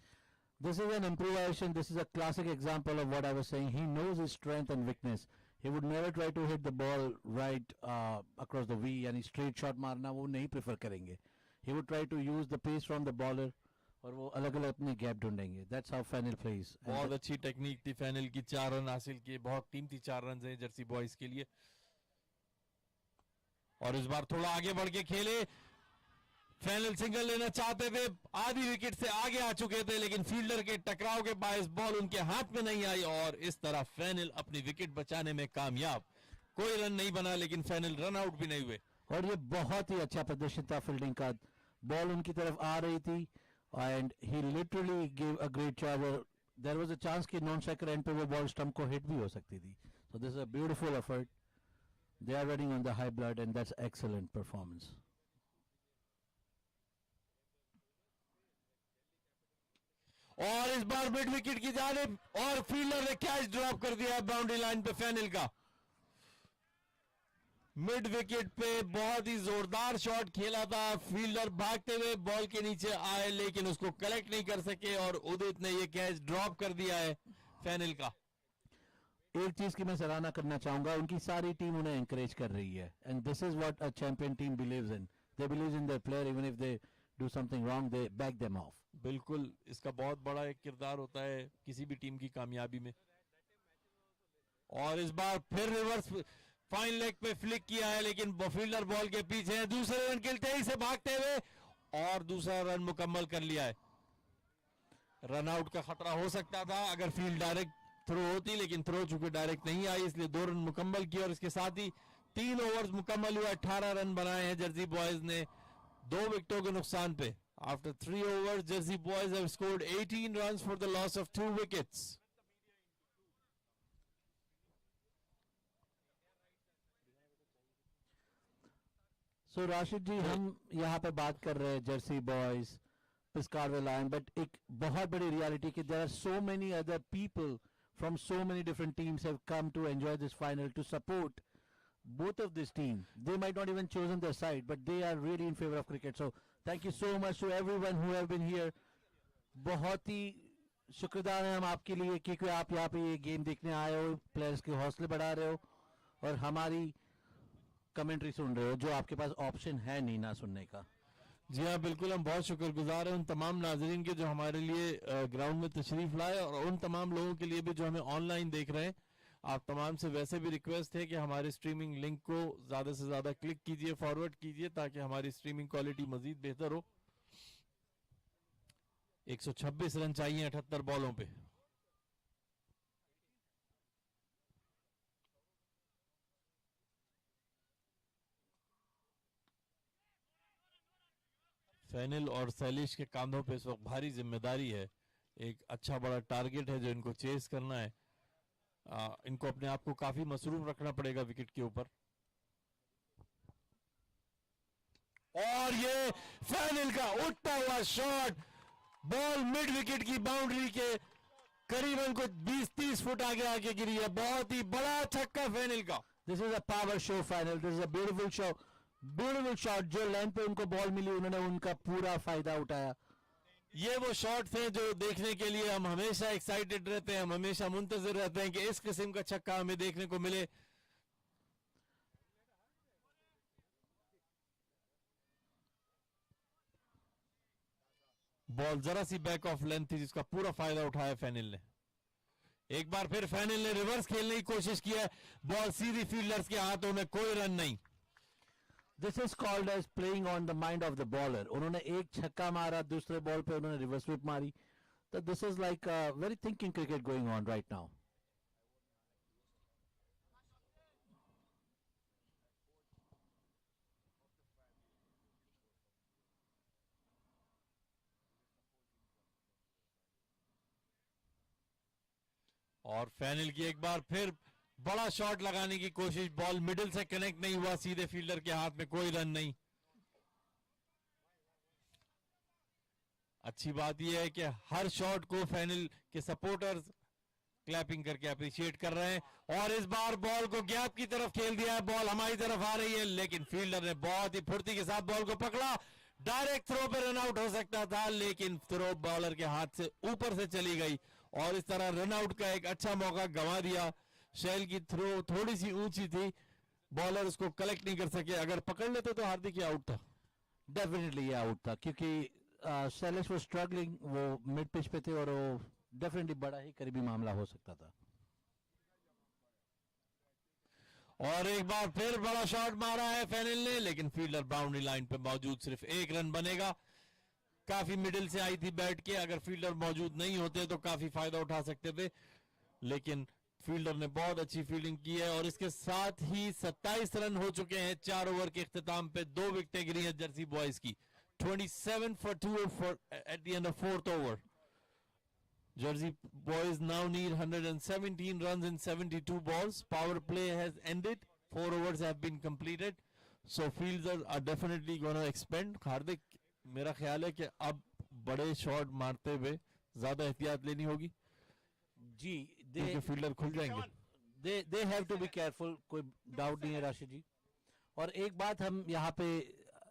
This is an improvisation. This is a classic example of what I was saying. He knows his strength and weakness. He would never try to hit the ball right across the V, यानी straight shot मारना वो नहीं prefer करेंगे. He would try to use the pace from the bowler और वो अलग-अलग अपने gap ढूंढेंगे. That's how Fennell plays. And बहुत अच्छी टेक्निक थी फैनल की, 4 रन हासिल किए, बहुत कीमती 4 रन हैं जर्सी बॉयज के लिए. और इस बार थोड़ा आगे बढ़ के खेले, फैनल सिंगल लेना चाहते थे, आधी विकेट से आगे आ चुके थे, लेकिन फील्डर के टकराव के बायस बॉल उनके हाथ में नहीं आई और इस तरह फैनल अपनी विकेट बचाने में कामयाब. कोई रन नहीं बना लेकिन फैनल रन आउट भी नहीं हुए. और ये बहुत ही अच्छा प्रदर्शन था फील्डिंग का. बॉल उनकी तरफ आ रही थी and he literally give a great charge. There was a chance कि नॉन स्ट्राइकर एंड पे वो बॉल स्टंप को हिट भी हो सकती थी. So this is a beautiful effort. They are running on the high blood and that's excellent performance. और इस बार मिड विकेट की जानिब और फील्डर ने कैच ड्रॉप कर दिया बाउंड्री लाइन पे फैनल का. मिड विकेट पे बहुत ही जोरदार शॉट खेला था, फील्डर भागते हुए बॉल के नीचे आए लेकिन उसको कलेक्ट नहीं कर सके और उदित ने ये कैच ड्रॉप कर दिया है फैनल का. एक चीज की मैं सराहना करना चाहूंगा, उनकी सारी टीम उन्हें एनकरेज कर रही है and this is what a champion team believes in. They believe in their player even if they do something wrong, they back them of. बिल्कुल, इसका बहुत बड़ा एक किरदार होता है किसी भी टीम की कामयाबी में. और इस बार फिर रिवर्स फाइन लेग पे फ्लिक किया है लेकिन फील्डर बॉल के पीछे है. दूसरे रन के तेजी से भागते हुए और दूसरा रन मुकम्मल कर लिया है. रन आउट का खतरा हो सकता था अगर फील्ड डायरेक्ट थ्रो होती, लेकिन थ्रो चूंकि डायरेक्ट नहीं आई इसलिए 2 रन मुकम्मल किए और इसके साथ ही 3 ओवर्स मुकम्मल हुआ. 18 रन बनाए हैं जर्सी बॉयज ने 2 विकेटों के नुकसान पे. After 3 overs, Jersey boys have scored 18 runs for the loss of 2 wickets. So Rashid जी, हम यहाँ पे बात कर रहे हैं जर्सी बॉयज, पिस्कारवे लायन, बट एक बहुत बड़ी रियलिटी कि there are so many other people from so many different teams have come to enjoy this final to support both of this team. They might not even chosen their side, but they are really in favor of cricket. So thank you so much to everyone who have been here. बहुत ही शुक्रगुजार हैं हम आपके लिए क्योंकि आप यहाँ पे ये गेम देखने आए हो, प्लेयर्स के हौसले बढ़ा रहे हो और हमारी कमेंट्री सुन रहे हो जो आपके पास ऑप्शन है नहीं ना सुनने का. जी हाँ, बिल्कुल, हम बहुत शुक्रगुजार हैं उन तमाम नाजरीन के जो हमारे लिए ग्राउंड में तशरीफ लाए और उन तमाम लोगों के लिए भी जो हमें ऑनलाइन देख रहे हैं. आप तमाम से वैसे भी रिक्वेस्ट है कि हमारे स्ट्रीमिंग लिंक को ज्यादा से ज्यादा क्लिक कीजिए, फॉरवर्ड कीजिए ताकि हमारी स्ट्रीमिंग क्वालिटी मजीद बेहतर हो. 126 रन चाहिए 78 बॉलों पे. फैनल और सैलिश के कांधों पे इस वक्त भारी जिम्मेदारी है. एक अच्छा बड़ा टारगेट है जो इनको चेस करना है. इनको अपने आप को काफी मसरूफ रखना पड़ेगा विकेट के ऊपर. और ये फैनल का उठता हुआ शॉट, बॉल मिड विकेट की बाउंड्री के करीबन कुछ 20-30 फुट आगे आके गिरी है. बहुत ही बड़ा छक्का फैनल का. This is a power show final. This is a beautiful show, beautiful shot. जो लेंथ पे उनको बॉल मिली उन्होंने उनका पूरा फायदा उठाया. ये वो शॉट्स हैं जो देखने के लिए हम हमेशा एक्साइटेड रहते हैं, हम हमेशा मुंतजिर रहते हैं कि इस किस्म का छक्का हमें देखने को मिले. बॉल जरा सी बैक ऑफ लेंथ थी जिसका पूरा फायदा उठाया फैनल ने. एक बार फिर फैनल ने रिवर्स खेलने की कोशिश की है, बॉल सीधी फील्डर्स के हाथों में, कोई रन नहीं. This is called as playing on the mind of the bowler. उन्होंने एक छक्का मारा, दूसरे बॉल पे उन्होंने रिवर्स स्वीप मारी. तो this is like very thinking cricket going on right now. और फैनल की एक बार फिर बड़ा शॉट लगाने की कोशिश, बॉल मिडिल से कनेक्ट नहीं हुआ, सीधे फील्डर के हाथ में, कोई रन नहीं. अच्छी बात यह है कि हर शॉट को फैनल के सपोर्टर्स क्लैपिंग करके अप्रिशिएट कर रहे हैं. और इस बार बॉल को गैप की तरफ खेल दिया है, बॉल हमारी तरफ आ रही है लेकिन फील्डर ने बहुत ही फुर्ती के साथ बॉल को पकड़ा. डायरेक्ट थ्रो पे रन आउट हो सकता था लेकिन थ्रो बॉलर के हाथ से ऊपर से चली गई और इस तरह रन आउट का एक अच्छा मौका गंवा दिया शैल की थ्रो थोड़ी सी ऊंची थी, बॉलर उसको कलेक्ट नहीं कर सके. अगर पकड़ लेते तो हार्दिक ये आउट था. डेफिनेटली ये आउट था क्योंकि शैलेश वो स्ट्रगलिंग, वो मिड पिच पे थे और वो डेफिनेटली बड़ा ही करीबी मामला हो सकता था. और एक बार फिर बड़ा शॉट मारा है फैनल ने, लेकिन फील्डर बाउंड्री लाइन पे मौजूद, सिर्फ एक रन बनेगा. काफी मिडिल से आई थी बैट के, अगर फील्डर मौजूद नहीं होते तो काफी फायदा उठा सकते थे, लेकिन फील्डर ने बहुत अच्छी फील्डिंग की है. और इसके साथ ही 27 रन हो चुके हैं 4 ओवर के इख्तिताम पे. 2 विकेटें गिरी हैं जर्सी बॉयज की. 27 for 2 at the end of 4th over. Jersey boys now need 117 runs in 72 balls. Power play has ended. 4 overs have been completed. So fielders are definitely going to expend. हार्दिक, मेरा ख्याल है कि अब बड़े shot मारते हुए ज्यादा एहतियात लेनी होगी जी. क्योंकि फील्डर खुल जाएंगे. they have to be careful, कोई डाउट नहीं है राशिद जी. और एक बात हम यहाँ पे,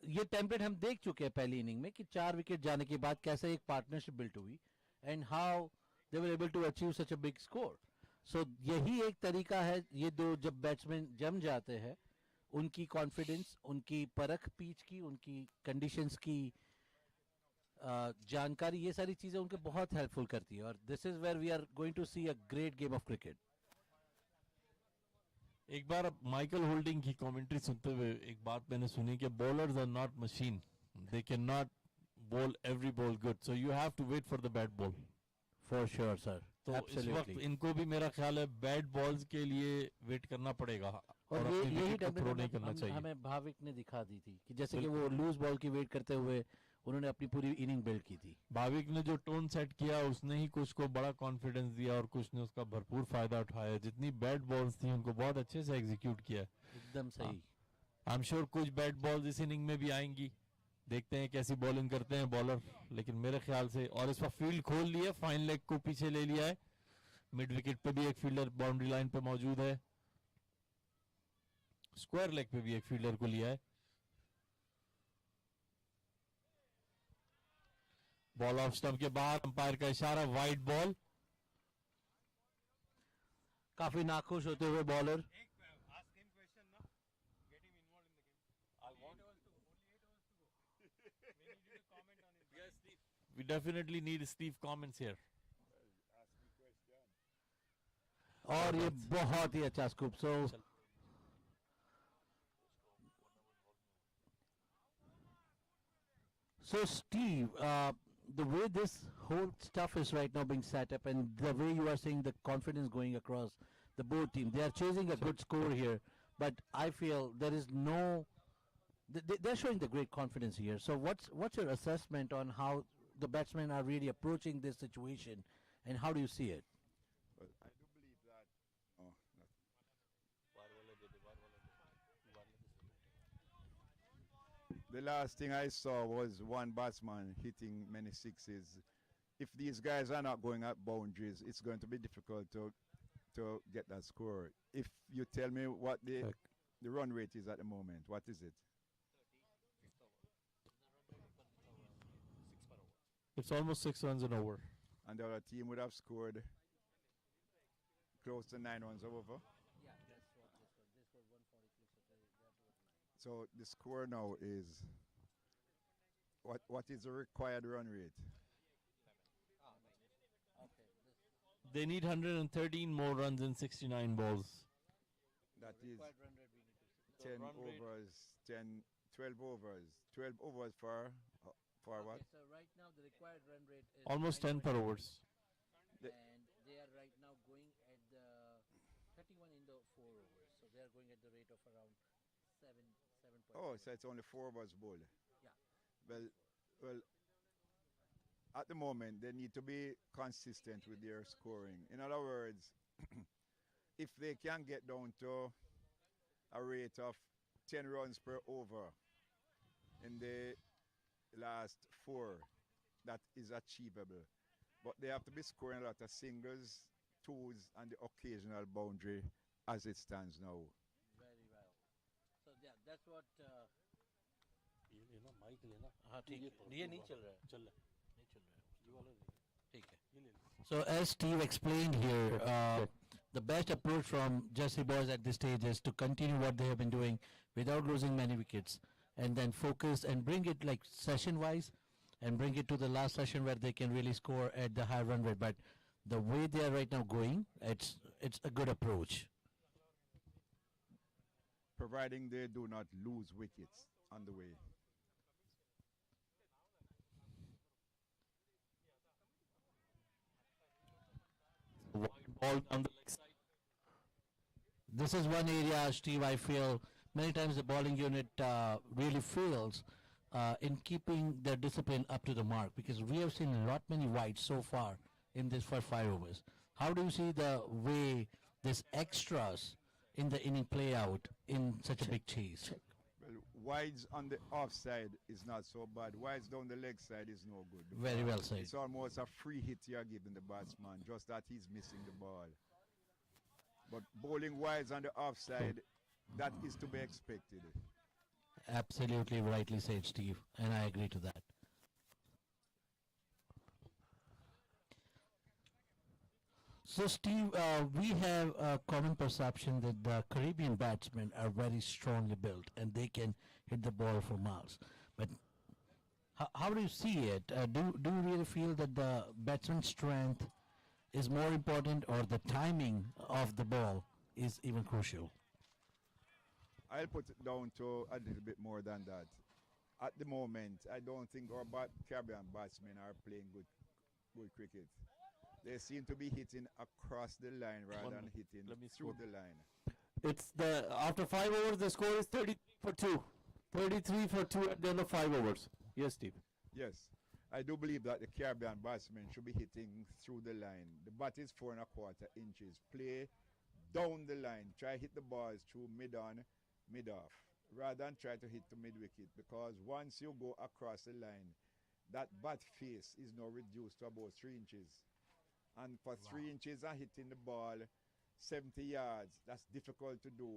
ये टेम्पलेट हम देख चुके हैं पहली इनिंग में कि 4 विकेट जाने के बाद कैसे एक पार्टनरशिप बिल्ट हुई and how they were able to achieve such a big score. So यही एक तरीका है, ये दो जब बैट्समैन जम जाते हैं, उनकी कॉन्फिडेंस, उनकी परख पिच की, उनकी कंडीशंस की जानकारी, ये सारी चीजें उनके बहुत हेल्पफुल करती है. और this is where we are going to see a great game of cricket. एक बार माइकल होल्डिंग की कमेंट्री सुनते हुए एक बात मैंने सुनी कि bowlers are not machine, they can not bowl every ball good, so you have to wait for the bad ball. For sure sir. तो इस वक्त इनको भी मेरा ख्याल है बैट बॉल्स के लिए वेट करना पड़ेगा और अपनी यही विकेट को थ्रो नहीं टेम्पलेट करना चाहिए. हमें भाविक ने दिखा दी थी कि जैसे कि वो लूज बॉल की वेट करते हुए उन्होंने अपनी पूरी इनिंग बिल्ड की थी. भाविक ने जो टोन सेट किया उसने ही कुछ को बड़ा कॉन्फिडेंस दिया और कुछ ने उसका भरपूर फायदा उठाया. जितनी बैट बॉल्स थी उनको बहुत अच्छे से एग्जीक्यूट किया. एकदम सही. आई एम श्योर कुछ बैट बॉल्स इस इनिंग में भी आएंगी. देखते हैं कैसी बॉलिंग करते हैं बॉलर, लेकिन मेरे ख्याल से, और इस पर फील्ड खोल ली है, फाइन लेग को पीछे ले लिया है. मिड विकेट पे भी एक फील्डर बाउंड्री लाइन पे मौजूद है, स्क्वायर लेग पे भी एक फील्डर को लिया है. बॉल ऑफ स्टंप के बाहर, अंपायर का इशारा, वाइड बॉल. काफी नाखुश होते हुए bowler. We definitely need Steve comments here. और ये बहुत ही अच्छा scoop. So Steve, the way this whole stuff is right now being set up and the way you are seeing the confidence going across the both team, they are chasing a good score here, but I feel there is no, they're showing the great confidence here. So what's your assessment on how the batsmen are really approaching this situation and how do you see it? Well, I do believe that. Oh, the last thing I saw was one batsman hitting many sixes. If these guys are not going at boundaries, it's going to be difficult to get that score. If you tell me what the run rate is at the moment, what is it? It's almost 6 runs an over. And the other team would have scored close to 9 runs over. Yeah, that's what they scored 143. So the score now is what is the required run rate? They need 113 more runs in 69 balls. That is 10 overs, 12 overs. 12 overs for what? So right now the required run rate is Almost 10 per overs. and they are right now going at the 31 in the 4 overs. So they are going at the rate of around 7. Oh, so it's only 4 overs bowled. Yeah. Well, at the moment they need to be consistent with their scoring. In other words, if they can get down to a rate of 10 runs per over in the last 4, that is achievable. But they have to be scoring a lot of singles, twos, and the occasional boundary as it stands now. Very well. So yeah, that's what. Mic लेना. हाँ ठीक है. ये नहीं चल रहा है. चल रहा है. नहीं चल रहा है. ये वाला ठीक है. So as Steve explained here, the best approach from Jersey boys at this stage is to continue what they have been doing without losing many wickets, and then focus and bring it like session-wise, and bring it to the last session where they can really score at the high run rate. But the way they are right now going, it's a good approach. Providing they do not lose wickets on the way. Wide ball down the leg side. This is one area, Steve, I feel many times the bowling unit really fails in keeping their discipline up to the mark, because we have seen a lot many wides so far in this first 5 overs. How do you see the way this extras in the inning play out in such a big chase? Well, wides on the offside is not so bad. Wides down the leg side is no good. Very well said. It's almost a free hit you're giving the batsman, just that he's missing the ball. But bowling wides on the offside, that is to be expected. Absolutely rightly said, Steve, and I agree to that. So, Steve, we have a common perception that the Caribbean batsmen are very strongly built and they can hit the ball for miles. But how do you see it? Do you really feel that the batsman's strength is more important, or the timing of the ball is even crucial? I'll put it down to a little bit more than that. At the moment, I don't think our Caribbean batsmen are playing good cricket. They seem to be hitting across the line rather than hitting through the line. It's after 5 overs, the score is 33 for 2. 33 for 2 at the end of 5 overs. Yes, Steve. Yes, I do believe that the Caribbean batsmen should be hitting through the line. The bat is 4¼ inches. Play down the line. Try hit the balls through mid-on, mid-off, rather than try to hit the mid-wicket, because once you go across the line, that bat face is now reduced to about 3 inches. And for 3 inches and hitting the ball 70 yards, that's difficult to do.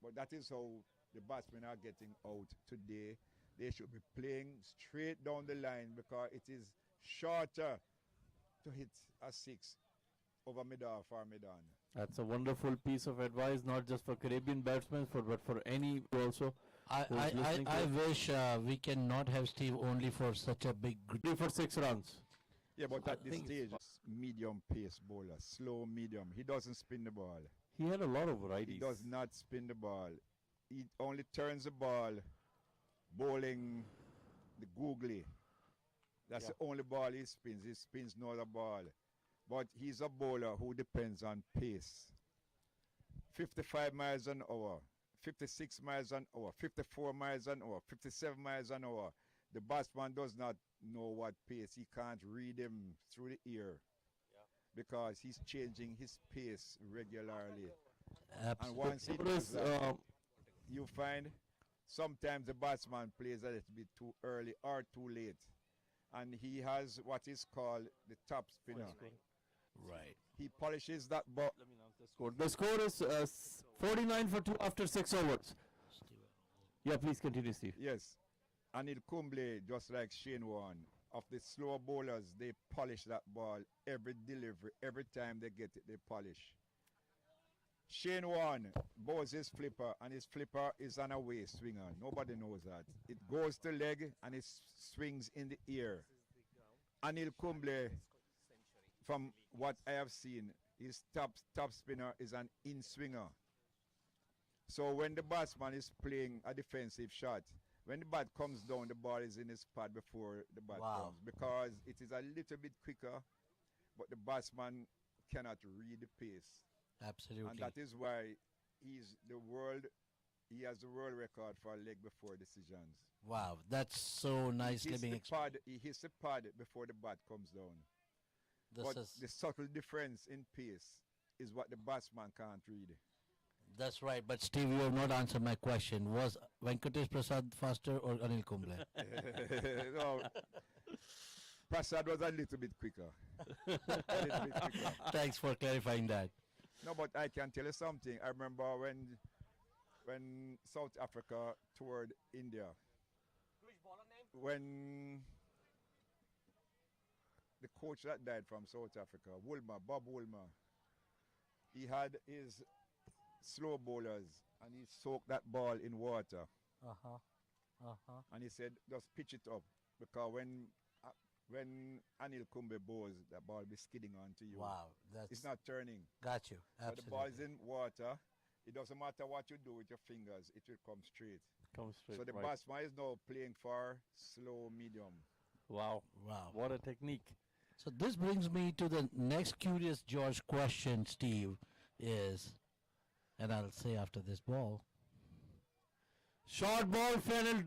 But that is how the batsmen are getting out today. They should be playing straight down the line, because it is shorter to hit a 6 over mid-off or mid-on. That's a wonderful piece of advice, not just for Caribbean batsmen, but for any also. I wish we cannot have Steve only for such a big... 3 for 6 runs. Yeah, but at this stage, medium pace bowler, slow medium. He doesn't spin the ball. He had a lot of varieties. He does not spin the ball. He only turns the ball, bowling the googly. That's the only ball he spins. He spins no other ball. But he's a bowler who depends on pace. 55 miles an hour, 56 miles an hour, 54 miles an hour, 57 miles an hour. The batsman does not know what pace. He can't read him through the ear, because he's changing his pace regularly. Absolutely. And once he does that, you find sometimes the batsman plays a little bit too early or too late. And he has what is called the top spinner. Right. He polishes that ball. Let me announce the score. The score is 49 for 2 after 6 overs. Yeah, please continue, Steve. Yes. Anil Kumble, just like Shane Warne, of the slow bowlers, they polish that ball every delivery. Every time they get it, they polish. Shane Warne bowls his flipper, and his flipper is an away swinger. Nobody knows that. It goes to leg, and it swings in the ear. Anil Kumble, from what I have seen, his top spinner is an in swinger. So when the batsman is playing a defensive shot, when the bat comes down, the ball is in his pad before the bat comes, because it is a little bit quicker, but the batsman cannot read the pace. Absolutely. And that is why he has the world record for leg before decisions. Wow, that's so nicely being explained. He hits the pad before the bat comes down. But the subtle difference in pace is what the batsman can't read. That's right, but Steve, you have not answered my question. Was Venkatesh Prasad faster or Anil Kumble? No, Prasad was a little bit quicker. Thanks for clarifying that. No, but I can tell you something. I remember when South Africa toured India, when the coach that died from South Africa, Bob Woolmer, He had his slow bowlers and he soaked that ball in water. And he said, just pitch it up because when Anil Kumble bowls, that ball be skidding onto you. Wow, It's not turning. got you. So the ball is Absolutely. in water. It doesn't matter what you do with your fingers, it will come straight. Come straight. So the right. batsman is now playing for slow medium. Wow. Wow. What a technique. So this brings me to the next curious George question, Steve, is, and I'll say after this ball. Short ball, Fennell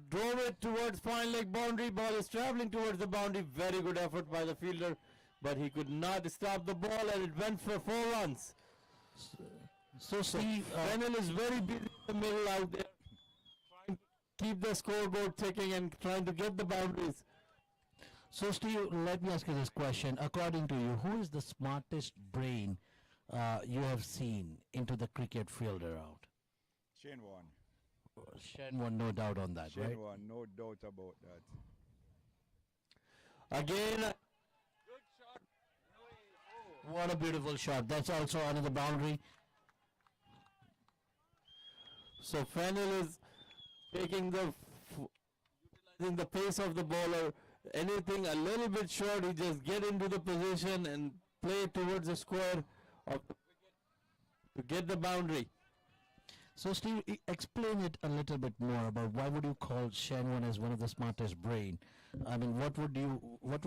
drove it towards fine leg boundary. Ball is traveling towards the boundary. Very good effort by the fielder, but he could not stop the ball, and it went for 4 runs. So Steve, Fennell is very busy in the middle out there, trying to keep the scoreboard ticking and trying to get the boundaries. so Steve, let me ask you this question. According to you, who is the smartest brain you have seen into the cricket fielder out? Shane Warne. Shenwan, no doubt on that, Shane right? Warne, no doubt about that. Again, What a beautiful shot. That's also another boundary. so Fennell is taking utilizing the pace of the bowler. Anything a little bit short, he just get into the position and play towards the square of the wicket to get the boundary. So Steve, explain it a little bit more about why would you call Shenwan as one of the smartest brain? I mean, what would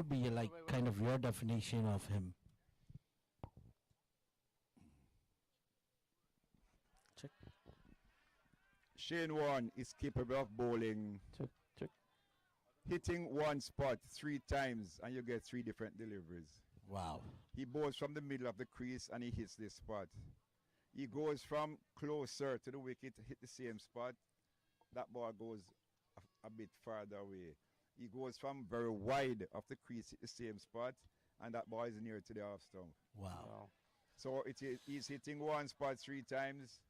be your, like kind of your definition of him? Shane Warne is capable of bowling, Check. hitting one spot 3 times, and you get 3 different deliveries. Wow. He bowls from the middle of the crease and he hits this spot. He goes from closer to the wicket, hit the same spot. That ball goes a bit farther away. He goes from very wide of the crease, hit the same spot, and that ball is near to the off stump. Wow. So he's hitting one spot 3 times.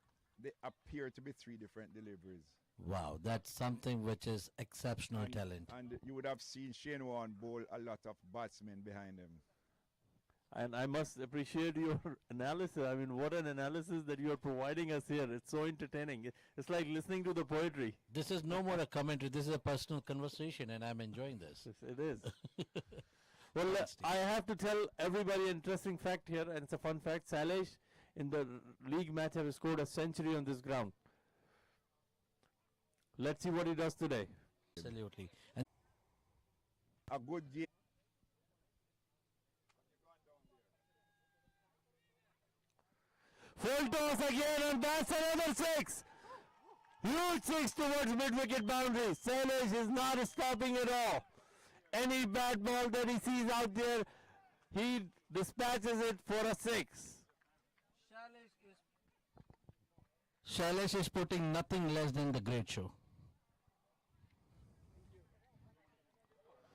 They appear to be 3 different deliveries. Wow. That's something which is exceptional talent. And you would have seen Shane Warne bowl a lot of batsmen behind him. And I must appreciate your analysis. I mean, what an analysis that you are providing us here. It's so entertaining. It's like listening to the poetry. This is no more a commentary. This is a personal conversation, and I'm enjoying this. Yes, it is. Well, I have to tell everybody an interesting fact here, and it's a fun fact. Salesh in the league match have scored a century on this ground. Let's see what he does today. Absolutely. And A good game. Full toss again, and that's another 6. Huge 6 towards mid-wicket boundary. Salesh is not stopping at all. Any bad ball that he sees out there, he dispatches it for a 6. Shailesh is putting nothing less than the great show.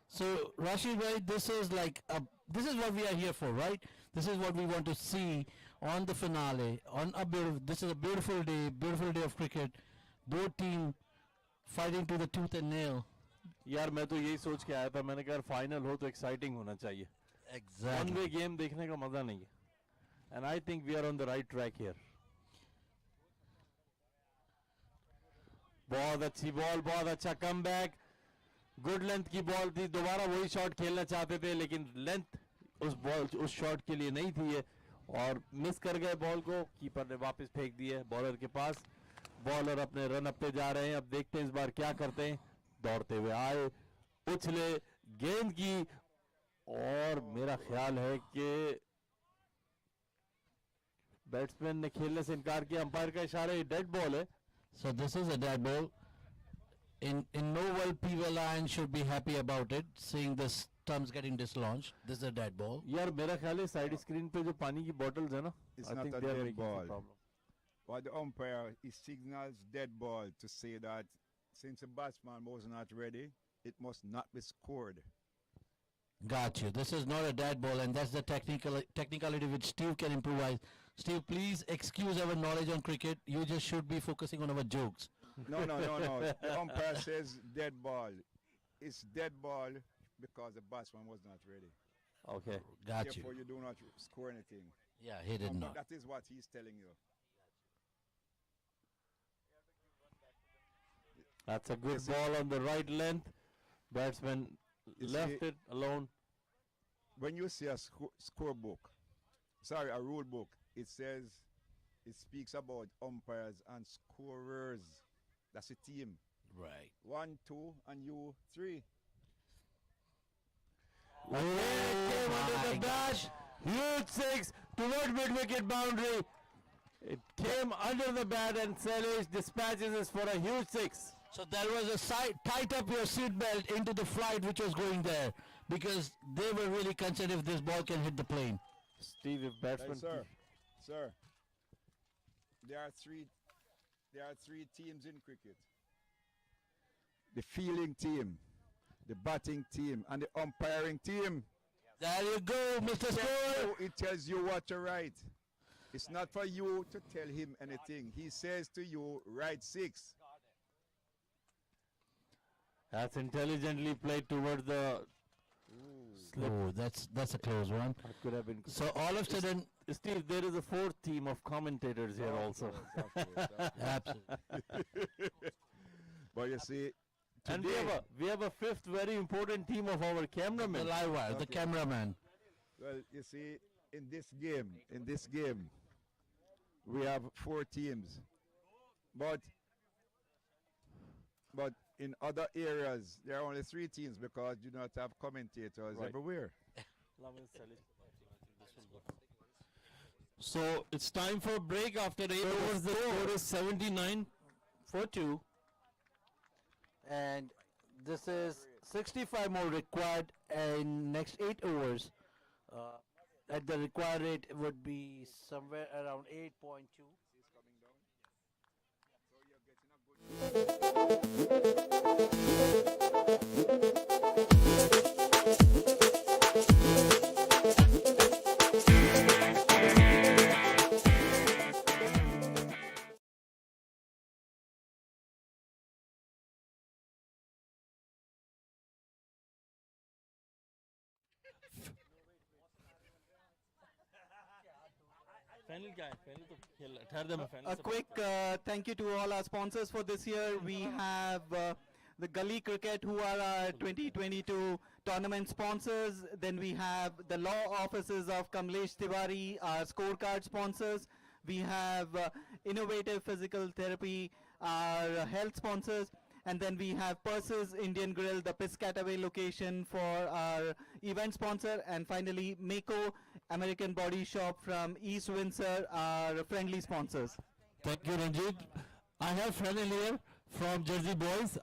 So, Rashid bhai, this is what we are here for, right? This is what we want to see on the finale. This is a beautiful day of cricket. Both team fighting to the tooth and nail. यार मैं तो यही सोच के आया था मैंने कहा फाइनल हो तो एक्साइटिंग होना चाहिए वन वे गेम देखने का मजा नहीं है and I think we are on the right track here बहुत अच्छी बॉल बहुत अच्छा कमबैक गुड लेंथ की बॉल थी दोबारा वही शॉट खेलना चाहते थे लेकिन लेंथ उस शॉट के लिए नहीं थी ये और मिस कर गए बॉल को कीपर ने वापस फेंक दी है बॉलर के पास बॉलर अपने रन अप पे जा रहे हैं अब देखते हैं इस बार क्या करते हैं दौड़ते हुए आए उछले गेंद की और मेरा ख्याल है कि बैट्समैन ने खेलने से इनकार किया अंपायर का इशारा ये डेड बॉल है So this is a dead ball. In no world PV Lions should be happy about it, seeing the stumps getting dislodged. This is a dead ball. यार मेरा ख्याल है साइड स्क्रीन पे जो पानी की बॉटल्स है ना It's not a dead ball. But the umpire, he signals dead ball to say that since the batsman was not ready, it must not be scored. Got you. This is not a dead ball, and that's the technicality which Steve can improvise. Steve, please excuse our knowledge on cricket. You just should be focusing on our jokes. No. The umpire says dead ball. It's dead ball because the batsman was not ready. Okay. Got you. Therefore, you do not score anything. Yeah, he did but not. that is what he's telling you. That's a good Yes, ball on the right length. Batsman You left see- it alone. When you see a score book, sorry, a rule book, it says, it speaks about umpires and scorers. That's a team. Right. 1, 2, and you 3. Came under the dash. Huge six toward mid-wicket boundary. It came under the bat and Salish dispatches us for a huge six. So there was a tight up your seatbelt into the flight which was going there because they were really concerned if this ball can hit the plane. Steve, if batsman... Sir, there are three teams in cricket. The fielding team, the batting team, and the umpiring team. There you go, Mr. Score. It tells you what to write. It's not for you to tell him anything. He says to you, write 6. That's intelligently played toward the slip. Oh, that's a close one. That could have been... So all of a sudden, Steve, there is a fourth team of commentators here also. absolutely. But you see, And today, we have a fifth very important team of our The cameramen. live wire, the cameraman. well, you see, in this game, we have 4 teams. But in other areas, there are only 3 teams because you do not have commentators Right. everywhere. So it's time for a break after 8 overs. The score is 79 for 2. And this is 65 more required in next 8 overs. At the required rate, it would be somewhere around 8.2. A quick thank you to all our sponsors for this year. We have the Gully Cricket, who are our 2022 tournament sponsors. Then we have the law offices of Kamlesh Tiwari, our scorecard sponsors. We have Innovative Physical Therapy, our health sponsors. And then we have Purses Indian Grill, the Piscataway location, for our event sponsor. And finally, Mako American Body Shop from East Windsor, our friendly sponsors. Thank you, Ranjit. I have Fennel here from Jersey Boys.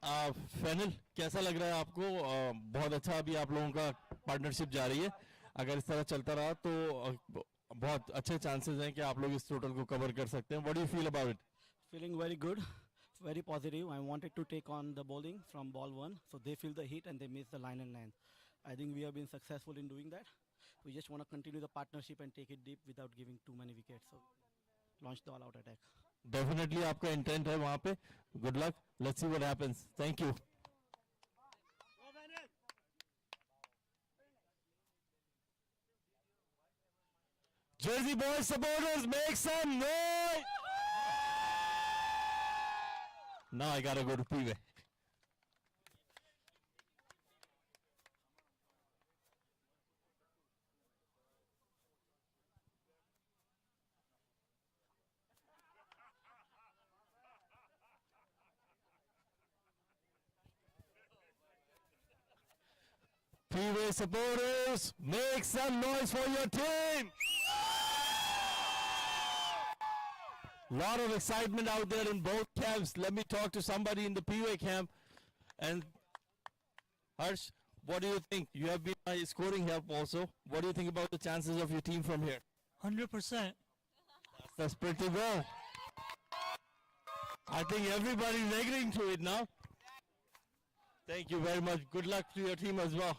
Fennel, कैसा लग रहा है आपको? बहुत अच्छा अभी आप लोगों का पार्टनरशिप जारी है. अगर इस तरह चलता रहा तो बहुत अच्छे चांसेस हैं कि आप लोग इस टोटल को कवर कर सकते हैं. What do you feel about it? Feeling very good, very positive. I wanted to take on the bowling from ball 1, so they feel the heat and they miss the line and length. I think we have been successful in doing that. We just want to continue the partnership and take it deep without giving too many wickets. So launch the all-out attack. Definitely आपका intent है वहाँ पे. Good luck. Let's see what happens. Thank you. Jersey Boys supporters, make some noise! Now I gotta go to Pway. Pway supporters, make some noise for your team! Lot of excitement out there in both camps. Let me talk to somebody in the Pway camp. And Harsh, what do you think? You have been my scoring help also. What do you think about the chances of your team from here? 100%. That's pretty well. I think everybody's agreeing to it now. Thank you very much. Good luck to your team as well.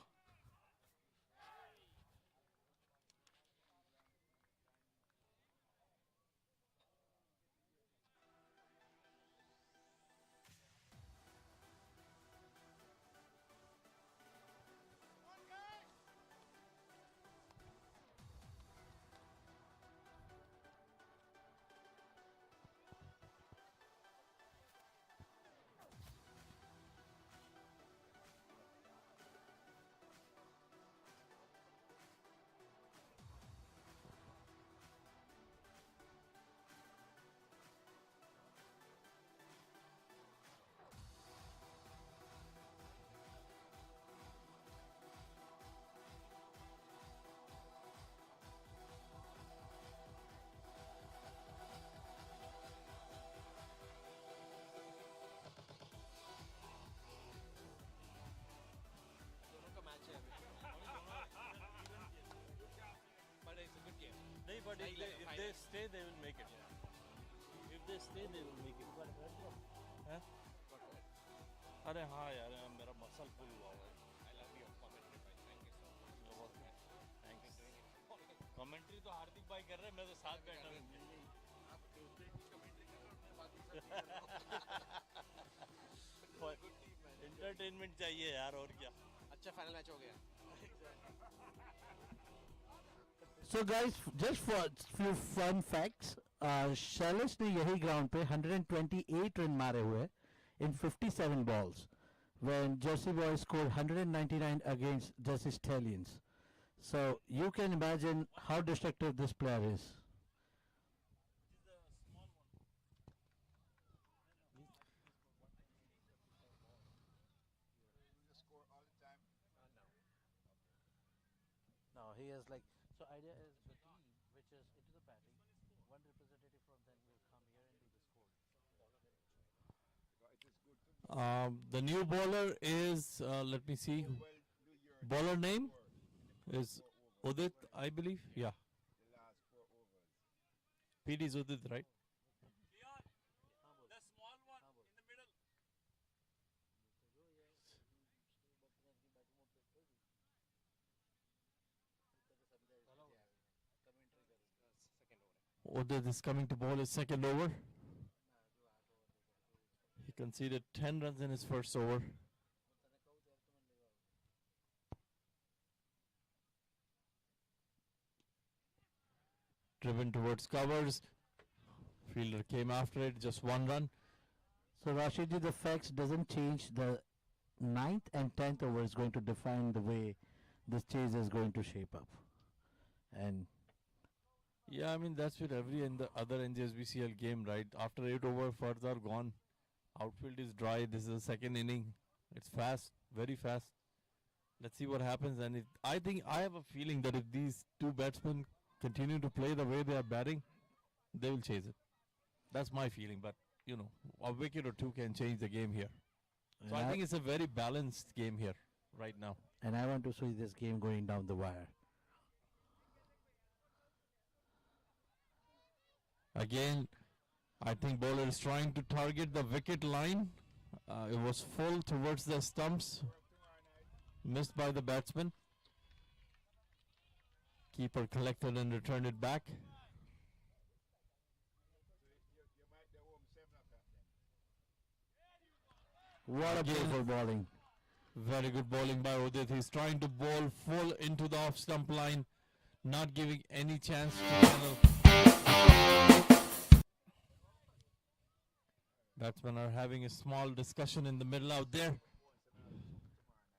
But if they stay, they will make it. If they stay, they will make it. Huh? अरे हाँ यार मेरा muscle full हुआ है. I love your commentary भाई. Thank you so much. You're welcome. Thanks. Commentary तो हार्दिक भाई कर रहे हैं, मैं तो साथ बैठा हूँ. आप दूसरे की commentary कर रहे हो, मैं बात कर रहा हूँ. Entertainment चाहिए यार और क्या. अच्छा फाइनल मैच हो गया. So guys, just for few fun facts, Shailesh ने यही ground पे 128 run मारे हुए in 57 balls, when Jersey Boys scored 199 against Jersey Stallions. So you can imagine how destructive this player is. No, he has like, so idea is the team which is into the batting, one representative from them will come here and do the score. The new bowler is, let me see, bowler name is Udit, I believe. Yeah. PD is Udit, right? The small one in the middle. Udit is coming to bowl his second over. He conceded 10 runs in his first over. Driven towards covers. Fielder came after it, just 1 run. So Rashidji, the facts doesn't change. The 9th and 10th over is going to define the way this chase is going to shape up. And Yeah, I mean, that's with every other NJSBCL game, right? After 8 over, further are gone. Outfield is dry. This is the second inning. It's fast, very fast. Let's see what happens. And I think I have a feeling that if these two batsmen continue to play the way they are batting, they will chase it. That's my feeling. But, you know, a wicket or two can change the game here. So I think it's a very balanced game here right now. And I want to see this game going down the wire. Again, I think bowler is trying to target the wicket line. It was full towards the stumps. Missed by the batsman. Keeper collected and returned it back. What a beautiful bowling. Very good bowling by Udit. He's trying to bowl full into the off stump line, not giving any chance to Fennel. Batsmen are having a small discussion in the middle out there.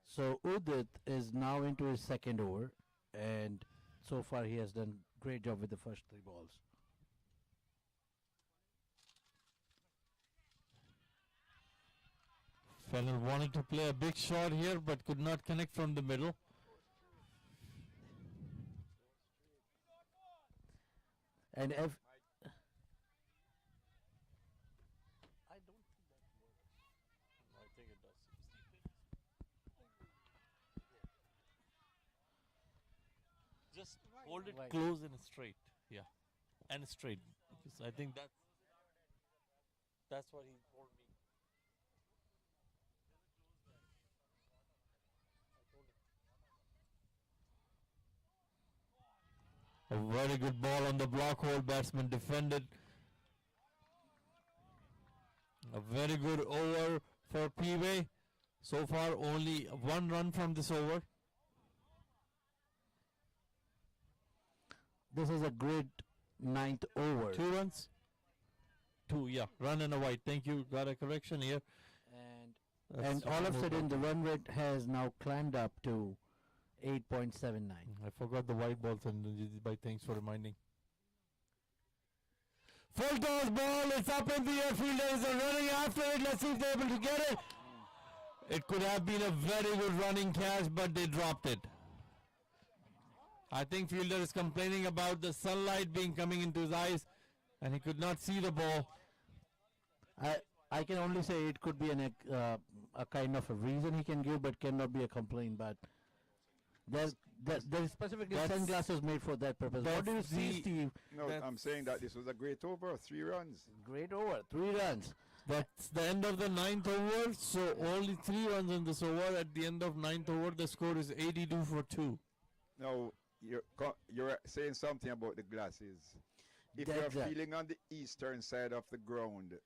So Udit is now into his second over, and so far he has done great job with the first 3 balls. Fennel wanted to play a big shot here, but could not connect from the middle. And if I think it does. Just hold it Right. close and straight. Yeah. And straight. Because I think that's what he told me. A very good ball on the block hole. Batsman defended. A very good over for Pway. So far only 1 run from this over. this is a great 9th over. 2 runs. 2, yeah. Run and a wide. Thank you. Got a correction here. And all of a sudden the run rate has now climbed up to 8.79. I forgot the white balls, and thanks for reminding. Full toss ball, it's up in the air. Fielders are running after it. Let's see if they're able to get it. It could have been a very good running catch, but they dropped it. I think fielder is complaining about the sunlight being coming into his eyes, and he could not see the ball. I can only say it could be a kind of a reason he can give, but cannot be a complaint. But There is specifically That's- sunglasses made for that purpose. What do you that's see, the- Steve? No, I'm saying that this was a great over, 3 runs. Great over, 3 runs. That's the end of the 9th over, so only 3 runs in this over. At the end of 9th over, the score is 82 for 2. Now, you're saying something about the glasses. If Dead you're right. feeling on the eastern side of the ground,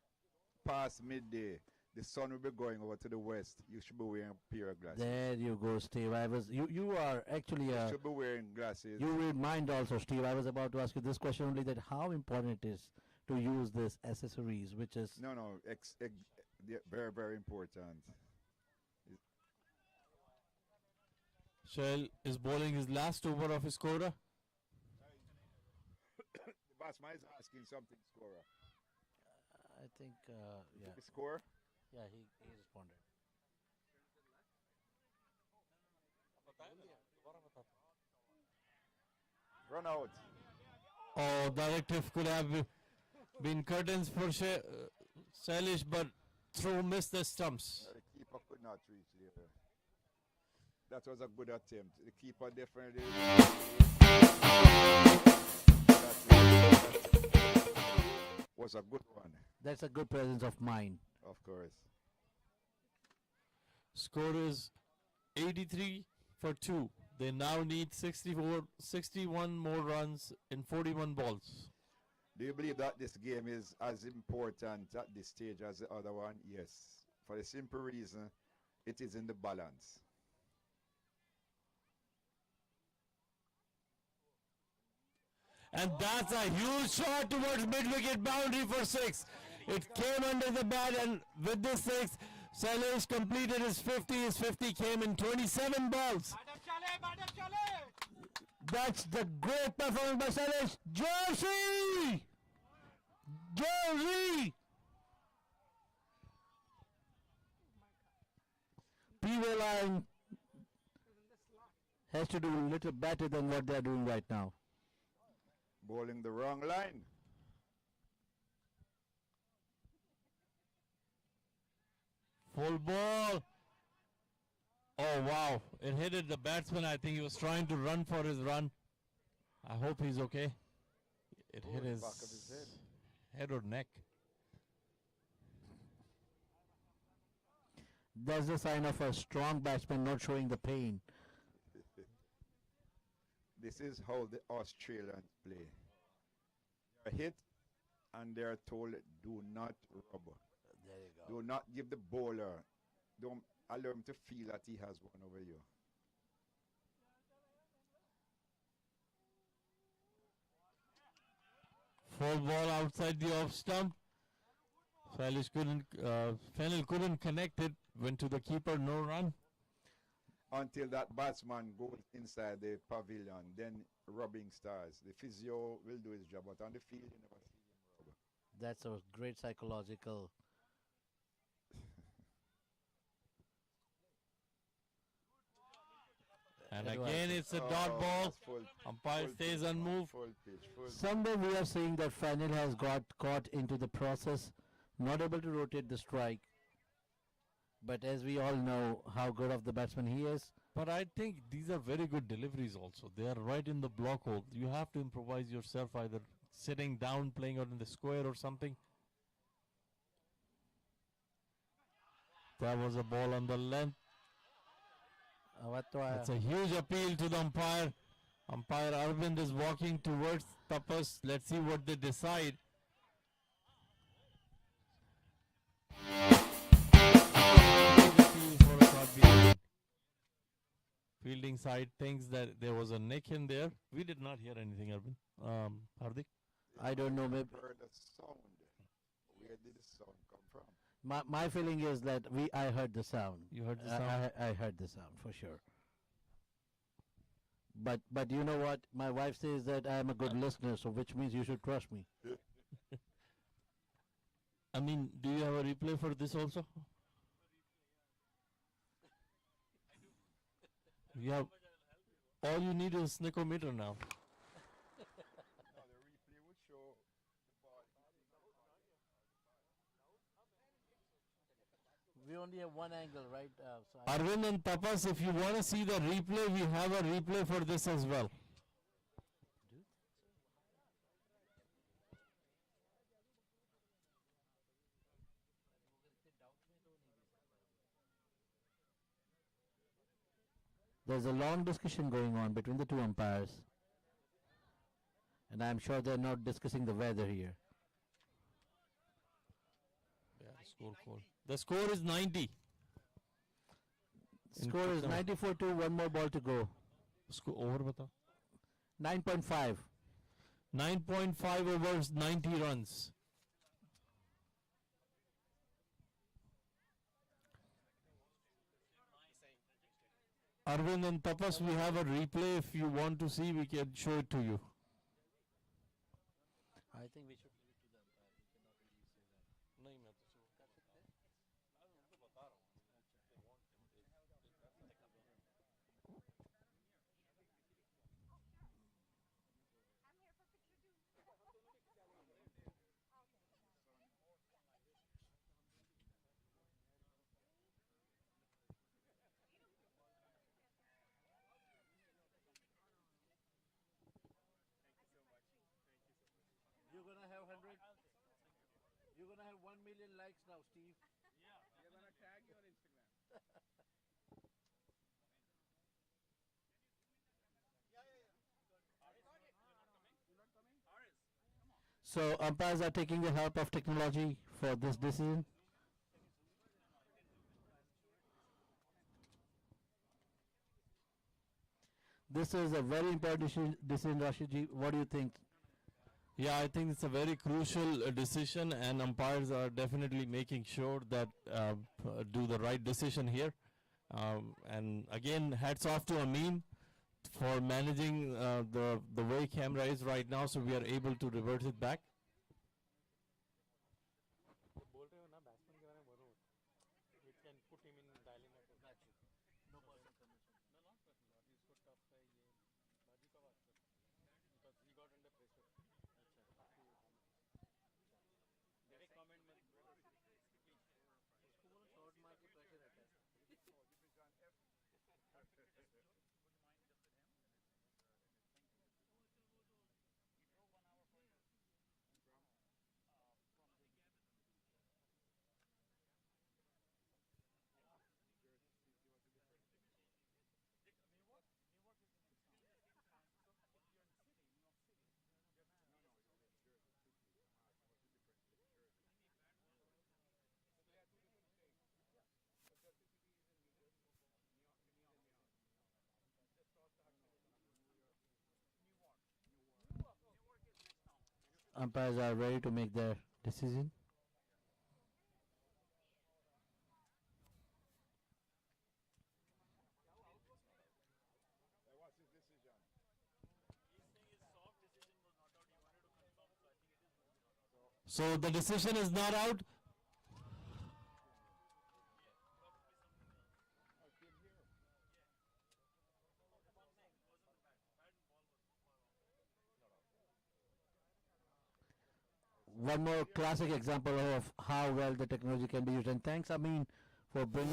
past midday, the sun will be going over to the west. You should be wearing a pair of glasses. There you go, Steve. You are actually You should be wearing glasses. you read mind also, Steve. I was about to ask you this question only, that how important it is to use this accessories, which is No, they're very, very important. Shell is bowling his last over of his quota. The batsman is asking something, scorer. I think yeah. The score? Yeah, he responded. Run out. Oh, directive could have been curtains for Salish, but throw missed the stumps. The keeper could not reach there. That was a good attempt. The keeper definitely. That was a good one. That's a good presence of mind. Of course. Score is 83 for 2. They now need 61 more runs in 41 balls. Do you believe that this game is as important at this stage as the other one? Yes. For the simple reason, it is in the balance. And that's a huge shot towards mid-wicket boundary for 6. It came under the bat, and with this 6, Salish completed his 50. His 50 came in 27 balls. That's the great performance by Salish. Joshi! Pway line has to do a little better than what they are doing right now. Bowling the wrong line. Full ball. Oh, wow. It hit the batsman. I think he was trying to run for his run. I hope he's okay. It hit his back of his head or neck. That's a sign of a strong batsman not showing the pain. This is how the Australians play. They're hit and they're told, do not rub. There you go. Do not give the bowler. Don't allow him to feel that he has one over you. Full ball outside the off stump. Fennell couldn't connect it. Went to the keeper, no run. Until that batsman goes inside the pavilion, then rubbing starts. The physio will do his job, but on the field, you never see him rub. That's a great psychological. And It again, was. it's a dot ball. That's full Umpire stays pitch, unmoved. Full pitch, full Somewhere we are seeing that Fennell has got caught into the process, not able to rotate the strike. But as we all know how good of the batsman he is, But I think these are very good deliveries also. They are right in the block hole. You have to improvise yourself, either sitting down, playing out in the square or something. That was a ball on the length. That's a huge appeal to the umpire. Umpire Arvind is walking towards Tapas. Let's see what they decide. Fielding side thinks that there was a nick in there. We did not hear anything, Arvind. Hardik? I don't know, maybe heard a sound. Where did the sound come from? my feeling is that I heard the sound. You heard the sound? I heard the sound for sure. But you know what? My wife says that I am a good listener, so which means you should trust me. I mean, do you have a replay for this also? You have, all you need is a snickometer now. we only have one angle, right? So I Arvind and Tapas, if you want to see the replay, we have a replay for this as well. There's a long discussion going on between the two umpires. And I'm sure they're not discussing the weather here. Yeah, score call. The score is 90. Score is 94-2, one more ball to go. Score over bata. 9.5. 9.5 overs, 90 runs. Arvind and Tapas, we have a replay. If you want to see, we can show it to you. I think we should give it to them. We cannot really say that. You're gonna have 100. You're gonna have 1 million likes now, Steve. Yeah. You're gonna tag your Instagram. So umpires are taking the help of technology for this decision. This is a very important decision, Rashidji. What do you think? Yeah, I think it's a very crucial decision, and umpires are definitely making sure that do the right decision here. And again, hats off to Amin for managing the way camera is right now, so we are able to revert it back. Umpires are ready to make their decision. So the decision is not out. One more classic example of how well the technology can be used. And thanks, Amin, for bringing.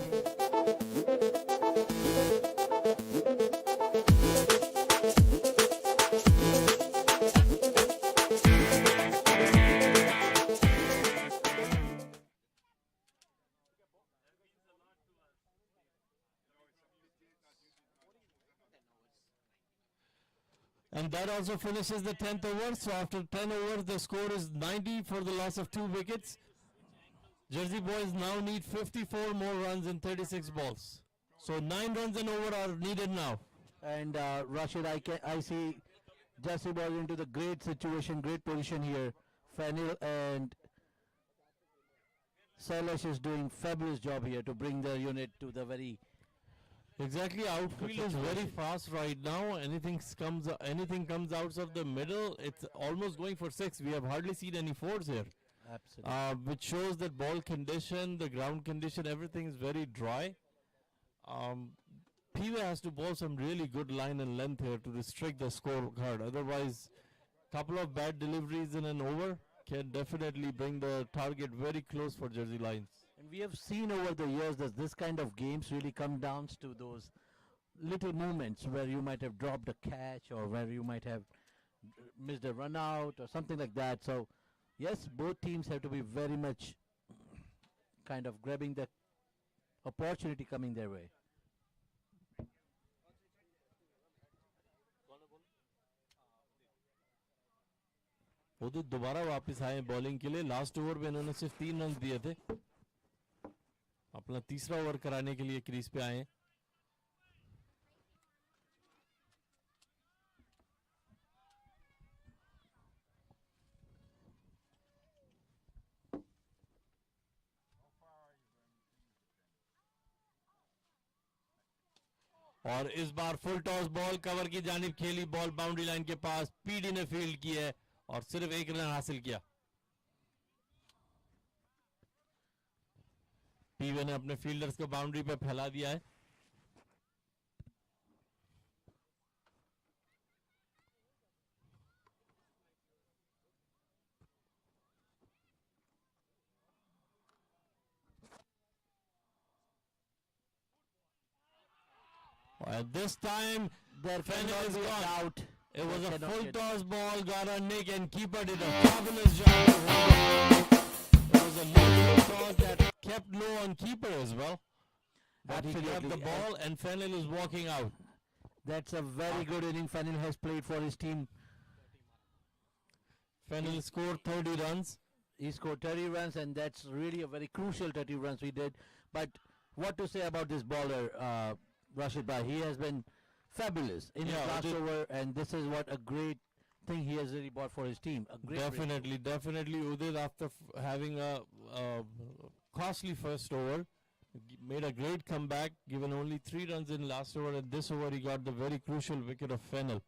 And that also finishes the 10th over. So after 10 overs, the score is 90 for the loss of 2 wickets. Jersey boys now need 54 more runs in 36 balls. So 9 runs and over are needed now. And Rashid, I see Jersey boys into the great situation, great position here. Fanil and Sailesh is doing fabulous job here to bring their unit to the very. Exactly, outfield is very fast right now. Anything comes out of the middle, it's almost going for 6. We have hardly seen any 4s here. Absolutely. Which shows that ball condition, the ground condition, everything is very dry. Pway has to bowl some really good line and length here to restrict the scorecard. Otherwise, couple of bad deliveries in an over can definitely bring the target very close for Jersey Lions. And we have seen over the years that this kind of games really come down to those little moments where you might have dropped a catch or where you might have missed a run out or something like that. So, yes, both teams have to be very much kind of grabbing the opportunity coming their way. उदित दोबारा वापस आए bowling के लिए. Last over में इन्होंने सिर्फ 3 run दिए थे. अपना तीसरा ओवर कराने के लिए क्रीज पे आए. और इस बार फुल टॉस बॉल कवर की जानिब खेली. बॉल बाउंड्री लाइन के पास पीडी ने फील्ड की है और सिर्फ 1 रन हासिल किया. पीवे ने अपने फील्डर्स को बाउंड्री पर फैला दिया है. At this time, there Fennel is gone. out. It was a full get toss ball, got a nick, and keeper did a fabulous job of holding it. It was a low toss that kept low on keeper as well. But he grabbed the ball, and Fennel is walking out. That's a very good inning Fennel has played for his team. Fennel scored 30 runs. He scored 30 runs, and that's really a very crucial 30 runs he did. But what to say about this bowler, Rashid Bhai? He has been fabulous in his last over, and this is what a great thing he has really brought for his team. A great Definitely, Udit, after having a costly first over, made a great comeback, given only 3 runs in last over, and this over he got the very crucial wicket of Fennel.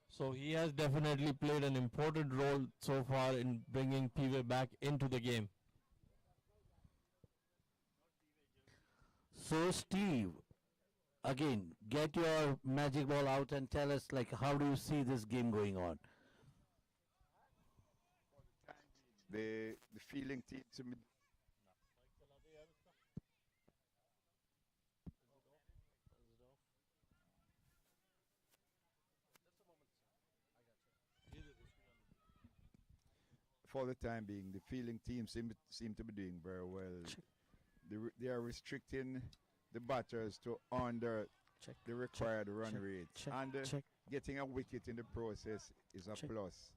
So he has definitely played an important role so far in bringing Pway back into the game. So Steve, again, get your magic ball out and tell us, like, how do you see this game going on? The feeling team to me. For the time being, the fielding team seem to be doing very well. They are restricting the batters to under the required run rate. And getting a wicket in the process is a plus.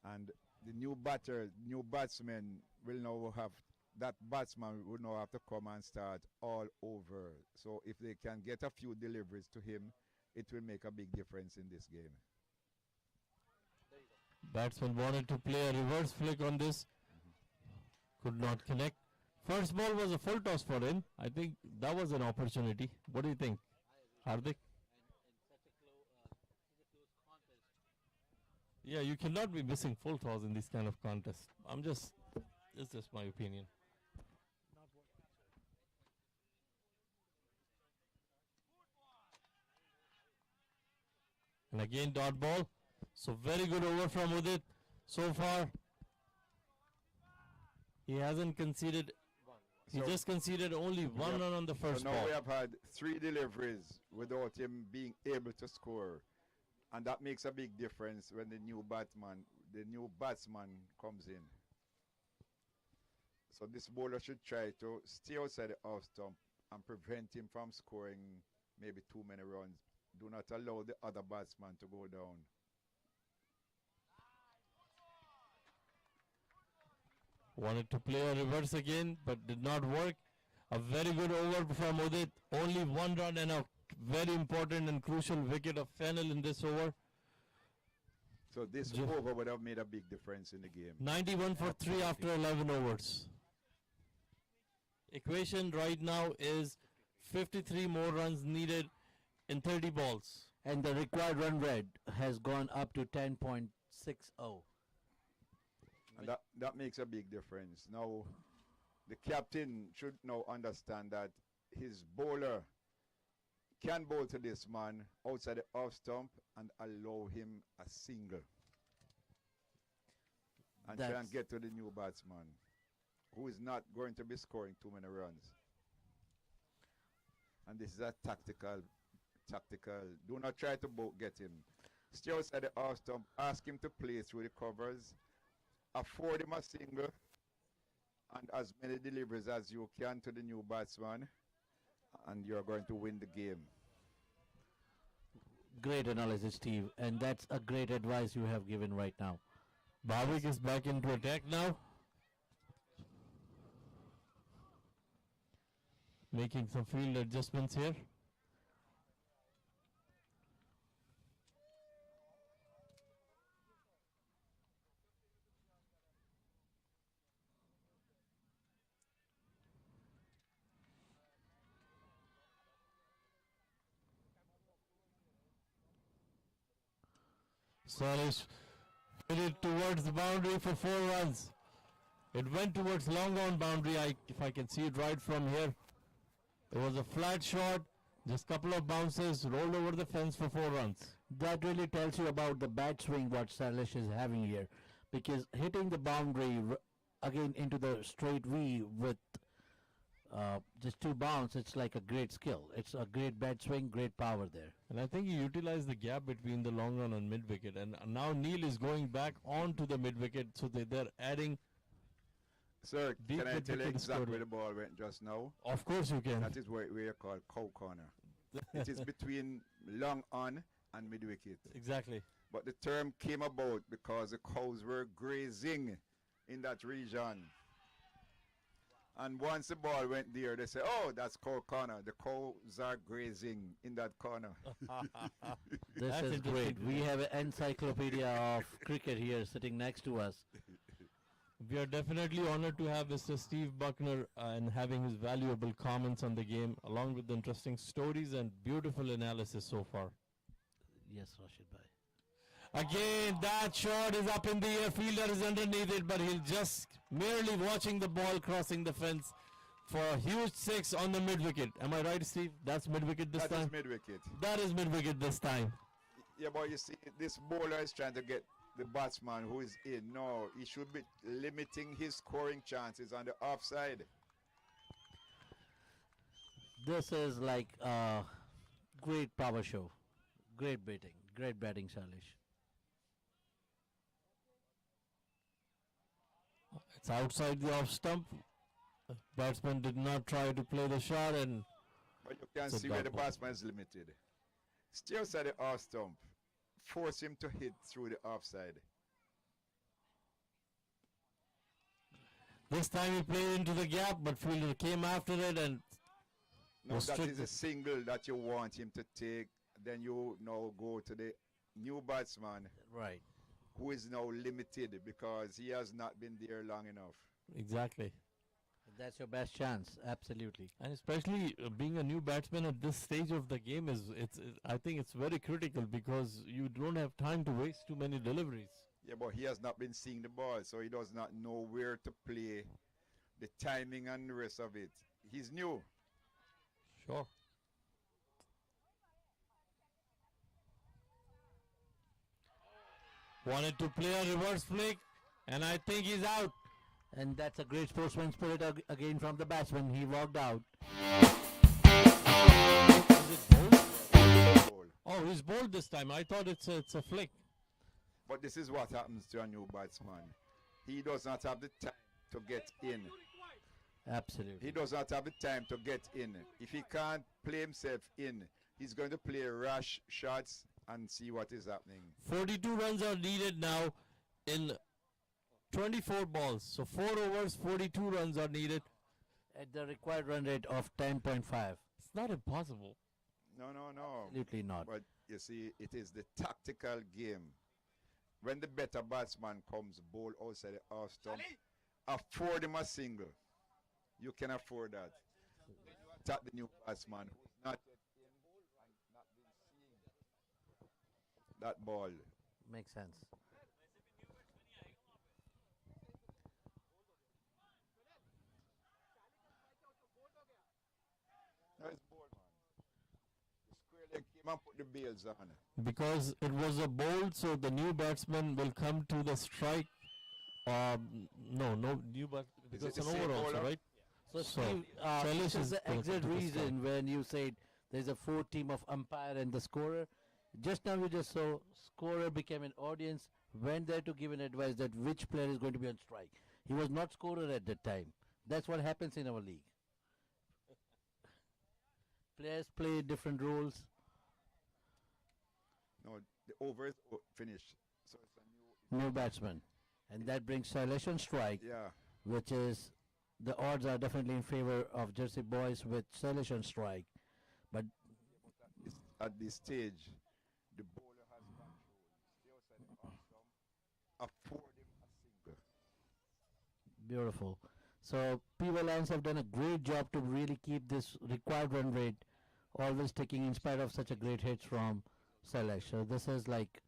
And the new batsman will now have, that batsman will now have to come and start all over. So if they can get a few deliveries to him, it will make a big difference in this game. Batsman wanted to play a reverse flick on this. Could not connect. First ball was a full toss for him. I think that was an opportunity. What do you think, Hardik? Yeah, you cannot be missing full toss in this kind of contest. It's just my opinion. And again, dot ball. So very good over from Udit so far. He hasn't conceded. He just conceded only one run on the first ball. ball. Now we have had 3 deliveries without him being able to score. And that makes a big difference when the new batsman comes in. So this bowler should try to stay outside the off stump and prevent him from scoring maybe too many runs. Do not allow the other batsman to go down. Wanted to play a reverse again, but did not work. A very good over from Udit. Only 1 run and a very important and crucial wicket of Fennel in this over. So this over would have made a big difference in the game. 91 for 3 after 11 overs. Equation right now is 53 more runs needed in 30 balls. And the required run rate has gone up to 10.60. And that makes a big difference. Now, the captain should now understand that his bowler can bowl to this man outside the off stump and allow him a single. And try and get to the new batsman. who is not going to be scoring too many runs. And this is a tactical. Do not try to get him. Stay outside the off stump. Ask him to play through the covers. Afford him a single. And as many deliveries as you can to the new batsman. And you're going to win the game. Great analysis, Steve. And that's a great advice you have given right now. Bhavik is back into attack now. Making some field adjustments here. Salish hit it towards the boundary for 4 runs. It went towards long on boundary. If I can see it right from here. It was a flat shot, just couple of bounces, rolled over the fence for 4 runs. That really tells you about the bat swing what Salish is having here. Because hitting the boundary again into the straight V with just 2 bounce, it's like a great skill. It's a great bat swing, great power there. And I think he utilized the gap between the long run and mid wicket. And now Neil is going back onto the mid wicket, so they're adding. Sir, deep can I mid tell you wicket exactly scored. where the ball went just now? Of course you can. That is where you call cow corner. It is between long on and mid wicket. Exactly. But the term came about because the cows were grazing in that region. And once the ball went there, they say, oh, that's cow corner. The cows are grazing in that corner. This That's is great. interesting. We have an encyclopedia of cricket here sitting next to us. We are definitely honored to have Mr. Steve Buckner and having his valuable comments on the game, along with the interesting stories and beautiful analysis so far. Yes, Rashid Bhai. Again, that shot is up in the air. Fielder is underneath it, but he'll just merely watching the ball crossing the fence for a huge 6 on the mid wicket. Am I right, Steve? That's mid wicket this That time? is mid wicket. That is mid wicket this time. Yeah, but you see, this bowler is trying to get the batsman who is in. No, he should be limiting his scoring chances on the offside. This is like a great power show. Great batting. Great batting, Salish. It's outside the off stump. Batsman did not try to play the shot, and But you can it's a see where the dot ball. batsman is limited. Stay outside the off stump. Force him to hit through the offside. This time he played into the gap, but fielder came after it and No, was that is strict. a single that you want him to take. Then you now go to the new batsman Right. who is now limited because he has not been there long enough. Exactly. That's your best chance. Absolutely. And especially being a new batsman at this stage of the game I think it's very critical because you don't have time to waste too many deliveries. Yeah, but he has not been seeing the ball, so he does not know where to play, the timing and the rest of it. He's new. Sure. Wanted to play a reverse flick, and I think he's out. And that's a great sportsman spirit again from the batsman. He walked out. Is it bold? Ball. Oh, he's bold this time. I thought it's a flick. But this is what happens to a new batsman. He does not have the time to get in. Absolutely. He does not have the time to get in. If he can't play himself in, he's going to play rash shots and see what is happening. 42 runs are needed now in 24 balls. So 4 overs, 42 runs are needed. At the required run rate of 10.5. It's not impossible. No. Absolutely not. But you see, it is the tactical game. When the better batsman comes, bowl outside the off stump, afford him a single. You can afford that. Attack the new batsman who's not yet in and not been seeing that ball. Makes sense. No, it's bold, man. The square leg came and put the bails on. Because it was a bold, so the new batsman will come to the strike. No, new Is because it the it's an same over also, bowler? right? So, So, Steve, Shailesh this is is the gonna exact take a strike. reason when you said there's a fourth team of umpire and the scorer. Just now you just saw scorer became an audience, went there to give an advice that which player is going to be on strike. He was not scorer at that time. That's what happens in our league. Players play different roles. No, the over is finished. So it's a No batsman. And that brings Shailesh on strike, yeah. which is the odds are definitely in favor of Jersey boys with Shailesh on strike. But At this stage, the bowler has control. Stay outside the off stump, afford him a single. beautiful. So Pway Lions have done a great job to really keep this required run rate always ticking in spite of such a great hits from Shailesh. So this is like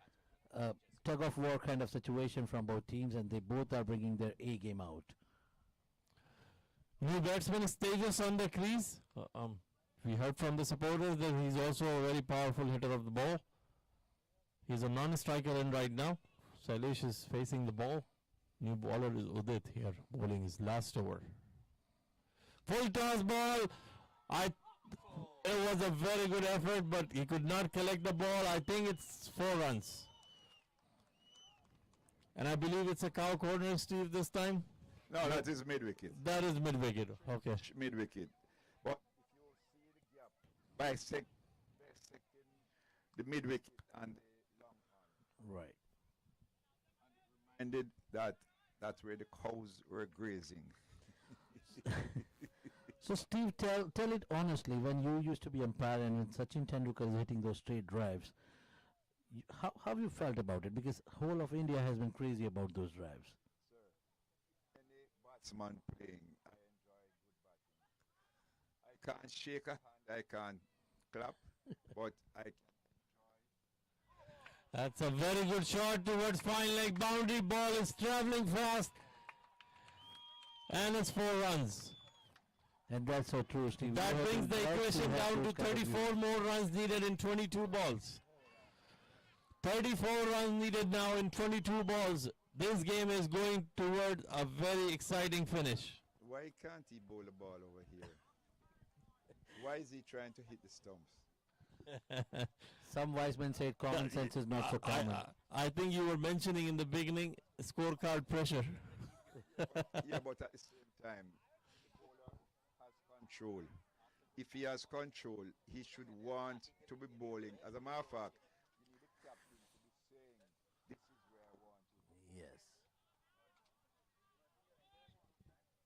a tug of war kind of situation from both teams, and they both are bringing their A game out. New batsman is Tejas on the crease. We heard from the supporters that he's also a very powerful hitter of the ball. He's a non-striker in right now. Shailesh is facing the ball. New bowler is Udit here, bowling his last over. Full toss ball. It was a very good effort, but he could not collect the ball. I think it's 4 runs. And I believe it's a cow corner, Steve, this time. No, that is mid wicket. That is mid wicket. Okay. Mid wicket. But if you see the gap, bisecting the mid wicket and the long on. Right. And it that that's where the cows were grazing. So Steve, tell it honestly, when you used to be umpire and when Sachin Tendulkar is hitting those straight drives, how you felt about it? Because whole of India has been crazy about those drives. Any batsman playing, I enjoy good batting. I can't shake a hand, I can't clap, but I can enjoy. That's a very good shot towards fine leg boundary. Ball is traveling fast. And it's 4 runs. And that's so true, Steve. That You brings the have to equation have down to those kind of 34 more runs needed in 22 balls. 34 runs needed now in 22 balls. This game is going toward a very exciting finish. Why can't he bowl a ball over here? Why is he trying to hit the stumps? Some wise men say common sense is not so common. I think you were mentioning in the beginning scorecard pressure. Yeah, but at the same time, the bowler has control. If he has control, he should want to be bowling. As a matter of fact, you need the captain to be saying, this is where I want it. Yes.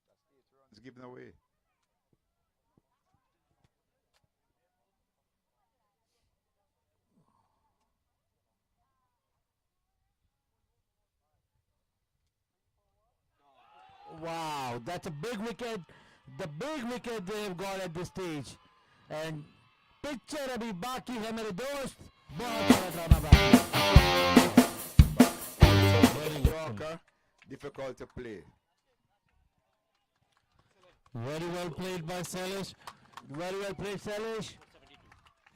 That's 8 runs given away. Wow, that's a big wicket. The big wicket they have got at this stage. And picture abhi baki hai mere dost. बहुत बड़ा drama बाकी. Yorker, difficult to play. Very well played by Shailesh. Very well played, Shailesh.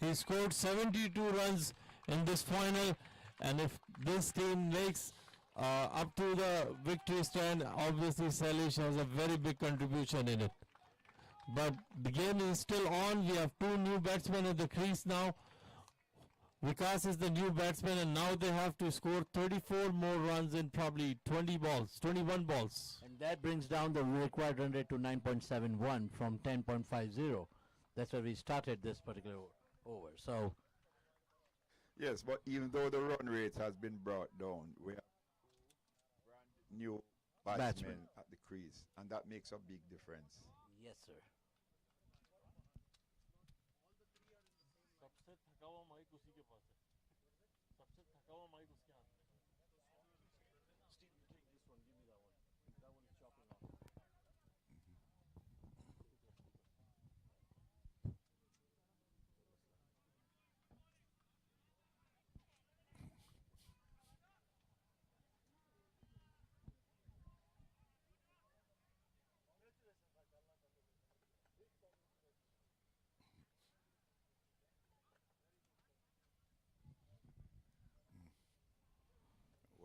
He scored 72 runs in this final, and if this team makes up to the victory stand, obviously Shailesh has a very big contribution in it. But the game is still on. We have 2 new batsmen at the crease now. Vikas is the new batsman, and now they have to score 34 more runs in probably 21 balls. And that brings down the required run rate to 9.71 from 10.50. That's where we started this particular over. So, Yes, but even though the run rate has been brought down, we have brand new batsmen at the crease, and that makes a big difference. yes, sir.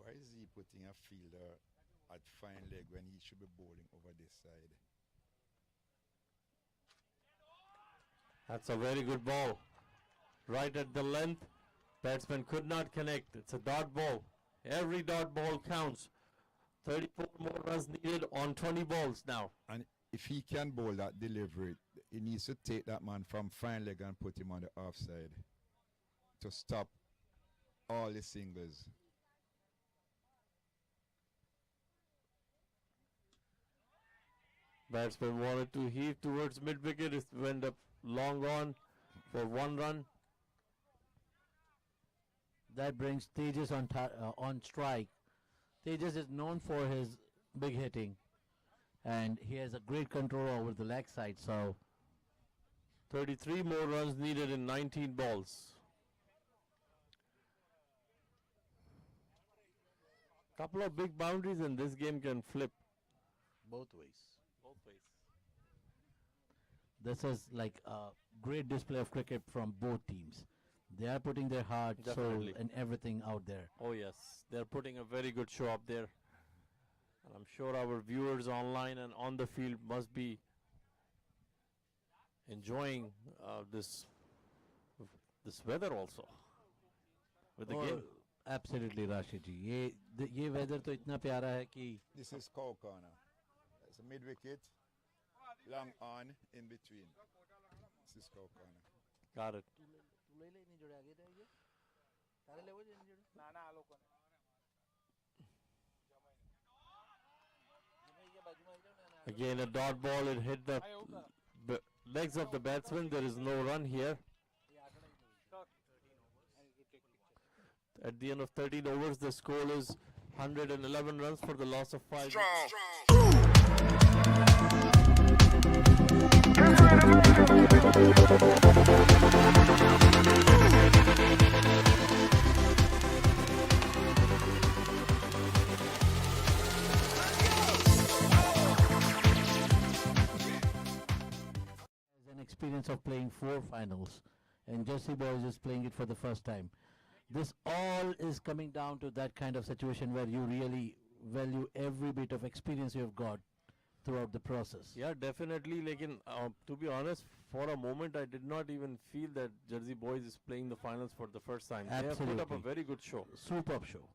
Why is he putting a fielder at fine leg when he should be bowling over this side. That's a very good ball. Right at the length. Batsman could not connect. It's a dot ball. Every dot ball counts. 34 more runs needed on 20 balls now. And if he can bowl that delivery, he needs to take that man from fine leg and put him on the offside to stop all the singles. Batsman wanted to heave towards mid-wicket. It went up long on for 1 run. That brings Tejas on strike. Tejas is known for his big hitting, and he has a great control over the leg side. So 33 more runs needed in 19 balls. Couple of big boundaries and this game can flip. both ways. Both ways. This is like a great display of cricket from both teams. They are putting their heart, soul, Definitely. and everything out there. Oh yes, they're putting a very good show up there. And I'm sure our viewers online and on the field must be enjoying this weather also with the और game. Absolutely, Rashid ji. ये weather तो इतना प्यारा है कि This is cow corner. It's a mid wicket, long on in between. This is cow corner. Got it. Again, a dot ball. It hit the legs of the batsman. There is no run here. At the end of 13 overs, the score is 111 runs for the loss of 5. an experience of playing 4 finals, and Jersey Boys is playing it for the first time. This all is coming down to that kind of situation where you really value every bit of experience you have got throughout the process. Yeah, definitely. Like to be honest, for a moment I did not even feel that Jersey Boys is playing the finals for the first time. They have put up a very good show. Superb show.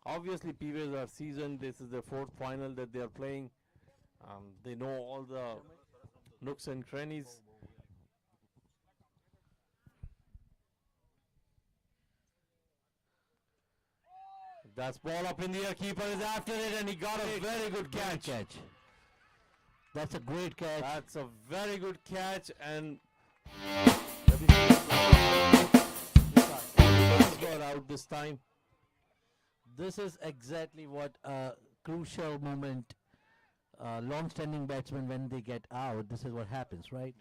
Obviously, Pways are seasoned. This is their 4th final that they are playing. They know all the nooks and crannies. That's ball up in the air. Keeper is after it, and he got a very good catch. That's a great catch. That's a very good catch, and got out this time. This is exactly what a crucial moment, long-standing batsmen, when they get out, this is what happens, right?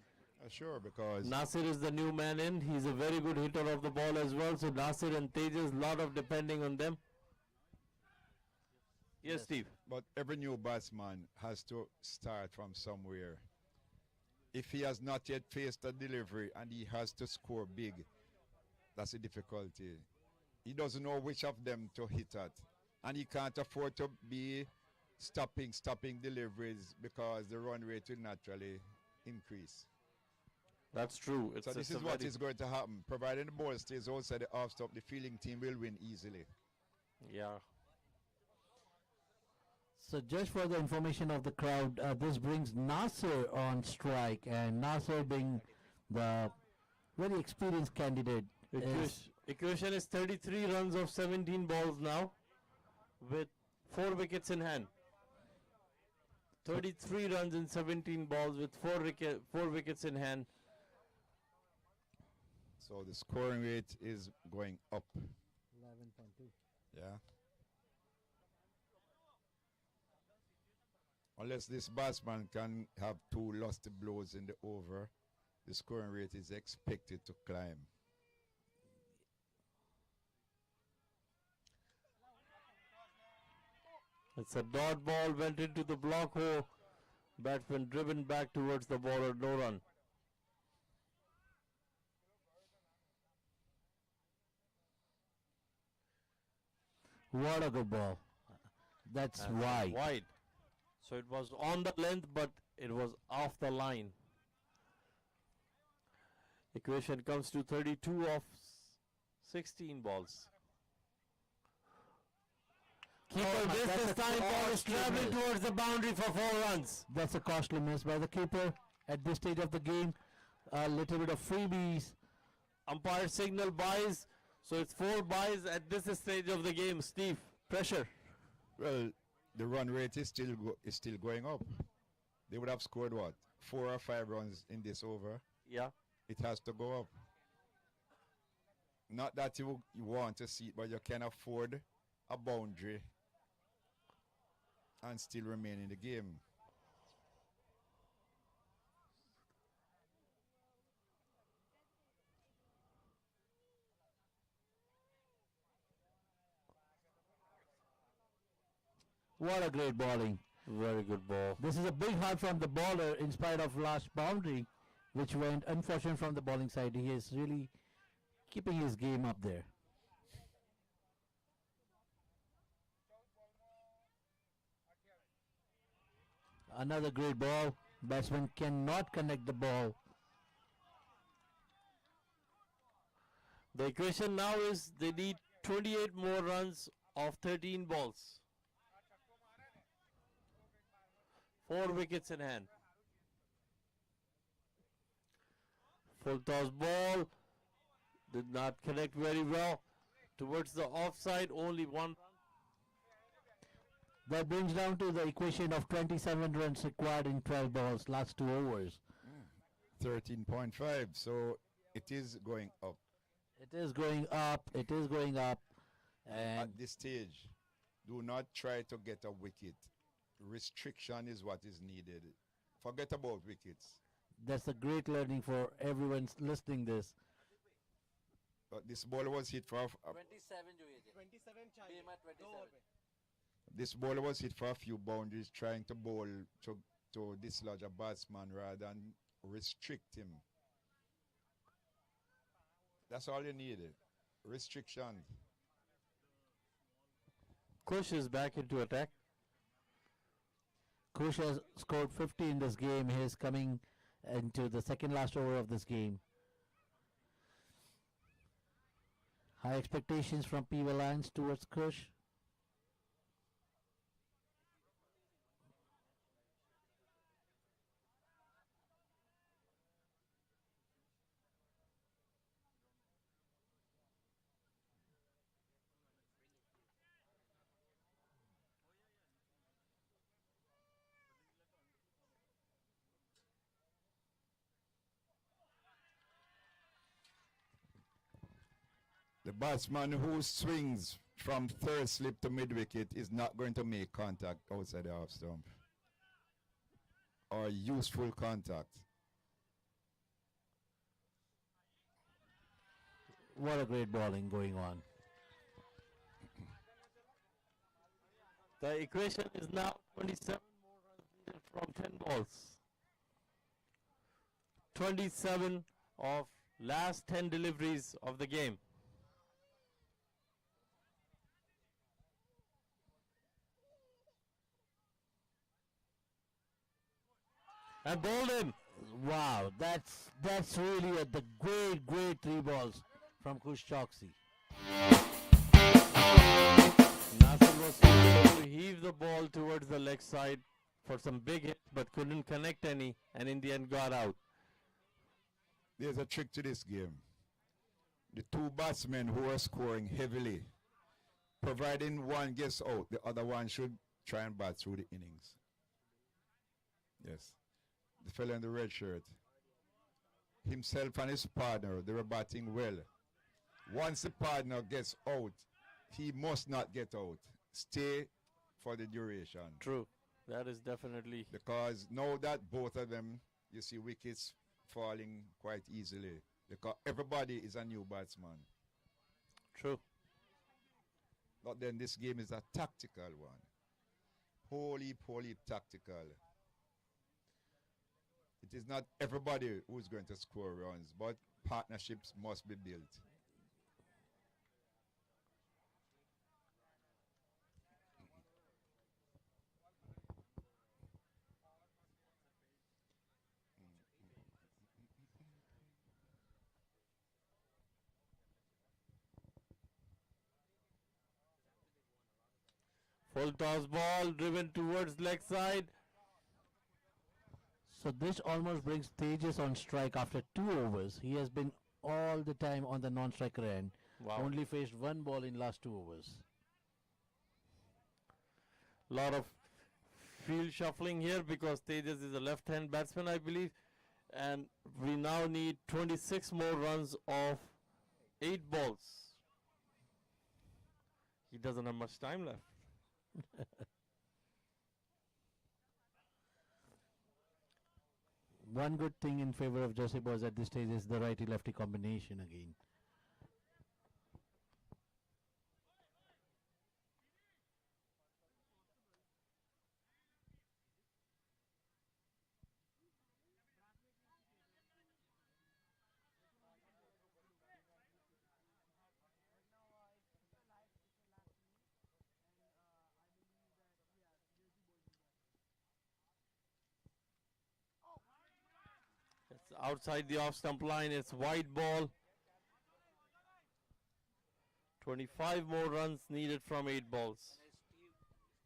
Sure, because Nasir is the new man in. He's a very good hitter of the ball as well. So Nasir and Tejas, lot of depending on them. Yes, Steve. But every new batsman has to start from somewhere. If he has not yet faced a delivery and he has to score big, that's a difficulty. He doesn't know which of them to hit at. And he can't afford to be stopping deliveries because the run rate will naturally increase. That's true. So this is what is going to happen. Providing the ball stays outside the off stop, the fielding team will win easily. Yeah. So just for the information of the crowd, this brings Nasir on strike, and Nasir being the very experienced candidate. Equation is 33 runs of 17 balls now with 4 wickets in hand. 33 runs in 17 balls with 4 wickets in hand. So the scoring rate is going up. 11.2. Yeah. Unless this batsman can have 2 lusty blows in the over, the scoring rate is expected to climb. It's a dot ball, went into the block hole. Batsman driven back towards the bowler, no run. What a good ball. That's And wide. Wide. So it was on the length, but it was off the line. Equation comes to 32 of 16 balls. Keeper missed that's this a time. Ball is costly traveling miss. towards the boundary for 4 runs. That's a costly miss by the keeper at this stage of the game. A little bit of freebies. Umpire signal buys. So it's 4 buys at this stage of the game. Steve, pressure. Well, the run rate is still going up. They would have scored what, 4 or 5 runs in this over. Yeah. It has to go up. Not that you want to see it, but you can afford a boundary and still remain in the game. What a great bowling. Very good ball. This is a big hit from the bowler in spite of last boundary, which went unfortunate from the bowling side. He is really keeping his game up there. Another great ball. Batsman cannot connect the ball. The equation now is they need 28 more runs of 13 balls. 4 wickets in hand. Full toss ball. Did not connect very well. Towards the offside, only 1 run. That brings down to the equation of 27 runs required in 12 balls, last 2 overs. 13.5, so it is going up. It is going up, it is going up. And at this stage, do not try to get a wicket. Restriction is what is needed. Forget about wickets. that's a great learning for everyone listening this. This ball was hit for 27 this ball was hit for a few boundaries, trying to bowl to dislodge a batsman rather than restrict him. That's all you needed. Restriction. Kush is back into attack. Kush has scored 50 in this game. He is coming into the second last over of this game. High expectations from Pway Lions towards Kush. The batsman who swings from third slip to mid wicket is not going to make contact outside the half stump or useful contact. What a great bowling going on. The equation is now 27 more runs needed from 10 balls. 27 of last 10 deliveries of the game. And bowled him. Wow, that's really the great 3 balls from Kush Choksi. Nasser was able to heave the ball towards the leg side for some big hits, but couldn't connect any, and in the end got out. There's a trick to this game. The 2 batsmen who are scoring heavily, providing one gets out, the other one should try and bat through the innings. Yes. The fellow in the red shirt, himself and his partner, they were batting well. Once the partner gets out, he must not get out. Stay for the duration. True. That is definitely. Because now that both of them, you see wickets falling quite easily. Because everybody is a new batsman. True. But then this game is a tactical one. Wholly tactical. It is not everybody who's going to score runs, but partnerships must be built. Full toss ball driven towards leg side. So this almost brings Tejas on strike after 2 overs. He has been all the time on the non-striker end. Wow. Only faced 1 ball in last 2 overs. Lot of field shuffling here because Tejas is a left-hand batsman, I believe. And we now need 26 more runs of 8 balls. He doesn't have much time left. One good thing in favor of Jersey Boys at this stage is the righty-lefty combination again. It's outside the off-stump line. It's wide ball. 25 more runs needed from 8 balls.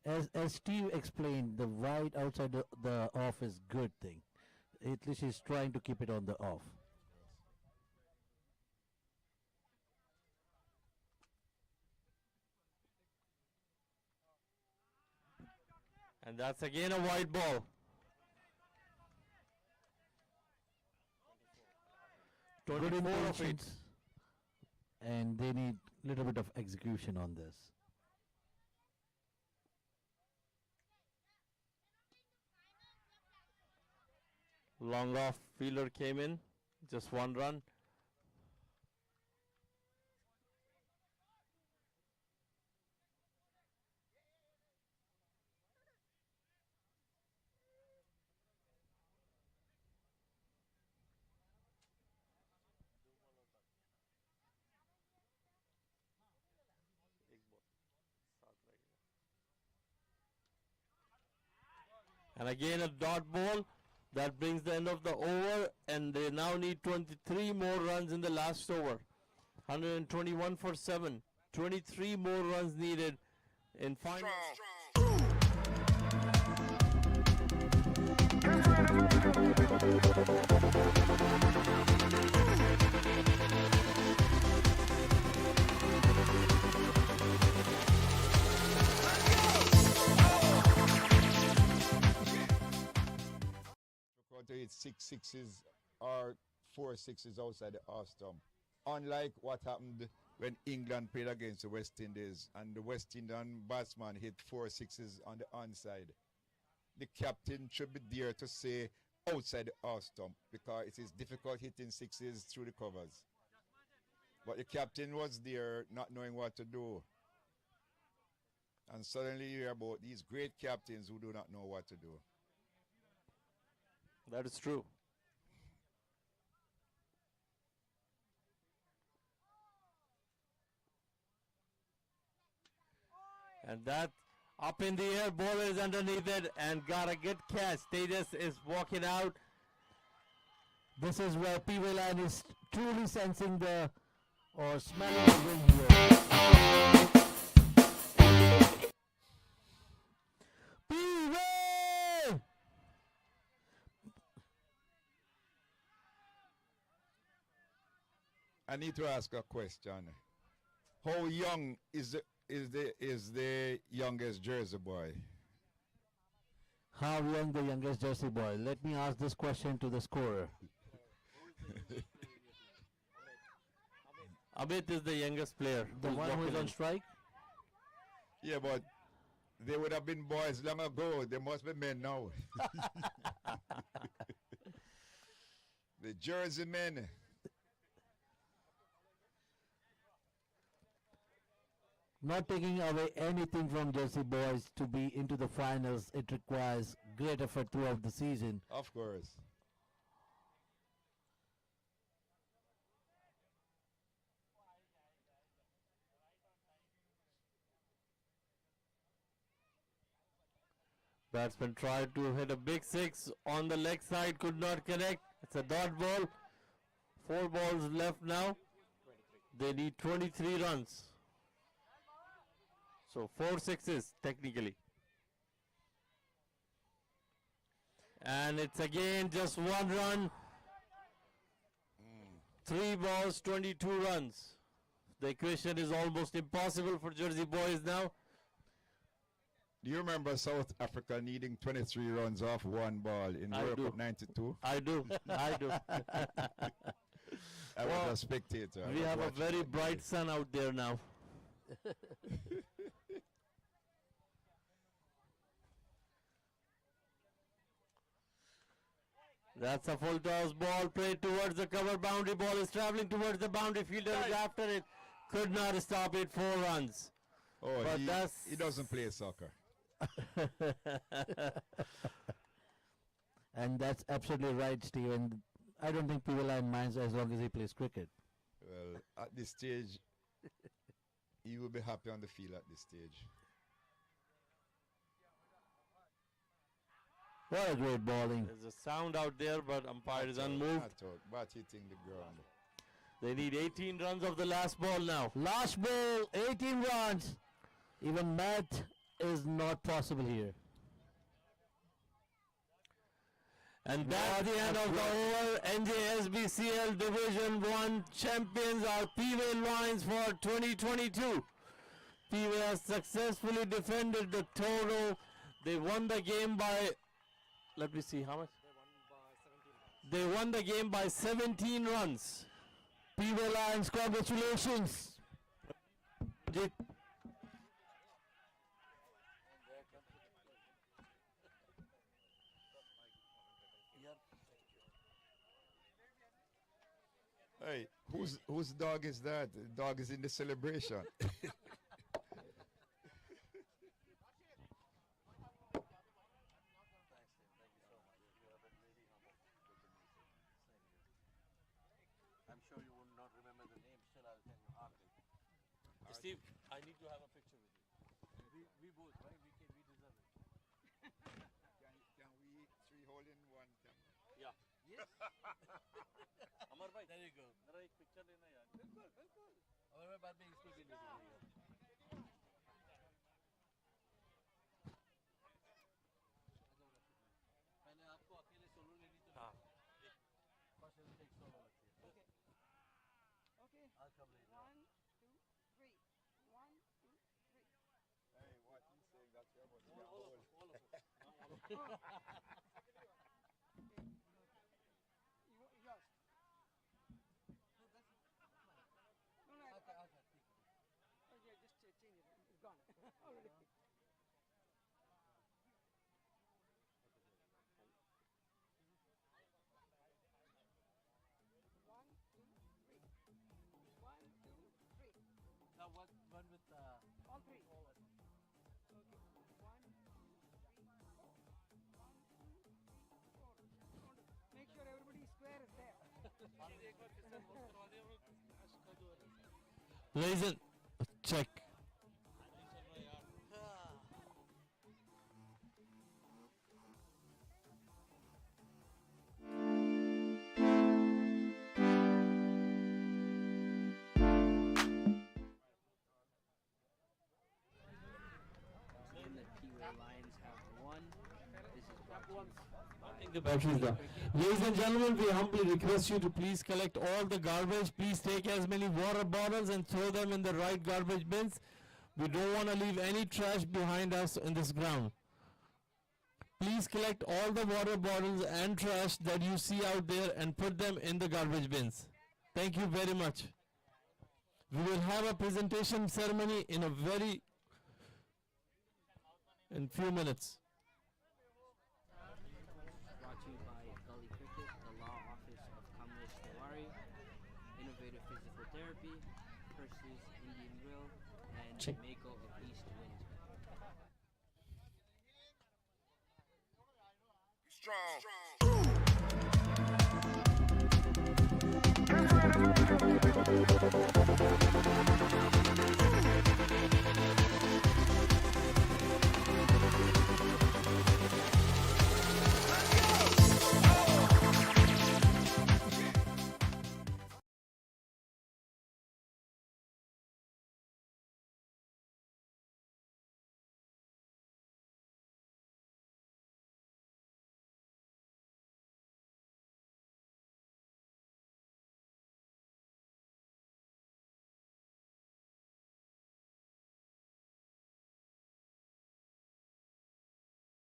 As Steve explained, the wide outside the off is good thing. At least he's trying to keep it on the off. And that's again a wide ball. 24 Good of 8. intentions, and they need a little bit of execution on this. Long off fielder came in. Just 1 run. And again a dot ball. That brings the end of the over, and they now need 23 more runs in the last over. 121 for 7. 23 more runs needed in final. To hit 6 sixes or 4 sixes outside the off stump. Unlike what happened when England played against the West Indies and the West Indian batsman hit 4 sixes on the onside. The captain should be there to say outside the off stump because it is difficult hitting sixes through the covers. But the captain was there not knowing what to do. And suddenly you hear about these great captains who do not know what to do. That is true. And that up in the air, ball is underneath it and got a good catch. Tejas is walking out. This is where Pway line is truly sensing the or smelling the wind here. Pway! I need to ask a question. How young is the youngest Jersey boy? How young the youngest Jersey boy? Let me ask this question to the scorer. Amit is the youngest player. The one who is on strike? Yeah, but they would have been boys long ago. They must be men now. The Jersey men. Not taking away anything from Jersey boys to be into the finals, it requires great effort throughout the season. Of course. Batsman tried to hit a big 6 on the leg side, could not connect. It's a dot ball. 4 balls left now. They need 23 runs. So 4 sixes technically. And it's again just 1 run. 3 balls, 22 runs. The equation is almost impossible for Jersey boys now. Do you remember South Africa needing 23 runs off 1 ball in I World do. Cup 92? I do. I do. I was a spectator. I We was have a watching very that bright game. sun out there now. That's a full toss ball played towards the cover boundary. Ball is traveling towards the boundary. Fielder is after it. Could not stop it. 4 runs. Oh, But he doesn't play soccer. And that's absolutely right, Steven. I don't think Pway minds as long as he plays cricket. Well, at this stage, he will be happy on the field at this stage. What a great bowling. There's a sound out there, but umpire is unmoved. But hitting the ground. They need 18 runs of the last ball now. Last ball, 18 runs. Even math is not possible here. And that's the end of the over. NJSBCL Division 1 champions are Pway Lions for 2022. Pway has successfully defended the total. They won the game by, let me see how much. They won the game by 17 runs. Pway Lions, congratulations. Hey, whose dog is that? The dog is in the celebration. I'm sure you would not remember the name, still I'll tell you after. Steve, I need to have a picture with you. We both, right? We deserve it. Can we 3 hole in 1 camera? Yeah. Yes. Amar bhai, there you go. Mera ek picture lena yaar. Bilkul, bilkul. Amar bhai baad mein isko bhi le लीजिएगा. पहले आपको अकेले solo लेनी तो हाँ. First we'll take solo लगती है. Okay. Okay. I'll come later. 1, 2, 3. 1, 2, 3. Hey, what he's saying, that's your body. All of us. Oh. Yours. No, that's no, no. Okay. Oh, yeah, just change it. It's gone already. One, two, three. 1, 2, 3. Now one with All 3. Okay. 1, 2, 3, 4. 1, 2, 3, 4. Make sure everybody square is there. Ladies and check. Game that Pway Lions have won. This is brought to you by The battery is down. Ladies and gentlemen, we humbly request you to please collect all the garbage. Please take as many water bottles and throw them in the right garbage bins. We don't want to leave any trash behind us in this ground. Please collect all the water bottles and trash that you see out there and put them in the garbage bins. Thank you very much. We will have a presentation ceremony in few minutes. brought to you by Gully Cricket, the law office of Kamlesh Tiwari, Innovative Physical Therapy, Percy's Indian Grill, and Check. Mako of East Windsor. Strong.